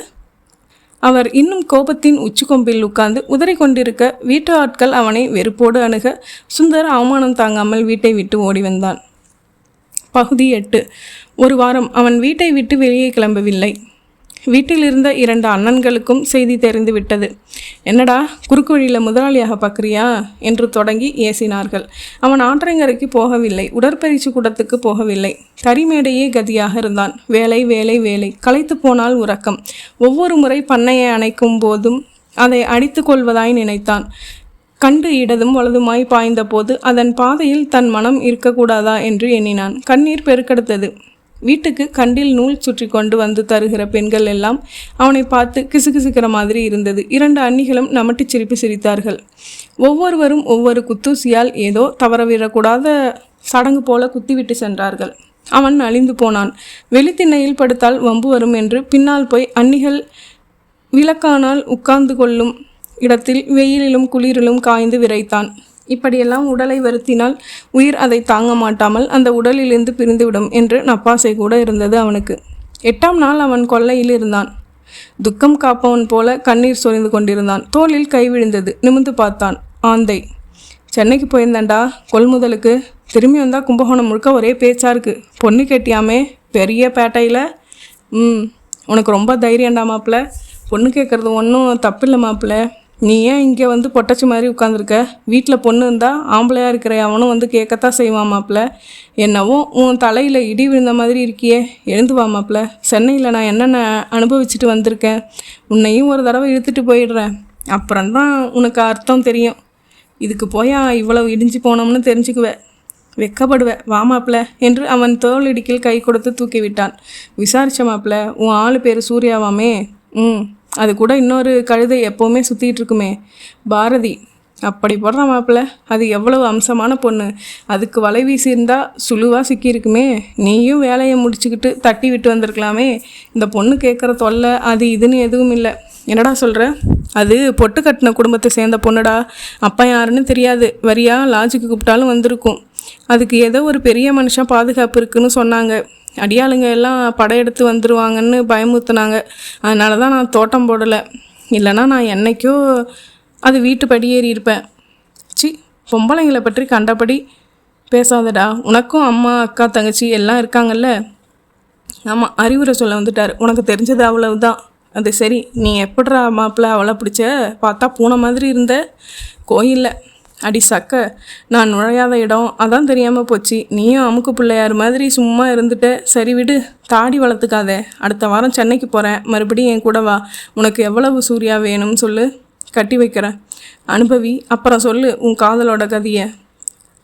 அவர் இன்னும் கோபத்தின் உச்சிக்கொம்பில் உட்கார்ந்து உதறி கொண்டிருக்க வீட்டு ஆட்கள் அவனை வெறுப்போடு அணுக சுந்தர் அவமானம் தாங்காமல் வீட்டை விட்டு ஓடி வந்தான். பகுதி 8. ஒரு வாரம் அவன் வீட்டை விட்டு வெளியே கிளம்பவில்லை. வீட்டில் இருந்த 2 அண்ணன்களுக்கும் செய்தி தெரிந்து விட்டது. என்னடா குறுக்கு வழியில் முதலாளியாக பார்க்குறியா என்று தொடங்கி ஏசினார்கள். அவன் ஆற்றங்கரைக்கு போகவில்லை, உடற்பயிற்சி கூடத்துக்கு போகவில்லை. தரிமேடையே கதியாக இருந்தான். வேலை வேலை வேலை, களைத்து போனால் உறக்கம். ஒவ்வொரு முறை பண்ணையை அணைக்கும் போதும் அதை அடித்து கொள்வதாய் நினைத்தான். கண்டு இடதும் வலதுமாய் பாய்ந்த போது அதன் பாதையில் தன் மனம் இருக்கக்கூடாதா என்று எண்ணினான். கண்ணீர் பெருக்கெடுத்தது. வீட்டுக்கு கண்டில் நூல் சுற்றி கொண்டு வந்து தருகிற பெண்கள் எல்லாம் அவனை பார்த்து கிசுகிசுக்கிற மாதிரி இருந்தது. 2 அண்ணிகளும் நமட்டி சிரிப்பு சிரித்தார்கள். ஒவ்வொருவரும் ஒவ்வொரு குத்தூசியால் ஏதோ தவறவிடக்கூடாத சடங்கு போல குத்திவிட்டு சென்றார்கள். அவன் அழிந்து போனான். வெளித்திண்ணையில் படுத்தால் வம்பு வரும் என்று பின்னால் போய் அண்ணிகள் விளக்கானால் உட்கார்ந்து கொள்ளும் இடத்தில் வெயிலிலும் குளிரிலும் காய்ந்து விரைத்தான். இப்படியெல்லாம் உடலை வருத்தினால் உயிர் அதை தாங்க மாட்டாமல் அந்த உடலிலிருந்து பிரிந்துவிடும் என்று நப்பாசை கூட இருந்தது அவனுக்கு. 8ஆம் நாள் அவன் கொல்லையில் இருந்தான். துக்கம் காப்பவன் போல கண்ணீர் சொரிந்து கொண்டிருந்தான். தோளில் கை விழுந்தது. நிமிந்து பார்த்தான். ஆந்தை. சென்னைக்கு போயிருந்தான்டா கொள்முதலுக்கு. திரும்பி வந்தால் கும்பகோணம் முழுக்க ஒரே பேச்சா இருக்கு. பொண்ணு கேட்டியாமே பெரிய பேட்டையில். உனக்கு ரொம்ப தைரியம்டா மாப்பிள்ள. பொண்ணு கேட்குறது ஒன்றும் தப்பில்லை மாப்பிள்ள. நீ ஏன் இங்கே வந்து பொட்டச்சி மாதிரி உட்காந்துருக்க? வீட்டில் பொண்ணு இருந்தால் ஆம்பளையாக இருக்கிற அவனும் வந்து கேட்கத்தான் செய்வான் மாப்பிள்ள. என்னவோ உன் தலையில் இடி விழுந்த மாதிரி இருக்கியே, எழுந்து வா மாப்பிள்ள. சென்னையில் நான் என்னென்ன அனுபவிச்சுட்டு வந்திருக்கேன். உன்னையும் ஒரு தடவை இழுத்துட்டு போயிடுறேன். அப்புறம்தான் உனக்கு அர்த்தம் தெரியும். இதுக்கு போயா இவ்வளவு இடிஞ்சு போனோம்னு தெரிஞ்சுக்குவேன். வெக்கப்படுவேன். வா மாப்பிள்ள என்று அவன் தோல் இடுக்கில் கை கொடுத்து தூக்கி விட்டான். விசாரிச்ச மாப்பிள்ள, உன் ஆள் பேர் சூர்யாவாமே? அது கூட இன்னொரு கழுதை எப்போவுமே சுற்றிட்டு இருக்குமே, பாரதி. அப்படி போடுற மாப்பிள்ள. அது எவ்வளவு அம்சமான பொண்ணு. அதுக்கு வலை வீசியிருந்தா சுழுவாக சிக்கியிருக்குமே. நீயும் வேலையை முடிச்சுக்கிட்டு தட்டி விட்டு வந்திருக்கலாமே. இந்த பொண்ணு கேட்குற தொல்லை அது இதுன்னு எதுவும் இல்லை. என்னடா சொல்கிற? அது பொட்டு கட்டின குடும்பத்தை சேர்ந்த பொண்ணுடா. அப்பா யாருன்னு தெரியாது. வரியா லாட்ஜுக்கு கூப்பிட்டாலும் வந்திருக்கும். அதுக்கு ஏதோ ஒரு பெரிய மனுஷன் பாதுகாப்பு இருக்குன்னு சொன்னாங்க. அடியாளுங்க எல்லாம் படையெடுத்து வந்துடுவாங்கன்னு பயமுறுத்துனாங்க. அதனால தான் நான் தோட்டம் போடலை. இல்லைனா நான் என்னைக்கோ அது வீட்டு படியேறி இருப்பேன். பொம்பளைங்களை பற்றி கண்டபடி பேசாதடா. உனக்கும் அம்மா அக்கா தங்கச்சி எல்லாம் இருக்காங்கல்ல. ஆமாம், அறிவுரை சொல்ல வந்துட்டார். உனக்கு தெரிஞ்சது அவ்வளவுதான். அது சரி, நீ எப்படிரா மாப்பிள்ள அவளை பிடிச்ச? பார்த்தா பூனை மாதிரி இருந்த. கோயிலில் அடி சக்க, நான் நுழையாத இடம் அதான் தெரியாமல் போச்சு. நீயும் அமுக்கு பிள்ளையார் மாதிரி சும்மா இருந்துட்ட. சரி விடு, தாடி வளர்த்துக்காத. அடுத்த வாரம் சென்னைக்கு போகிறேன், மறுபடியும் என் கூட வா. உனக்கு எவ்வளவு சூர்யா வேணும்னு சொல்லு, கட்டி வைக்கிறேன். அனுபவி, அப்புறம் சொல்லு உன் காதலோட கதையை.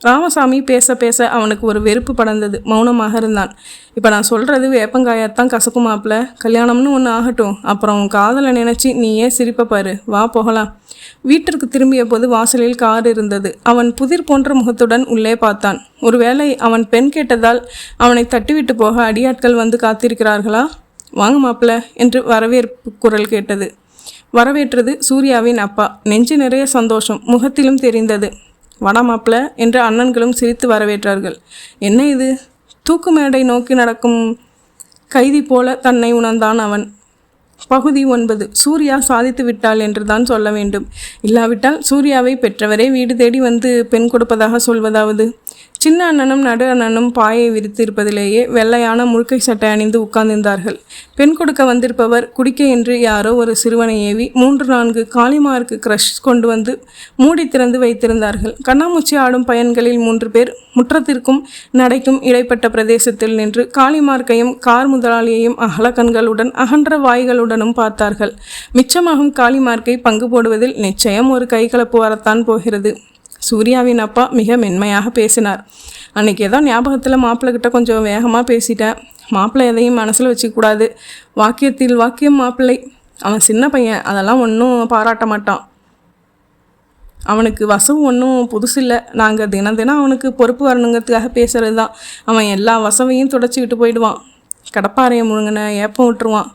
ராமசாமி பேச பேச அவனுக்கு ஒரு வெறுப்பு படர்ந்தது. மௌனமாக இருந்தான். இப்போ நான் சொல்கிறது வேப்பங்காயத்தான் கசக்கும் மாப்பிள்ள. கல்யாணம்னு ஒன்று ஆகட்டும், அப்புறம் உன் காதலை நினச்சி நீ ஏன் சிரிப்ப பாரு. வா போகலாம். வீட்டிற்கு திரும்பிய போது வாசலில் கார் இருந்தது. அவன் புதிர் போன்ற முகத்துடன் உள்ளே பார்த்தான். ஒருவேளை அவன் பெண் கேட்டதால் அவனை தட்டிவிட்டு போக அடியாட்கள் வந்து காத்திருக்கிறார்களா? வாங்க மாப்பிள்ள என்று வரவேற்பு குரல் கேட்டது. வரவேற்றது சூர்யாவின் அப்பா. நெஞ்சு நிறைய சந்தோஷம் முகத்திலும் தெரிந்தது. வடா மாப்பிள்ள என்று அண்ணன்களும் சிரித்து வரவேற்றார்கள். என்ன இது? தூக்கு மேடை நோக்கி நடக்கும் கைதி போல தன்னை உணர்ந்தான் அவன். பகுதி 9. சூர்யா சாதித்து விட்டாள் என்று தான் சொல்ல வேண்டும். இல்லாவிட்டால் சூர்யாவை பெற்றவரே வீடு தேடி வந்து பெண் கொடுப்பதாக சொல்வதாவது. சின்ன அண்ணனும் நடு அண்ணனும் பாயை விரித்து இருப்பதிலேயே வெள்ளையான முழுக்கை சட்டை அணிந்து உட்கார்ந்திருந்தார்கள். பெண் கொடுக்க வந்திருப்பவர் குடிக்க என்று யாரோ ஒரு சிறுவனை ஏவி 3-4 காளிமாருக்கு கிரஷ் கொண்டு வந்து மூடி திறந்து வைத்திருந்தார்கள். கண்ணாமூச்சி ஆடும் பையன்களில் 3 பேர் முற்றத்திற்கும் நடைக்கும் இடைப்பட்ட பிரதேசத்தில் நின்று காளிமார்க்கையும் கார் முதலாளியையும் அகல கண்களுடன் அகன்ற வாய்களுடனும் பார்த்தார்கள். மிச்சமாகும் காளிமார்க்கை பங்கு போடுவதில் நிச்சயம் ஒரு கைகலப்பு வரத்தான் போகிறது. சூர்யாவின் அப்பா மிக மென்மையாக பேசினார். அன்றைக்கி ஏதோ ஞாபகத்தில் மாப்பிள்ளைகிட்ட கொஞ்சம் வேகமாக பேசிட்டேன். மாப்பிள்ளை எதையும் மனசில் வச்சுக்கூடாது. வாக்கியத்தில் வாக்கியம் மாப்பிள்ளை. அவன் சின்ன பையன், அதெல்லாம் ஒன்றும் பாராட்ட மாட்டான். அவனுக்கு வசவு ஒன்றும் புதுசில்லை. நாங்கள் தினம் அவனுக்கு பொறுப்பு வரணுங்கிறதுக்காக பேசுகிறது தான். அவன் எல்லா வசவையும் துடைச்சிக்கிட்டு போயிடுவான். கடப்பாறையை முழுங்கின ஏப்பம் விட்டுருவான்.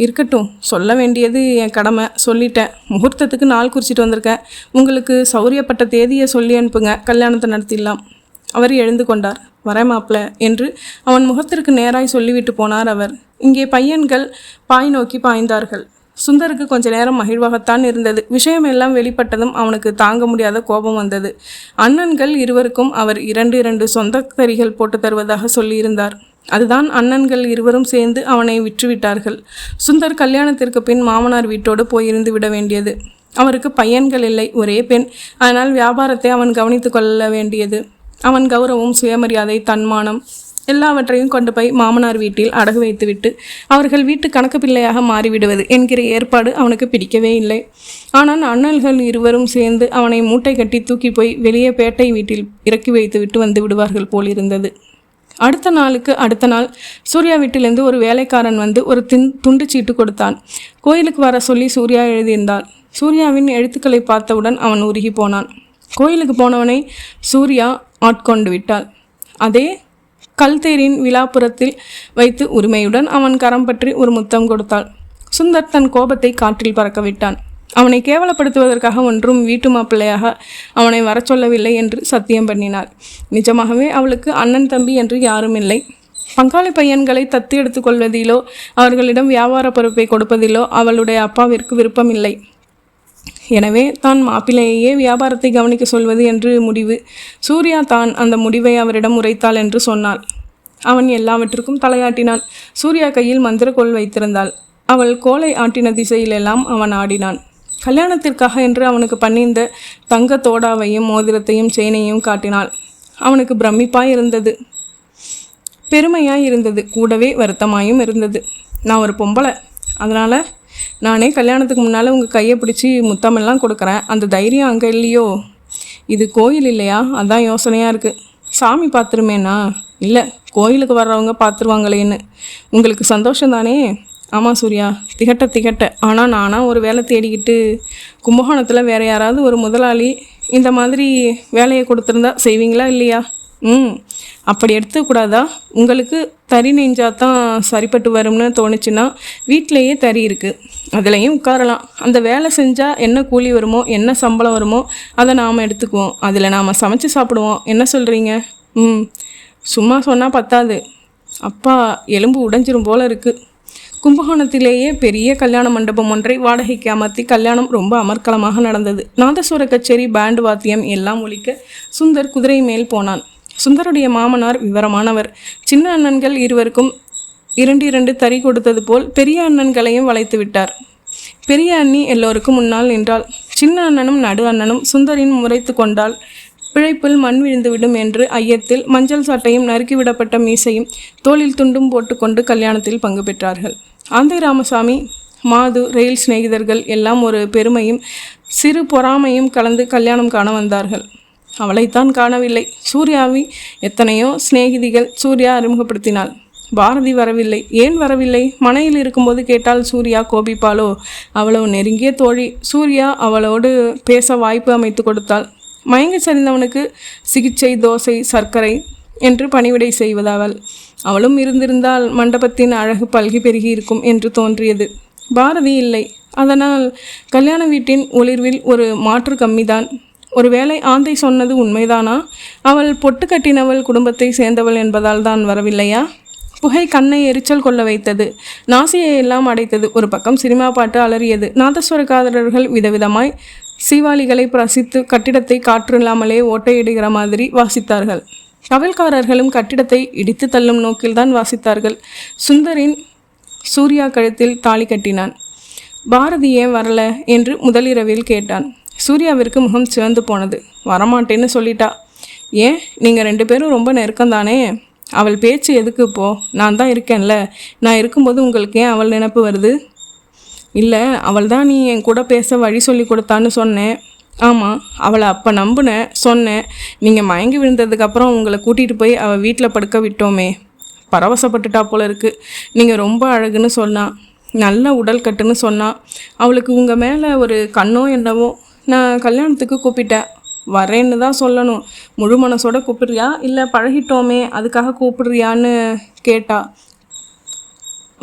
இருக்கட்டும், சொல்ல வேண்டியது என் கடமை, சொல்லிட்டேன். முகூர்த்தத்துக்கு நாள் குறிச்சிட்டு வந்திருக்கேன். உங்களுக்கு சௌரியப்பட்ட தேதியை சொல்லி அனுப்புங்க, கல்யாணத்தை நடத்திடலாம். அவர் எழுந்து கொண்டார். வரேன் மாப்பிள்ள என்று அவன் முகத்திற்கு நேராய் சொல்லிவிட்டு போனார் அவர். இங்கே பையன்கள் பாய் நோக்கி பாய்ந்தார்கள். சுந்தருக்கு கொஞ்ச நேரம் மகிழ்வாகத்தான் இருந்தது. விஷயமெல்லாம் வெளிப்பட்டதும் அவனுக்கு தாங்க முடியாத கோபம் வந்தது. அண்ணன்கள் இருவருக்கும் அவர் 2 சொந்த தறிகள் போட்டு தருவதாக சொல்லியிருந்தார். அதுதான் அண்ணன்கள் இருவரும் சேர்ந்து அவனை விற்றுவிட்டார்கள். சுந்தர் கல்யாணத்திற்கு பின் மாமனார் வீட்டோடு போயிருந்து விட வேண்டியது. அவருக்கு பையன்கள் இல்லை, ஒரே பெண். ஆனால் வியாபாரத்தை அவன் கவனித்து கொள்ள வேண்டியது. அவன் கௌரவம், சுயமரியாதை, தன்மானம் எல்லாவற்றையும் கொண்டு போய் மாமனார் வீட்டில் அடகு வைத்துவிட்டு அவர்கள் வீட்டு கணக்கு பிள்ளையாக மாறிவிடுவது என்கிற ஏற்பாடு அவனுக்கு பிடிக்கவே இல்லை. ஆனால் அண்ணல்கள் இருவரும் சேர்ந்து அவனை மூட்டை கட்டி தூக்கி போய் வெளியே பேட்டை வீட்டில் இறக்கி வைத்து விட்டு வந்து விடுவார்கள் போலிருந்தது. அடுத்த நாள் சூர்யா வீட்டிலிருந்து ஒரு வேலைக்காரன் வந்து ஒரு துண்டு சீட்டு கொடுத்தான். கோயிலுக்கு வர சொல்லி சூர்யா எழுதியிருந்தாள். சூர்யாவின் எழுத்துக்களை பார்த்தவுடன் அவன் உருகி போனான். கோயிலுக்கு போனவனை சூர்யா ஆட்கொண்டு விட்டாள். அதே கல்தேரின் விழாப்புறத்தில் வைத்து உரிமையுடன் அவன் கரம் பற்றி ஒரு முத்தம் கொடுத்தாள். சுந்தர் தன் கோபத்தை காற்றில் பறக்க விட்டான். அவனை கேவலப்படுத்துவதற்காக ஒன்றும் வீட்டு மாப்பிள்ளையாக அவனை வர சொல்லவில்லை என்று சத்தியம் பண்ணினாள். நிஜமாகவே அவளுக்கு அண்ணன் தம்பி என்று யாரும் இல்லை. பங்காளி பையன்களை தத்து எடுத்துக்கொள்வதிலோ அவர்களிடம் வியாபார பொறுப்பை கொடுப்பதிலோ அவளுடைய அப்பாவிற்கு விருப்பமில்லை. எனவே தான் மாப்பிள்ளையே வியாபாரத்தை கவனிக்க சொல்வது என்று முடிவு. சூர்யா தான் அந்த முடிவை அவரிடம் உரைத்தாள் என்று சொன்னாள். அவன் எல்லாவற்றுக்கும் தலையாட்டினான். சூர்யா கையில் மந்திரக்கோள் வைத்திருந்தாள். அவள் கோலை ஆட்டின திசையிலெல்லாம் அவன் ஆடினான். கல்யாணத்திற்காக என்று அவனுக்கு பண்ணியிருந்த தங்க தோடாவையும் மோதிரத்தையும் செயினையும் காட்டினாள். அவனுக்கு பிரமிப்பாய் இருந்தது, பெருமையாய் இருந்தது, கூடவே வருத்தமாயும் இருந்தது. நான் ஒரு பொம்பளை, அதனால் நானே கல்யாணத்துக்கு முன்னால் உங்கள் கையை பிடிச்சி முத்தமெல்லாம் கொடுக்குறேன். அந்த தைரியம் அங்கே இல்லையோ? இது கோயில் இல்லையா? அதான் யோசனையாக இருக்குது. சாமி பார்த்துருமேண்ணா? இல்லை, கோயிலுக்கு வர்றவங்க பார்த்துருவாங்களேன்னு. உங்களுக்கு சந்தோஷம் தானே? ஆமாம் சூர்யா, திகட்ட. ஆனால் நானாக ஒரு வேலை தேடிக்கிட்டு கும்பகோணத்தில் வேறு யாராவது ஒரு முதலாளி இந்த மாதிரி வேலையை கொடுத்துருந்தா செய்வீங்களா இல்லையா? அப்படி எடுத்துக்கூடாதா? உங்களுக்கு தறி நெஞ்சாதான் சரிப்பட்டு வரும்னு தோணுச்சுன்னா வீட்டிலையே தறி இருக்குது, அதுலேயும் உட்காரலாம். அந்த வேலை செஞ்சால் என்ன கூலி வருமோ, என்ன சம்பளம் வருமோ அதை நாம் எடுத்துக்குவோம். அதில் நாம் சமைச்சு சாப்பிடுவோம். என்ன சொல்கிறீங்க? சும்மா சொன்னால் பத்தாது. அப்பா எலும்பு உடைஞ்சிரும் போல் இருக்குது. கும்பகோணத்திலேயே பெரிய கல்யாண மண்டபம் ஒன்றை வாடகைக்கு அமர்த்தி கல்யாணம் ரொம்ப அமர்க்கலமாக நடந்தது. நாதஸ்வர கச்சேரி, பேண்டு வாத்தியம் எல்லாம் ஒலிக்க சுந்தர் குதிரை மேல் போனான். சுந்தருடைய மாமனார் விவரமானவர். சின்ன அண்ணன்கள் இருவருக்கும் 2 தறி கொடுத்தது போல் பெரிய அண்ணன்களையும் வளைத்து விட்டார். பெரிய அண்ணி எல்லோருக்கும் முன்னால் நின்றாள். சின்ன அண்ணனும் நடு அண்ணனும் சுந்தரின் முறைத்து கொண்டால் பிழைப்பில் மண் விழுந்துவிடும் என்று ஐயத்தில் மஞ்சள் சட்டையும் நறுக்கிவிடப்பட்ட மீசையும் தோளில் துண்டும் போட்டுக்கொண்டு கல்யாணத்தில் பங்கு பெற்றார்கள். ஆந்தை ராமசாமி, மாது, ரயில் சிநேகிதர்கள் எல்லாம் ஒரு பெருமையும் சிறு பொறாமையும் கலந்து கல்யாணம் காண வந்தார்கள். அவளைத்தான் காணவில்லை. சூர்யாவி எத்தனையோ சிநேகிதிகள் சூர்யா அறிமுகப்படுத்தினாள். பாரதி வரவில்லை. ஏன் வரவில்லை? மனையில் இருக்கும்போது கேட்டால் சூர்யா கோபிப்பாளோ? அவ்வளவு நெருங்கிய தோழி. சூர்யா அவளோடு பேச வாய்ப்பு அமைத்து கொடுத்தாள். மயங்கி சரிந்தவனுக்கு சிகிச்சை, தோசை, சர்க்கரை என்று பணிவிடை செய்வதவள். அவளும் இருந்திருந்தால் மண்டபத்தின் அழகு பல்கி பெருகி இருக்கும் என்று தோன்றியது. பாரதி இல்லை. அதனால் கல்யாண வீட்டின் ஒளிர்வில் ஒரு மாற்று கம்மிதான். ஒருவேளை ஆந்தை சொன்னது உண்மைதானா? அவள் பொட்டு கட்டினவள் குடும்பத்தை சேர்ந்தவள் என்பதால் தான் வரவில்லையா? புகை கண்ணை எரிச்சல் கொள்ள வைத்தது, நாசியை எல்லாம் அடைத்தது. ஒரு பக்கம் சினிமா பாட்டு அலறியது. நாதஸ்வரக்காரர்கள் விதவிதமாய் சீவாளிகளை பிரசித்து கட்டிடத்தை காற்றில்லாமலே ஓட்டையிடுகிற மாதிரி வாசித்தார்கள். காவல்காரர்களும் கட்டிடத்தை இடித்து தள்ளும் நோக்கில்தான் வாசித்தார்கள். சுந்தரின் சூர்யா கழுத்தில் தாலி கட்டினான். பாரதி ஏன் வரல என்று முதலிரவில் கேட்டான். சூர்யாவிற்கு முகம் சிவந்து போனது. வரமாட்டேன்னு சொல்லிட்டா. ஏன், நீங்கள் 2 பேரும் ரொம்ப நெருக்கம்தானே? அவள் பேச்சு எதுக்கு இப்போ? நான் தான் இருக்கேன்ல. நான் இருக்கும்போது உங்களுக்கு ஏன் அவள் நினப்பு வருது? இல்லை, அவள் தான் நீ என் கூட பேச வழி சொல்லி கொடுத்தான்னு சொன்னேன். ஆமாம், அவளை அப்போ நம்பினேன், சொன்னேன். நீங்கள் மயங்கி விழுந்ததுக்கப்புறம் உங்களை கூட்டிகிட்டு போய் அவள் வீட்டில் படுக்க விட்டோமே, பரவசப்பட்டுட்டா போல இருக்குது. நீங்கள் ரொம்ப அழகுன்னு சொன்னான், நல்ல உடல் கட்டுன்னு சொன்னான். அவளுக்கு உங்கள் மேலே ஒரு கண்ணோ என்னவோ. நான் கல்யாணத்துக்கு கூப்பிட்டேன். வரேன்னு தான் சொல்லணும். முழு மனசோட கூப்பிடுறியா இல்லை பழகிட்டோமே அதுக்காக கூப்பிடுறியான்னு கேட்டா.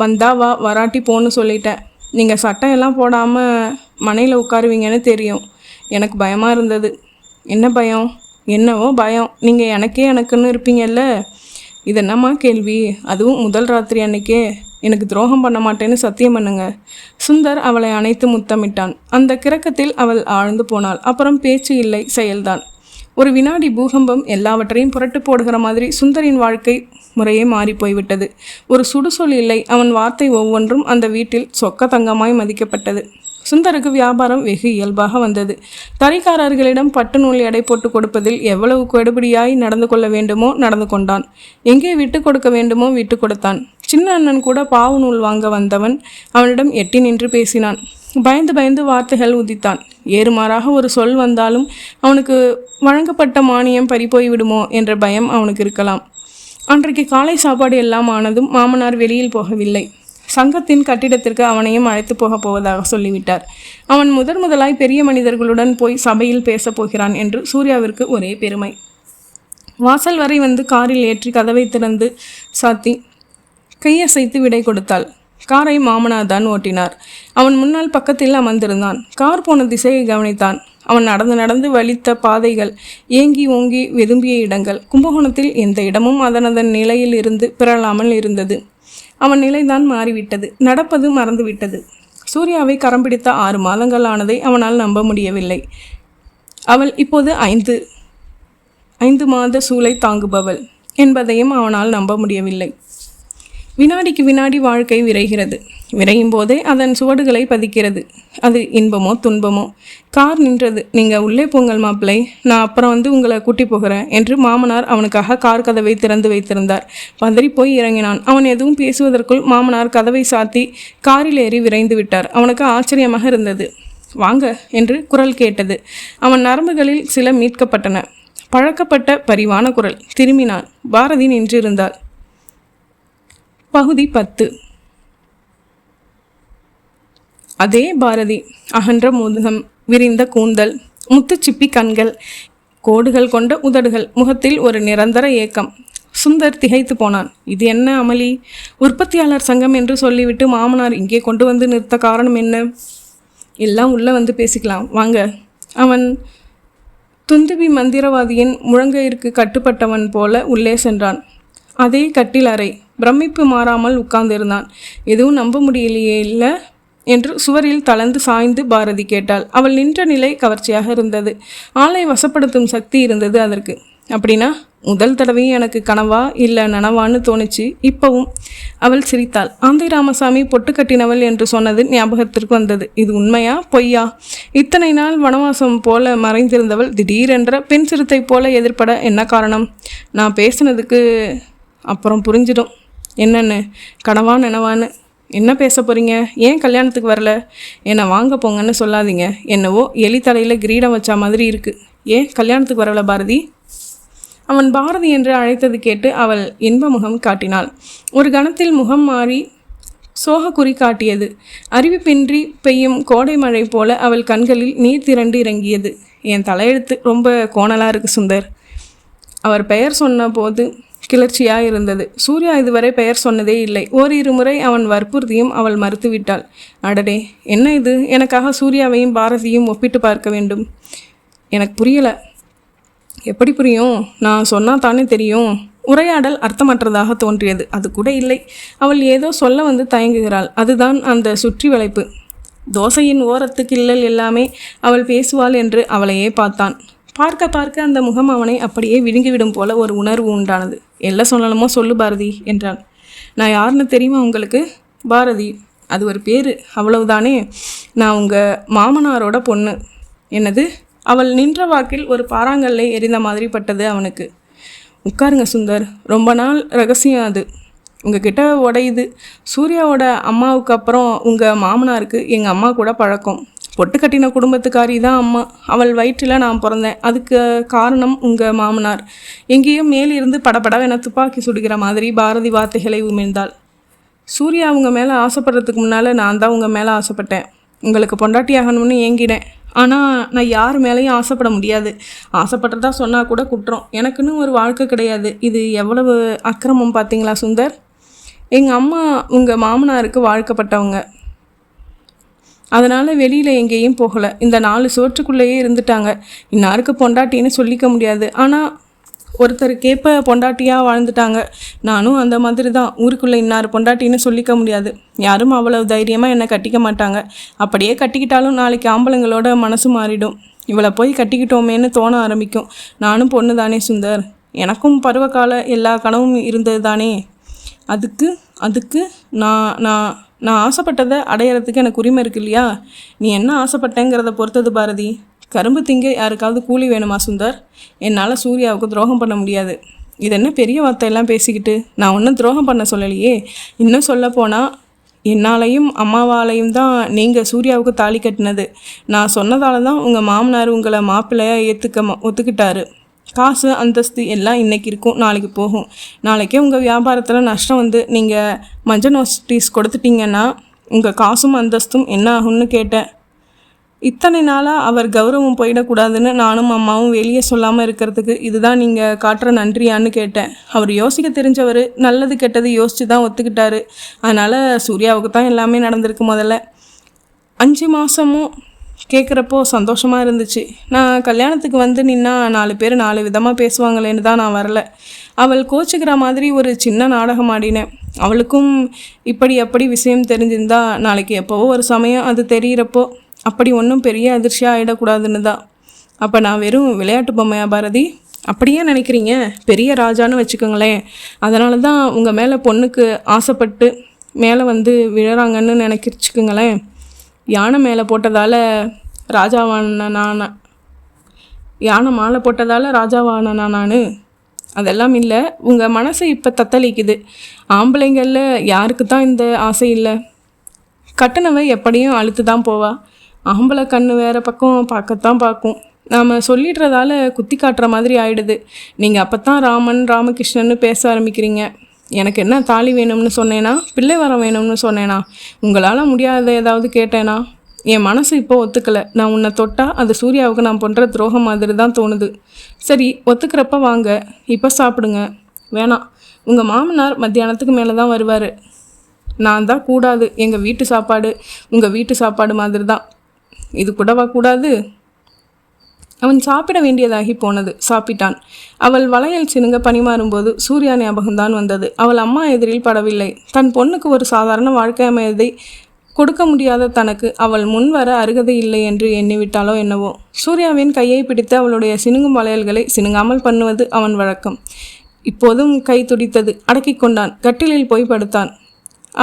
வந்தா வா, வராட்டி போன்னு சொல்லிட்டேன். நீங்கள் சட்டையெல்லாம் போடாமல் மனையில் உட்காருவீங்கன்னு தெரியும். எனக்கு பயமாக இருந்தது. என்ன பயம்? என்னவோ பயம். நீங்கள் எனக்குன்னு இருப்பீங்கல்ல. இது என்னம்மா கேள்வி? அதுவும் முதல் ராத்திரி அன்னைக்கே. எனக்கு துரோகம் பண்ண மாட்டேன்னு சத்தியம் பண்ணுங்க. சுந்தர் அவளை அணைத்து முத்தமிட்டான். அந்த கிறக்கத்தில் அவள் ஆழ்ந்து போனாள். அப்புறம் பேச்சு இல்லை, செயல்தான். ஒரு வினாடி பூகம்பம் எல்லாவற்றையும் புரட்டு போடுகிற மாதிரி சுந்தரின் வாழ்க்கை முறையே மாறி போய்விட்டது. ஒரு சுடுசொல் இல்லை. அவன் வார்த்தை ஒவ்வொன்றும் அந்த வீட்டில் சொக்க தங்கமாய் மதிக்கப்பட்டது. சுந்தருக்கு வியாபாரம் வெகு இயல்பாக வந்தது. தறிக்காரர்களிடம் பட்டு நூல் எடை போட்டு கொடுப்பதில் எவ்வளவு கெடுபிடியாய் நடந்து கொள்ள வேண்டுமோ நடந்து கொண்டான். எங்கே விட்டு கொடுக்க வேண்டுமோ விட்டு கொடுத்தான். சின்ன அண்ணன் கூட பாவு நூல் வாங்க வந்தவன் அவனிடம் எட்டி நின்று பேசினான். பயந்து பயந்து வார்த்தைகள் உதித்தான். ஏறுமாறாக ஒரு சொல் வந்தாலும் அவனுக்கு வழங்கப்பட்ட மானியம் பறிபோய் விடுமோ என்ற பயம் அவனுக்கு இருக்கலாம். அன்றைக்கு காலை சாப்பாடு எல்லாம் ஆனதும் மாமனார் வெளியில் போகவில்லை. சங்கத்தின் கட்டிடத்திற்கு அவனையும் அழைத்து போகப் போவதாக சொல்லிவிட்டார். அவன் முதலாய் பெரிய மனிதர்களுடன் போய் சபையில் பேசப் போகிறான் என்று சூர்யாவிற்கு ஒரே பெருமை. வாசல் வரை வந்து காரில் ஏற்றி கதவை திறந்து சாத்தி கையசைத்து விடை கொடுத்தாள். காரை மாமனார் தான் ஓட்டினார். அவன் முன்னால் பக்கத்தில் அமர்ந்திருந்தான். கார் போன திசையை கவனித்தான். அவன் நடந்து நடந்து வலித்த பாதைகள், ஏங்கி ஓங்கி வெதும்பிய இடங்கள். கும்பகோணத்தில் எந்த இடமும் அதனதன் நிலையில் இருந்து பிறழாமல் இருந்தது. அவன் நிலைதான் மாறிவிட்டது. நடப்பது மறந்துவிட்டது. சூர்யாவை கரம் பிடித்த 6 மாதங்கள் ஆனதை அவனால் நம்ப முடியவில்லை. அவள் இப்போது 5 மாத சூளை தாங்குபவள் என்பதையும் அவனால் நம்ப முடியவில்லை. வினாடிக்கு வினாடி வாழ்க்கை விரைகிறது. விரையும் போதே அதன் சுவடுகளை பதிக்கிறது. அது இன்பமோ துன்பமோ. கார் நின்றது. நீங்கள் உள்ளே போங்கள் மாப்பிள்ளை, நான் அப்புறம் வந்து உங்களை கூட்டி போகிறேன் என்று மாமனார் அவனுக்காக கார் கதவை திறந்து வைத்திருந்தார். பதறி போய் இறங்கினான். அவன் எதுவும் பேசுவதற்குள் மாமனார் கதவை சாத்தி காரில் ஏறி விரைந்து விட்டார். அவனுக்கு ஆச்சரியமாக இருந்தது. வாங்க என்று குரல் கேட்டது. அவன் நரம்புகளில் சில மீட்கப்பட்டன. பழக்கப்பட்ட பரிவான குரல். திரும்பினான். பாரதி நின்றிருந்தாள். பகுதி 10. அதே பாரதி. அகன்ற முகம், விரிந்த கூந்தல், முத்துச்சிப்பி கண்கள், கோடுகள் கொண்ட உதடுகள், முகத்தில் ஒரு நிரந்தர ஏக்கம். சுந்தர் திகைத்து போனான். இது என்ன அமளி? உற்பத்தியாளர் சங்கம் என்று சொல்லிவிட்டு மாமனார் இங்கே கொண்டு வந்து நிறுத்த காரணம் என்ன? எல்லாம் உள்ளே வந்து பேசிக்கலாம், வாங்க. அவன் துந்துபி மந்திரவாதியின் முழங்கையிற்கு கட்டுப்பட்டவன் போல உள்ளே சென்றான். அதே கட்டில் அறை. பிரமிப்பு மாறாமல் உட்கார்ந்திருந்தான். எதுவும் நம்ப முடியலையே இல்லை என்று சுவரில் தளர்ந்து சாய்ந்து பாரதி கேட்டாள். அவள் நின்ற நிலை கவர்ச்சியாக இருந்தது. ஆளை வசப்படுத்தும் சக்தி இருந்தது அதற்கு. அப்படின்னா முதல் தடவையும் எனக்கு கனவா இல்லை நனவான்னு தோணுச்சு. இப்பவும். அவள் சிரித்தாள். ஆந்தை ராமசாமி பொட்டு கட்டினவள் என்று சொன்னது ஞாபகத்திற்கு வந்தது. இது உண்மையா பொய்யா? இத்தனை நாள் வனவாசம் போல மறைந்திருந்தவள் திடீரென்ற பெண் சிறுத்தை போல எதிர்பட என்ன காரணம்? நான் பேசினதுக்கு அப்புறம் புரிஞ்சிடும் என்னென்னு, கனவா நனவான்னு. என்ன பேச போகிறீங்க? ஏன் கல்யாணத்துக்கு வரல? என்னை வாங்க போங்கன்னு சொல்லாதீங்க. என்னவோ எலி தலையில் கிரீடம் வச்சா மாதிரி இருக்குது. ஏன் கல்யாணத்துக்கு வரல பாரதி? அவன் பாரதி என்று அழைத்தது கேட்டு அவள் இன்ப முகம் காட்டினாள். ஒரு கணத்தில் முகம் மாறி சோக குறி காட்டியது. அறிவிப்பின்றி பெய்யும் கோடை மழை போல அவள் கண்களில் நீர் திரண்டு இறங்கியது. என் தலையெழுத்து ரொம்ப கோணலாக இருக்குது சுந்தர். அவர் பெயர் சொன்ன போது கிளர்ச்சியாக இருந்தது. சூர்யா இதுவரை பெயர் சொன்னதே இல்லை. ஓரிரு முறை அவன் வற்புறுத்தியும் அவள் மறுத்துவிட்டாள். அடடே, என்ன இது? எனக்காக சூர்யாவையும் பாரதியும் ஒப்பிட்டு பார்க்க வேண்டும். எனக்கு புரியலை. எப்படி புரியும்? நான் சொன்னால் தானே தெரியும். உரையாடல் அர்த்தமற்றதாக தோன்றியது. அது கூட இல்லை. அவள் ஏதோ சொல்ல வந்து தயங்குகிறாள். அதுதான் அந்த சுற்றி வளைப்பு. தோசையின் ஓரத்து கிள்ளல் எல்லாமே அவள் பேசுவாள் என்று அவளையே பார்த்தான். பார்க்க பார்க்க அந்த முகம் அவனை அப்படியே விழுங்கிவிடும் போல ஒரு உணர்வு உண்டானது. எல்லாம் சொல்லணுமோ சொல்லு பாரதி என்றான். நான் யாருன்னு தெரியுமா உங்களுக்கு? பாரதி. அது ஒரு பேர், அவ்வளவுதானே. நான் உங்கள் மாமனாரோட பொண்ணு. என்னது? அவள் நின்ற வாக்கில் ஒரு பாறாங்கல்லை எரிந்த மாதிரி பட்டது அவனுக்கு. உட்காருங்க சுந்தர், ரொம்ப நாள் ரகசியம் அது உங்ககிட்ட உடையுது. சூர்யாவோட அம்மாவுக்கு அப்புறம் உங்கள் மாமனாருக்கு எங்கள் அம்மா கூட பழக்கம். பொட்டு கட்டின குடும்பத்துக்காரி தான் அம்மா. அவள் வயிற்றில் நான் பிறந்தேன். அதுக்கு காரணம் உங்கள் மாமனார். எங்கேயும் மேலிருந்து படபடவென துப்பாக்கி சுடுகிற மாதிரி பாரதி வார்த்தைகளை உமிழ்ந்தாள். சூர்யா அவங்க மேலே ஆசைப்படுறதுக்கு முன்னால் நான் தான் உங்கள் மேலே ஆசைப்பட்டேன். உங்களுக்கு பொண்டாட்டி ஆகணும்னு ஏங்கினேன். ஆனால் நான் யார் மேலேயும் ஆசைப்பட முடியாது. ஆசைப்பட்டதா சொன்னால் கூட குற்றம். எனக்குன்னு ஒரு வாழ்க்கை கிடையாது. இது எவ்வளவு அக்கிரமம் பார்த்தீங்களா சுந்தர்? எங்கள் அம்மா உங்கள் மாமனாருக்கு வாழ்க்கப்பட்டவங்க. அதனால் வெளியில் எங்கேயும் போகலை. இந்த 4 சுவற்றுக்குள்ளேயே இருந்துட்டாங்க. இன்னாருக்கு பொண்டாட்டின்னு சொல்லிக்க முடியாது. ஆனால் ஒருத்தருக்கேற்ப பொண்டாட்டியாக வாழ்ந்துட்டாங்க. நானும் அந்த மாதிரி தான். ஊருக்குள்ளே இன்னார் பொண்டாட்டின்னு சொல்லிக்க முடியாது. யாரும் அவ்வளவு தைரியமாக என்னை கட்டிக்க மாட்டாங்க. அப்படியே கட்டிக்கிட்டாலும் நாளைக்கு ஆம்பளைங்களோட மனசு மாறிடும். இவளை போய் கட்டிக்கிட்டோமேன்னு தோண ஆரம்பிக்கும். நானும் பொண்ணு தானே சுந்தர். எனக்கும் பருவகால எல்லா கனவும் இருந்தது தானே. அதுக்கு நான் நான் நான் ஆசைப்பட்டதை அடையிறதுக்கு எனக்கு உரிமை இருக்கு இல்லையா? நீ என்ன ஆசைப்பட்டேங்கிறத பொறுத்தது பாரதி. கரும்பு திங்க யாருக்காவது கூலி வேணுமா சுந்தர்? என்னால் சூர்யாவுக்கு துரோகம் பண்ண முடியாது. இது என்ன பெரிய வார்த்தையெல்லாம் பேசிக்கிட்டு? நான் ஒன்றும் துரோகம் பண்ண சொல்லலையே. இன்னும் சொல்லப்போனால் என்னாலையும் அம்மாவாலையும் தான் நீங்கள் சூர்யாவுக்கு தாலி கட்டினது. நான் சொன்னதால தான் உங்கள் மாமனார் உங்களை மாப்பிள்ளையாக ஒத்துக்கிட்டாரு. காசு அந்தஸ்து எல்லாம் இன்றைக்கி இருக்கும், நாளைக்கு போகும். நாளைக்கே உங்கள் வியாபாரத்தில் நஷ்டம் வந்து நீங்கள் மஞ்சள் நோட்டீஸ் கொடுத்துட்டீங்கன்னா உங்கள் காசும் அந்தஸ்தும் என்ன ஆகும்னு கேட்டேன். இத்தனை நாளாக அவர் கௌரவம் போயிடக்கூடாதுன்னு நானும் அம்மாவும் வெளியே சொல்லாமல் இருக்கிறதுக்கு இதுதான் நீங்கள் காட்டுற நன்றியான்னு கேட்டேன். அவர் யோசிக்க தெரிஞ்சவர், நல்லது கெட்டது யோசித்து தான் ஒத்துக்கிட்டாரு. அதனால் சூர்யாவுக்கு தான் எல்லாமே நடந்திருக்கு. முதல்ல 5 மாதமும் கேட்குறப்போ சந்தோஷமாக இருந்துச்சு. நான் கல்யாணத்துக்கு வந்து நின்னா 4 பேர் 4 விதமாக பேசுவாங்களேன்னு தான் நான் வரல. அவள் கோச்சிக்கிற மாதிரி ஒரு சின்ன நாடகம் ஆடினேன். அவளுக்கும் இப்படி அப்படி விஷயம் தெரிஞ்சிருந்தா நாளைக்கு எப்போவோ ஒரு சமயம் அது தெரிகிறப்போ அப்படி ஒன்றும் பெரிய அதிர்ச்சியாக ஆகிடக்கூடாதுன்னு தான். அப்போ நான் வெறும் விளையாட்டு பொம்மையா பாரதி? அப்படியே நினைக்கிறீங்க? பெரிய ராஜான்னு வச்சுக்கோங்களேன். அதனால தான் உங்கள் மேலே பொண்ணுக்கு ஆசைப்பட்டு மேலே வந்து விழுறாங்கன்னு நினைக்கிச்சுக்குங்களேன். யானை மேலே போட்டதால் யானை மாலை போட்டதால் ராஜாவான நான்? அதெல்லாம் இல்லை. உங்கள் மனசு இப்போ தத்தளிக்குது. ஆம்பளைங்களில் யாருக்கு தான் இந்த ஆசை இல்லை? கட்டினவை எப்படியும் அழுத்து தான் போவா. ஆம்பளை கண்ணு வேறு பக்கம் பார்க்கத்தான் பார்க்கும். நாம் சொல்லிடுறதால குத்தி காட்டுற மாதிரி ஆயிடுது. நீங்கள் அப்போ தான் ராமகிருஷ்ணன்னு பேச ஆரம்பிக்கிறீங்க. எனக்கு என்ன தாலி வேணும்னு சொன்னேனா? பிள்ளை வரம் வேணும்னு சொன்னேனா? உங்களால் முடியாத ஏதாவது கேட்டேனா? என் மனசு இப்போ ஒத்துக்கலை. நான் உன்னை தொட்டால் அது சூர்யாவுக்கு நான் பண்ணுற துரோகம் மாதிரி தான் தோணுது. சரி, ஒத்துக்கிறப்ப வாங்க, இப்போ சாப்பிடுங்க. வேணாம், உங்கள் மாமனார் மத்தியானத்துக்கு மேலே தான் வருவார். நான் தான் கூடாது. எங்கள் வீட்டு சாப்பாடு உங்கள் வீட்டு சாப்பாடு மாதிரி தான். இது கூடவா கூடாது? அவன் சாப்பிட வேண்டியதாகி போனது. சாப்பிட்டான். அவள் வளையல் சினுங்க பணிமாறும்போது சூர்யா ஞாபகம்தான் வந்தது. அவள் அம்மா எதிரில் படவில்லை. தன் பொண்ணுக்கு ஒரு சாதாரண வாழ்க்கை அமையதை கொடுக்க முடியாத தனக்கு அவள் முன்வர அருகதை இல்லை என்று எண்ணிவிட்டாலோ என்னவோ. சூர்யாவின் கையை பிடித்து அவளுடைய சினுங்கும் வளையல்களை சினுங்காமல் பண்ணுவது அவன் வழக்கம். இப்போதும் கை துடித்தது. அடக்கி கொண்டான். கட்டிலில் போய் படுத்தான்.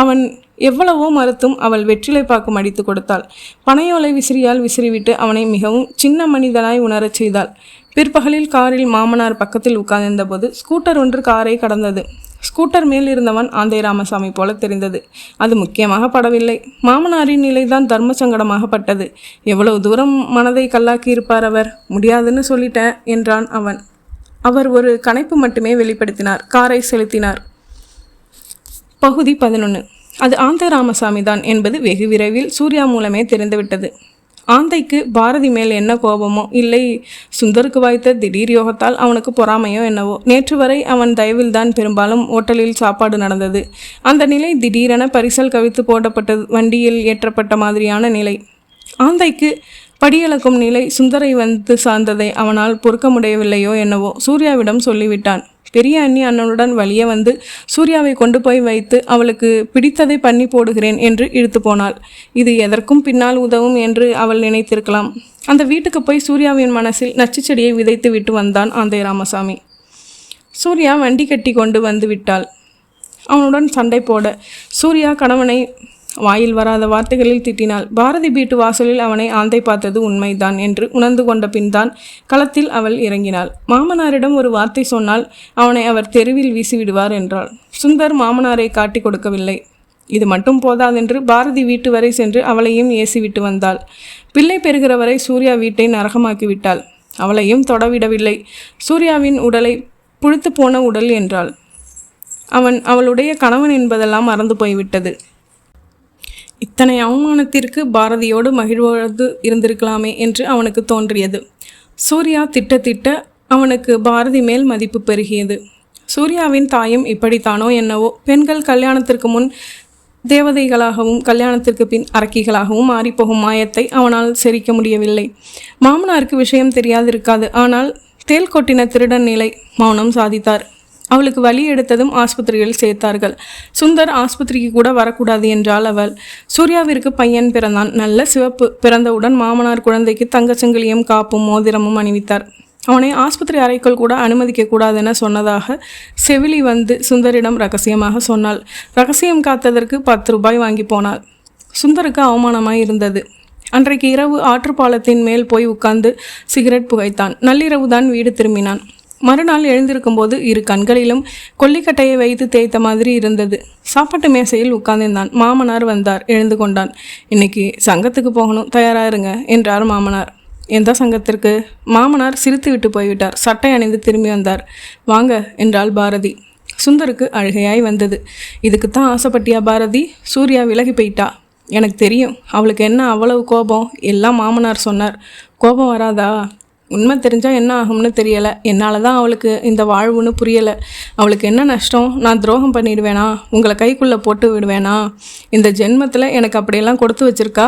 அவன் எவ்வளவோ மறுத்தும் அவள் வெற்றிலை பாக்கு மடித்து கொடுத்தாள். பனையோலை விசிறியால் விசிறிவிட்டு அவனை மிகவும் சின்ன மனிதனாய் உணரச் செய்தாள். பிற்பகலில் காரில் மாமனார் பக்கத்தில் உட்கார்ந்திருந்தபோது ஸ்கூட்டர் ஒன்று காரை கடந்தது. ஸ்கூட்டர் மேல் இருந்தவன் ஆந்தை ராமசாமி போல தெரிந்தது. அது முக்கியமாக படவில்லை. மாமனாரின் நிலைதான் தர்ம சங்கடமாகப்பட்டது. எவ்வளவு தூரம் மனதை கல்லாக்கி இருப்பார் அவர்? முடியாதுன்னு சொல்லிட்டேன் என்றான் அவன். அவர் ஒரு கனைப்பு மட்டுமே வெளிப்படுத்தினார். காரை செலுத்தினார். பகுதி 11. அது ஆந்தை ராமசாமி தான் என்பது வெகு விரைவில் சூர்யா மூலமே தெரிந்துவிட்டது. ஆந்தைக்கு பாரதி மேல் என்ன கோபமோ, இல்லை சுந்தருக்கு வாய்த்த திடீர் யோகத்தால் அவனுக்கு பொறாமையோ என்னவோ. நேற்று வரை அவன் தயவில்தான் பெரும்பாலும் ஓட்டலில் சாப்பாடு நடந்தது. அந்த நிலை திடீரென பரிசல் கவித்து போடப்பட்டது. வண்டியில் ஏற்றப்பட்ட மாதிரியான நிலை. ஆந்தைக்கு படியளக்கும் நிலை சுந்தரை வந்து சார்ந்ததை அவனால் பொறுக்க முடியவில்லையோ என்னவோ சூர்யாவிடம் சொல்லிவிட்டான். பெரிய அண்ணி அண்ணனுடன் வழியே வந்து சூர்யாவை கொண்டு போய் வைத்து அவளுக்கு பிடித்ததை பண்ணி போடுகிறேன் என்று இழுத்து போனாள். இது எதற்கும் பின்னால் உதவும் என்று அவள் நினைத்திருக்கலாம். அந்த வீட்டுக்கு போய் சூர்யாவின் மனசில் நச்சு செடியை விதைத்து விட்டு வந்தான் ஆந்தை ராமசாமி. சூர்யா வண்டி கட்டி கொண்டு வந்து விட்டாள். அவனுடன் சண்டை போட சூர்யா கணவனை வாயில் வராத வார்த்தைகளில் திட்டினாள். பாரதி வீட்டு வாசலில் அவனை ஆந்தை பார்த்தது உண்மைதான் என்று உணர்ந்து கொண்ட பின்தான் களத்தில் அவள் இறங்கினாள். மாமனாரிடம் ஒரு வார்த்தை சொன்னால் அவனை அவர் தெருவில் வீசிவிடுவார் என்றாள். சுந்தர் மாமனாரை காட்டி கொடுக்கவில்லை. இது மட்டும் போதாதென்று பாரதி வீட்டு வரை சென்று அவளையும் ஏசிவிட்டு வந்தாள். பிள்ளை பெறுகிற வரை சூர்யா வீட்டை நரகமாக்கிவிட்டாள். அவளையும் தொடவிடவில்லை. சூர்யாவின் உடலை புழுத்து போன உடல் என்றாள். அவளுடைய கணவன் என்பதெல்லாம் மறந்து போய்விட்டது. இத்தனை அவமானத்திற்கு பாரதியோடு மகிழ்வது இருந்திருக்கலாமே என்று அவனுக்கு தோன்றியது. சூர்யா திட்ட அவனுக்கு பாரதி மேல் மதிப்பு பெருகியது. சூர்யாவின் தாயும் இப்படித்தானோ என்னவோ, பெண்கள் கல்யாணத்திற்கு முன் தேவதைகளாகவும் கல்யாணத்திற்கு பின் அரக்கிகளாகவும் மாறிப்போகும் மாயத்தை அவனால் செரிக்க முடியவில்லை. மாமனாருக்கு விஷயம் தெரியாதிருக்காது. ஆனால் தேல் கொட்டின திருடன் நிலை மௌனம் சாதித்தார். அவளுக்கு வலி எடுத்ததும் ஆஸ்பத்திரியில் சேர்த்தார்கள். சுந்தர் ஆஸ்பத்திரிக்கு கூட வரக்கூடாது என்றாள் அவள். சூர்யாவிற்கு பையன் பிறந்தான். நல்ல சிவப்பு. பிறந்தவுடன் மாமனார் குழந்தைக்கு தங்கச்சங்கிலியும் காப்பும் மோதிரமும் அணிவித்தார். அவனை ஆஸ்பத்திரி அறைக்குள் கூட அனுமதிக்க கூடாதென சொன்னதாக செவிலி வந்து சுந்தரிடம் ரகசியமாக சொன்னாள். ரகசியம் காத்ததற்கு 10 ரூபாய் வாங்கி போனாள். சுந்தருக்கு அவமானமாய் இருந்தது. அன்றைக்கு இரவு ஆற்றுப்பாலத்தின் மேல் போய் உட்கார்ந்து சிகரெட் புகைத்தான். நள்ளிரவுதான் வீடு திரும்பினான். மறுநாள் எழுந்திருக்கும்போது 2 கண்களிலும் கொல்லிக்கட்டையை வைத்து தேய்த்த மாதிரி இருந்தது. சாப்பாட்டு மேசையில் உட்கார்ந்திருந்தான். மாமனார் வந்தார். எழுந்து கொண்டான். இன்னைக்கு சங்கத்துக்கு போகணும், தயாராருங்க என்றார் மாமனார். எந்த சங்கத்திற்கு? மாமனார் சிரித்து விட்டு போய்விட்டார். சட்டை அணிந்து திரும்பி வந்தார். வாங்க என்றாள் பாரதி. சுந்தருக்கு அழுகையாய் வந்தது. இதுக்குத்தான் ஆசைப்பட்டியா பாரதி? சூர்யா விலகி போயிட்டா. எனக்கு தெரியும். அவளுக்கு என்ன அவ்வளவு கோபம்? எல்லாம் மாமனார் சொன்னார். கோபம் வராதா? உண்மை தெரிஞ்சால் என்ன ஆகும்னு தெரியலை. என்னால் தான் அவளுக்கு இந்த வாழ்வுன்னு புரியலை. அவளுக்கு என்ன நஷ்டம்? நான் துரோகம் பண்ணிடுவேனா? உங்களை கைக்குள்ளே போட்டு விடுவேனா? இந்த ஜென்மத்தில் எனக்கு அப்படியெல்லாம் கொடுத்து வச்சிருக்கா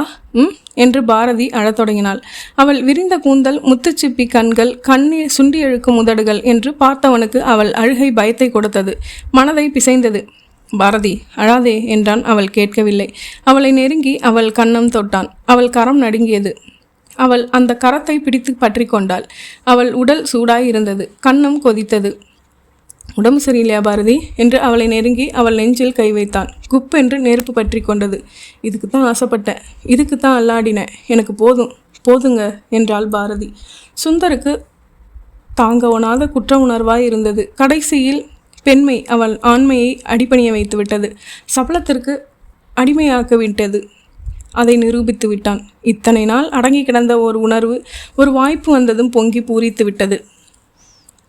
என்று பாரதி அழத் தொடங்கினாள். அவள் விரிந்த கூந்தல், முத்துச்சிப்பி கண்கள், கண்ணீர் சுண்டி எழுக்கும் உதடுகள் என்று பார்த்தவனுக்கு அவள் அழுகை பயத்தை கொடுத்தது. மனதை பிசைந்தது. பாரதி அழாதே என்றான். அவள் கேட்கவில்லை. அவளை நெருங்கி அவள் கன்னம் தொட்டான். அவள் கரம் நடுங்கியது. அவள் அந்த கரத்தை பிடித்து பற்றி கொண்டாள். அவள் உடல் சூடாய் இருந்தது. கன்னம் கொதித்தது. உடம்பு சரியில்லையா பாரதி என்று அவளை நெருங்கி அவள் நெஞ்சில் கை வைத்தான். குப்பென்று நெருப்பு பற்றி கொண்டது. இதுக்கு தான் ஆசைப்பட்டேன், இதுக்கு தான் அல்லாடினேன், எனக்கு போதுங்க என்றாள் பாரதி. சுந்தருக்கு தாங்க ஒணாத குற்ற உணர்வாய் இருந்தது. கடைசியில் பெண்மை அவள் ஆண்மையை அடிபணிய வைத்து விட்டது. சபலத்திற்கு அடிமையாக்க விட்டது. அதை நிரூபித்து விட்டான். இத்தனை நாள் அடங்கி கிடந்த ஒரு உணர்வு ஒரு வாய்ப்பு வந்ததும் பொங்கி பூரித்து விட்டது.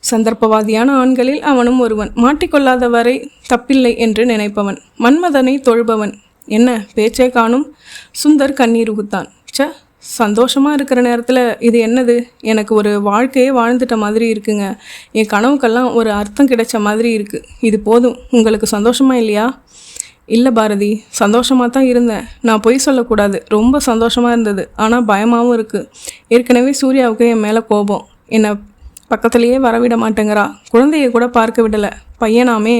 சந்தர்ப்பவாதியான ஆண்களில் அவனும் ஒருவன். மாட்டிக்கொள்ளாத வரை தப்பில்லை என்று நினைப்பவன், மன்மதனை தொழுபவன். என்ன பேச்சே காணும்? சுந்தர் கண்ணீர் உகுத்தான். சந்தோஷமாக இருக்கிற நேரத்தில் இது என்னது? எனக்கு ஒரு வாழ்க்கையே வாழ்ந்துட்ட மாதிரி இருக்குங்க. என் கனவுக்கெல்லாம் ஒரு அர்த்தம் கிடைச்ச மாதிரி இருக்குது. இது போதும். உங்களுக்கு சந்தோஷமா இல்லையா? இல்லை பாரதி, சந்தோஷமாக தான் இருந்தேன். நான் பொய் சொல்லக்கூடாது. ரொம்ப சந்தோஷமாக இருந்தது. ஆனால் பயமாகவும் இருக்குது. ஏற்கனவே சூர்யாவுக்கு என் மேலே கோபம். என்னை பக்கத்துலேயே வரவிட மாட்டேங்கிறா. குழந்தைய கூட பார்க்க விடலை. பையனாமே.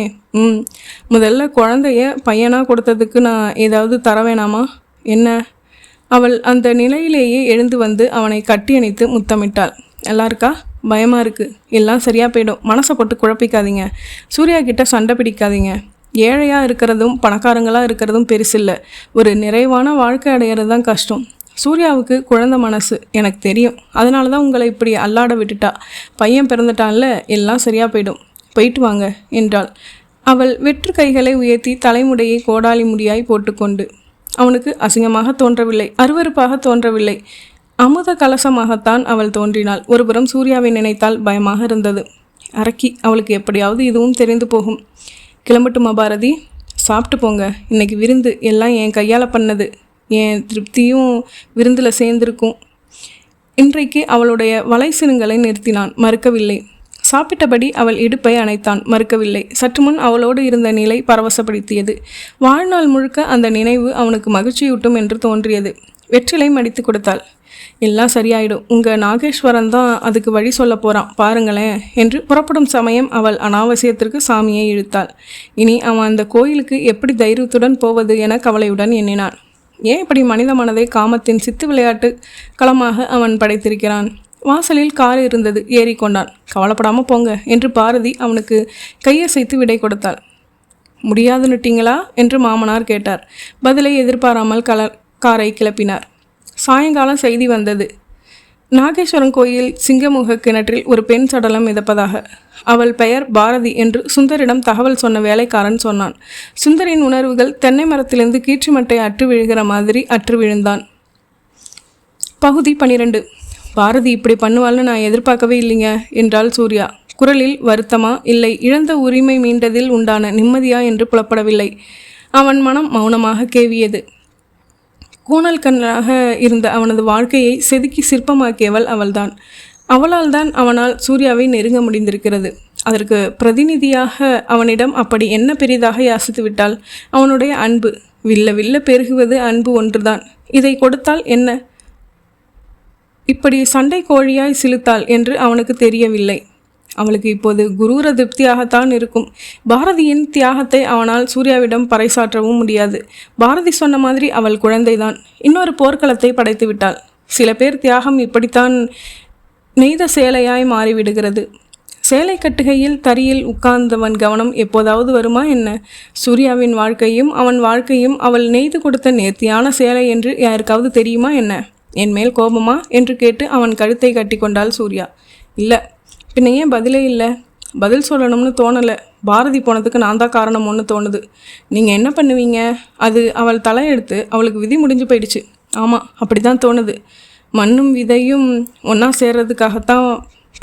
முதல்ல குழந்தைய பையனாக கொடுத்ததுக்கு நான் ஏதாவது தர வேணாமா? என்ன? அவள் அந்த நிலையிலேயே எழுந்து வந்து அவனை கட்டி அணைத்து முத்தமிட்டாள். நல்லா இருக்கா? பயமாக இருக்குது. எல்லாம் சரியாக போயிடும். மனசை போட்டு குழப்பிக்காதீங்க. சூர்யா கிட்ட சண்டை பிடிக்காதீங்க. ஏழையாக இருக்கிறதும் பணக்காரங்களாக இருக்கிறதும் பெருசில்லை. ஒரு நிறைவான வாழ்க்கை அடையிறது தான் கஷ்டம். சூர்யாவுக்கு குழந்தை மனசு எனக்கு தெரியும். அதனால தான் உங்களை இப்படி அல்லாட விட்டுட்டா. பையன் பிறந்துட்டான்ல, எல்லாம் சரியாக போயிடும். போயிட்டு வாங்க என்றாள். அவள் வெற்று கைகளை உயர்த்தி தலைமுடியை கோடாலி முடியாய் போட்டுக்கொண்டு. அவனுக்கு அசிங்கமாக தோன்றவில்லை, அருவருப்பாக தோன்றவில்லை. அமுத கலசமாகத்தான் அவள் தோன்றினாள். ஒருபுறம் சூர்யாவை நினைத்தால் பயமாக இருந்தது. அரக்கி, அவளுக்கு எப்படியாவது இதுவும் தெரிந்து போகும். கிளம்பட்டுமா பாரதி? சாப்பிட்டு போங்க. இன்னைக்கு விருந்து எல்லாம் என் கையால் பண்ணது. என் திருப்தியும் விருந்தில் சேர்ந்திருக்கும். இன்றைக்கு அவளுடைய வலைசினுங்களை நிறுத்தினான். மறுக்கவில்லை. சாப்பிட்டபடி அவள் இடுப்பை அணைத்தான். மறுக்கவில்லை. சற்று முன் அவளோடு இருந்த நிலை பரவசப்படுத்தியது. வாழ்நாள் முழுக்க அந்த நினைவு அவனுக்கு மகிழ்ச்சியூட்டும் என்று தோன்றியது. வெற்றிலை மடித்து கொடுத்தாள். எல்லாம் சரியாயிடும். உங்கள் நாகேஸ்வரன் தான் அதுக்கு வழி சொல்ல போகிறான், பாருங்களேன் என்று புறப்படும் சமயம் அவள் அனாவசியத்திற்கு சாமியை இழுத்தாள். இனி அவன் அந்த கோயிலுக்கு எப்படி தைரியத்துடன் போவது என கவலையுடன் எண்ணினான். ஏன் இப்படி மனித மனதை காமத்தின் சித்து விளையாட்டு களமாக அவன் படைத்திருக்கிறான்? வாசலில் கார் இருந்தது. ஏறிக்கொண்டான். கவலைப்படாமல் போங்க என்று பாரதி அவனுக்கு கையசைத்து விடை கொடுத்தாள். முடியாதுன்னுட்டீங்களா என்று மாமனார் கேட்டார். பதிலை எதிர்பாராமல் காரை கிளப்பினார். சாயங்காலம் செய்தி வந்தது. நாகேஸ்வரன் கோயில் சிங்கமுக கிணற்றில் ஒரு பெண் சடலம் மிதப்பதாக. அவள் பெயர் பாரதி என்று சுந்தரிடம் தகவல் சொன்ன வேலைக்காரன் சொன்னான். சுந்தரின் உணர்வுகள் தென்னை மரத்திலிருந்து கீற்றுமட்டை அற்று விழுகிற மாதிரி அற்று விழுந்தான். பகுதி 12. பாரதி இப்படி பண்ணுவாள்னு நான் எதிர்பார்க்கவே இல்லைங்க என்றாள் சூர்யா. குரலில் வருத்தமா, இல்லை இழந்த உரிமை மீண்டதில் உண்டான நிம்மதியா என்று புலப்படவில்லை. அவன் மனம் மௌனமாக கேவியது. கூணல் கண்ணாக இருந்த அவனது வாழ்க்கையை செதுக்கி சிற்பமாக்கியவள் அவள்தான். அவளால் தான் அவனால் சூர்யாவை நெருங்க முடிந்திருக்கிறது. அதற்கு பிரதிநிதியாக அவனிடம் அப்படி என்ன பெரிதாக யாசித்து விட்டாள்? அவனுடைய அன்பு. வில்ல பெருகுவது அன்பு ஒன்றுதான். இதை கொடுத்தால் என்ன? இப்படி சண்டை கோழியாய் சிலுத்தாள் என்று அவனுக்கு தெரியவில்லை. அவளுக்கு இப்போது குரூர திருப்தியாகத்தான் இருக்கும். பாரதியின் தியாகத்தை அவனால் சூர்யாவிடம் பறைசாற்றவும் முடியாது. பாரதி சொன்ன மாதிரி அவள் குழந்தைதான். இன்னொரு போர்க்களத்தை படைத்து விட்டாள். சில பேர் தியாகம் இப்படித்தான் நெய்த சேலையாய் மாறிவிடுகிறது. சேலை கட்டுகையில் தரியில் உட்கார்ந்தவன் கவனம் எப்போதாவது வருமா என்ன? சூர்யாவின் வாழ்க்கையும் அவன் வாழ்க்கையும் அவள் நெய்து கொடுத்த நேர்த்தியான சேலை என்று யாருக்காவது தெரியுமா என்ன? என் மேல் கோபமா என்று கேட்டு அவன் கழுத்தை கட்டி கொண்டாள் சூர்யா. இல்லை. பின்ன ஏன் பதிலே இல்லை? பதில் சொல்லணும்னு தோணலை. பாரதி போனதுக்கு நான் தான் காரணம்னு தோணுது. நீங்கள் என்ன பண்ணுவீங்க? அது அவள் தலையெடுத்து அவளுக்கு விதி முடிஞ்சு போயிடுச்சு. ஆமாம், அப்படி தான் தோணுது. மண்ணும் விதையும் ஒன்றா சேர்றதுக்காகத்தான்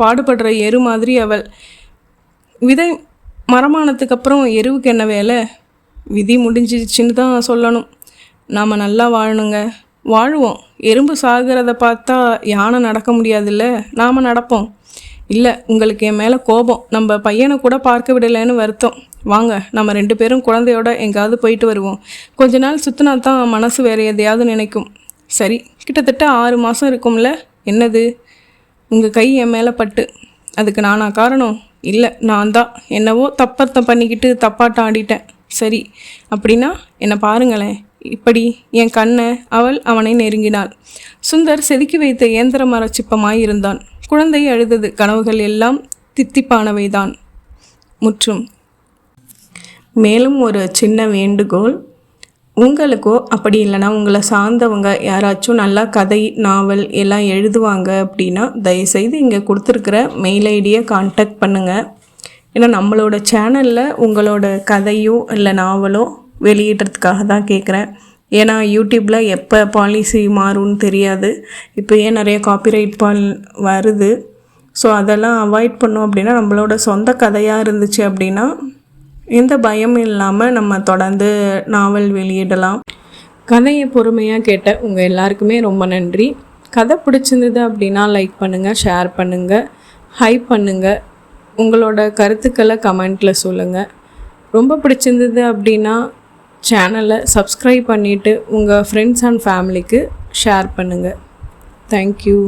பாடுபடுற எரு மாதிரி அவள். விதை மரமானதுக்கப்புறம் எருவுக்கு என்ன வேலை? விதி முடிஞ்சிச்சுன்னு தான் சொல்லணும். நாம் நல்லா வாழணுங்க. வாழுவோம். எறும்பு சாகிறத பார்த்தா யானை நடக்க முடியாதுல்ல, நாம் நடப்போம். இல்லை, உங்களுக்கு என் மேலே கோபம். நம்ம பையனை கூட பார்க்க விடலைன்னு வருத்தம். வாங்க, நம்ம 2 பேரும் குழந்தையோட எங்காவது போயிட்டு வருவோம். கொஞ்ச நாள் சுற்றினா தான் மனசு வேறு எதையாவது நினைக்கும். சரி, கிட்டத்தட்ட 6 மாதம் இருக்கும்ல. என்னது? உங்கள் கை என் மேலே பட்டு. அதுக்கு நானா காரணம்? இல்லை, நான் தான் என்னவோ தப்பத்தை பண்ணிக்கிட்டு தப்பாட்டம் ஆடிட்டேன். சரி, அப்படின்னா என்னை பாருங்களேன். இப்படி என் கண்ணை. அவனை நெருங்கினாள். சுந்தர் செதுக்கி வைத்த இயந்திர மரச்சிப்பமாய் இருந்தான். குழந்தை அழுதது. கனவுகள் எல்லாம் தித்திப்பானவைதான். முற்றும். மேலும் ஒரு சின்ன வேண்டுகோள். உங்களுக்கோ அப்படி இல்லைனா உங்களை சார்ந்தவங்க யாராச்சும் நல்லா கதை, நாவல் எல்லாம் எழுதுவாங்க அப்படின்னா தயவுசெய்து இங்கே கொடுத்துருக்குற மெயில் ஐடியை கான்டாக்ட் பண்ணுங்கள். ஏன்னா நம்மளோட சேனலில் உங்களோட கதையோ இல்லை நாவலோ வெளியிடுறதுக்காக தான் கேட்குறேன். ஏன்னா யூடியூப்பில் எப்போ பாலிசி மாறும்னு தெரியாது. இப்போ ஏன் நிறைய காப்பிரைட் வருது. ஸோ அதெல்லாம் அவாய்ட் பண்ணோம் அப்படின்னா நம்மளோட சொந்த கதையாக இருந்துச்சு அப்படின்னா எந்த பயமும் இல்லாமல் நம்ம தொடர்ந்து நாவல் வெளியிடலாம். கதையை பொறுமையாக கேட்ட உங்கள் எல்லாருக்குமே ரொம்ப நன்றி. கதை பிடிச்சிருந்தது அப்படின்னா லைக் பண்ணுங்கள், ஷேர் பண்ணுங்கள், ஹைப் பண்ணுங்கள். உங்களோட கருத்துக்களை கமெண்ட்டில் சொல்லுங்கள். ரொம்ப பிடிச்சிருந்தது அப்படின்னா சேனலை சப்ஸ்கிரைப் பண்ணிவிட்டு உங்கள் ஃப்ரெண்ட்ஸ் அண்ட் ஃபேமிலிக்கு ஷேர் பண்ணுங்கள். தேங்க்யூ.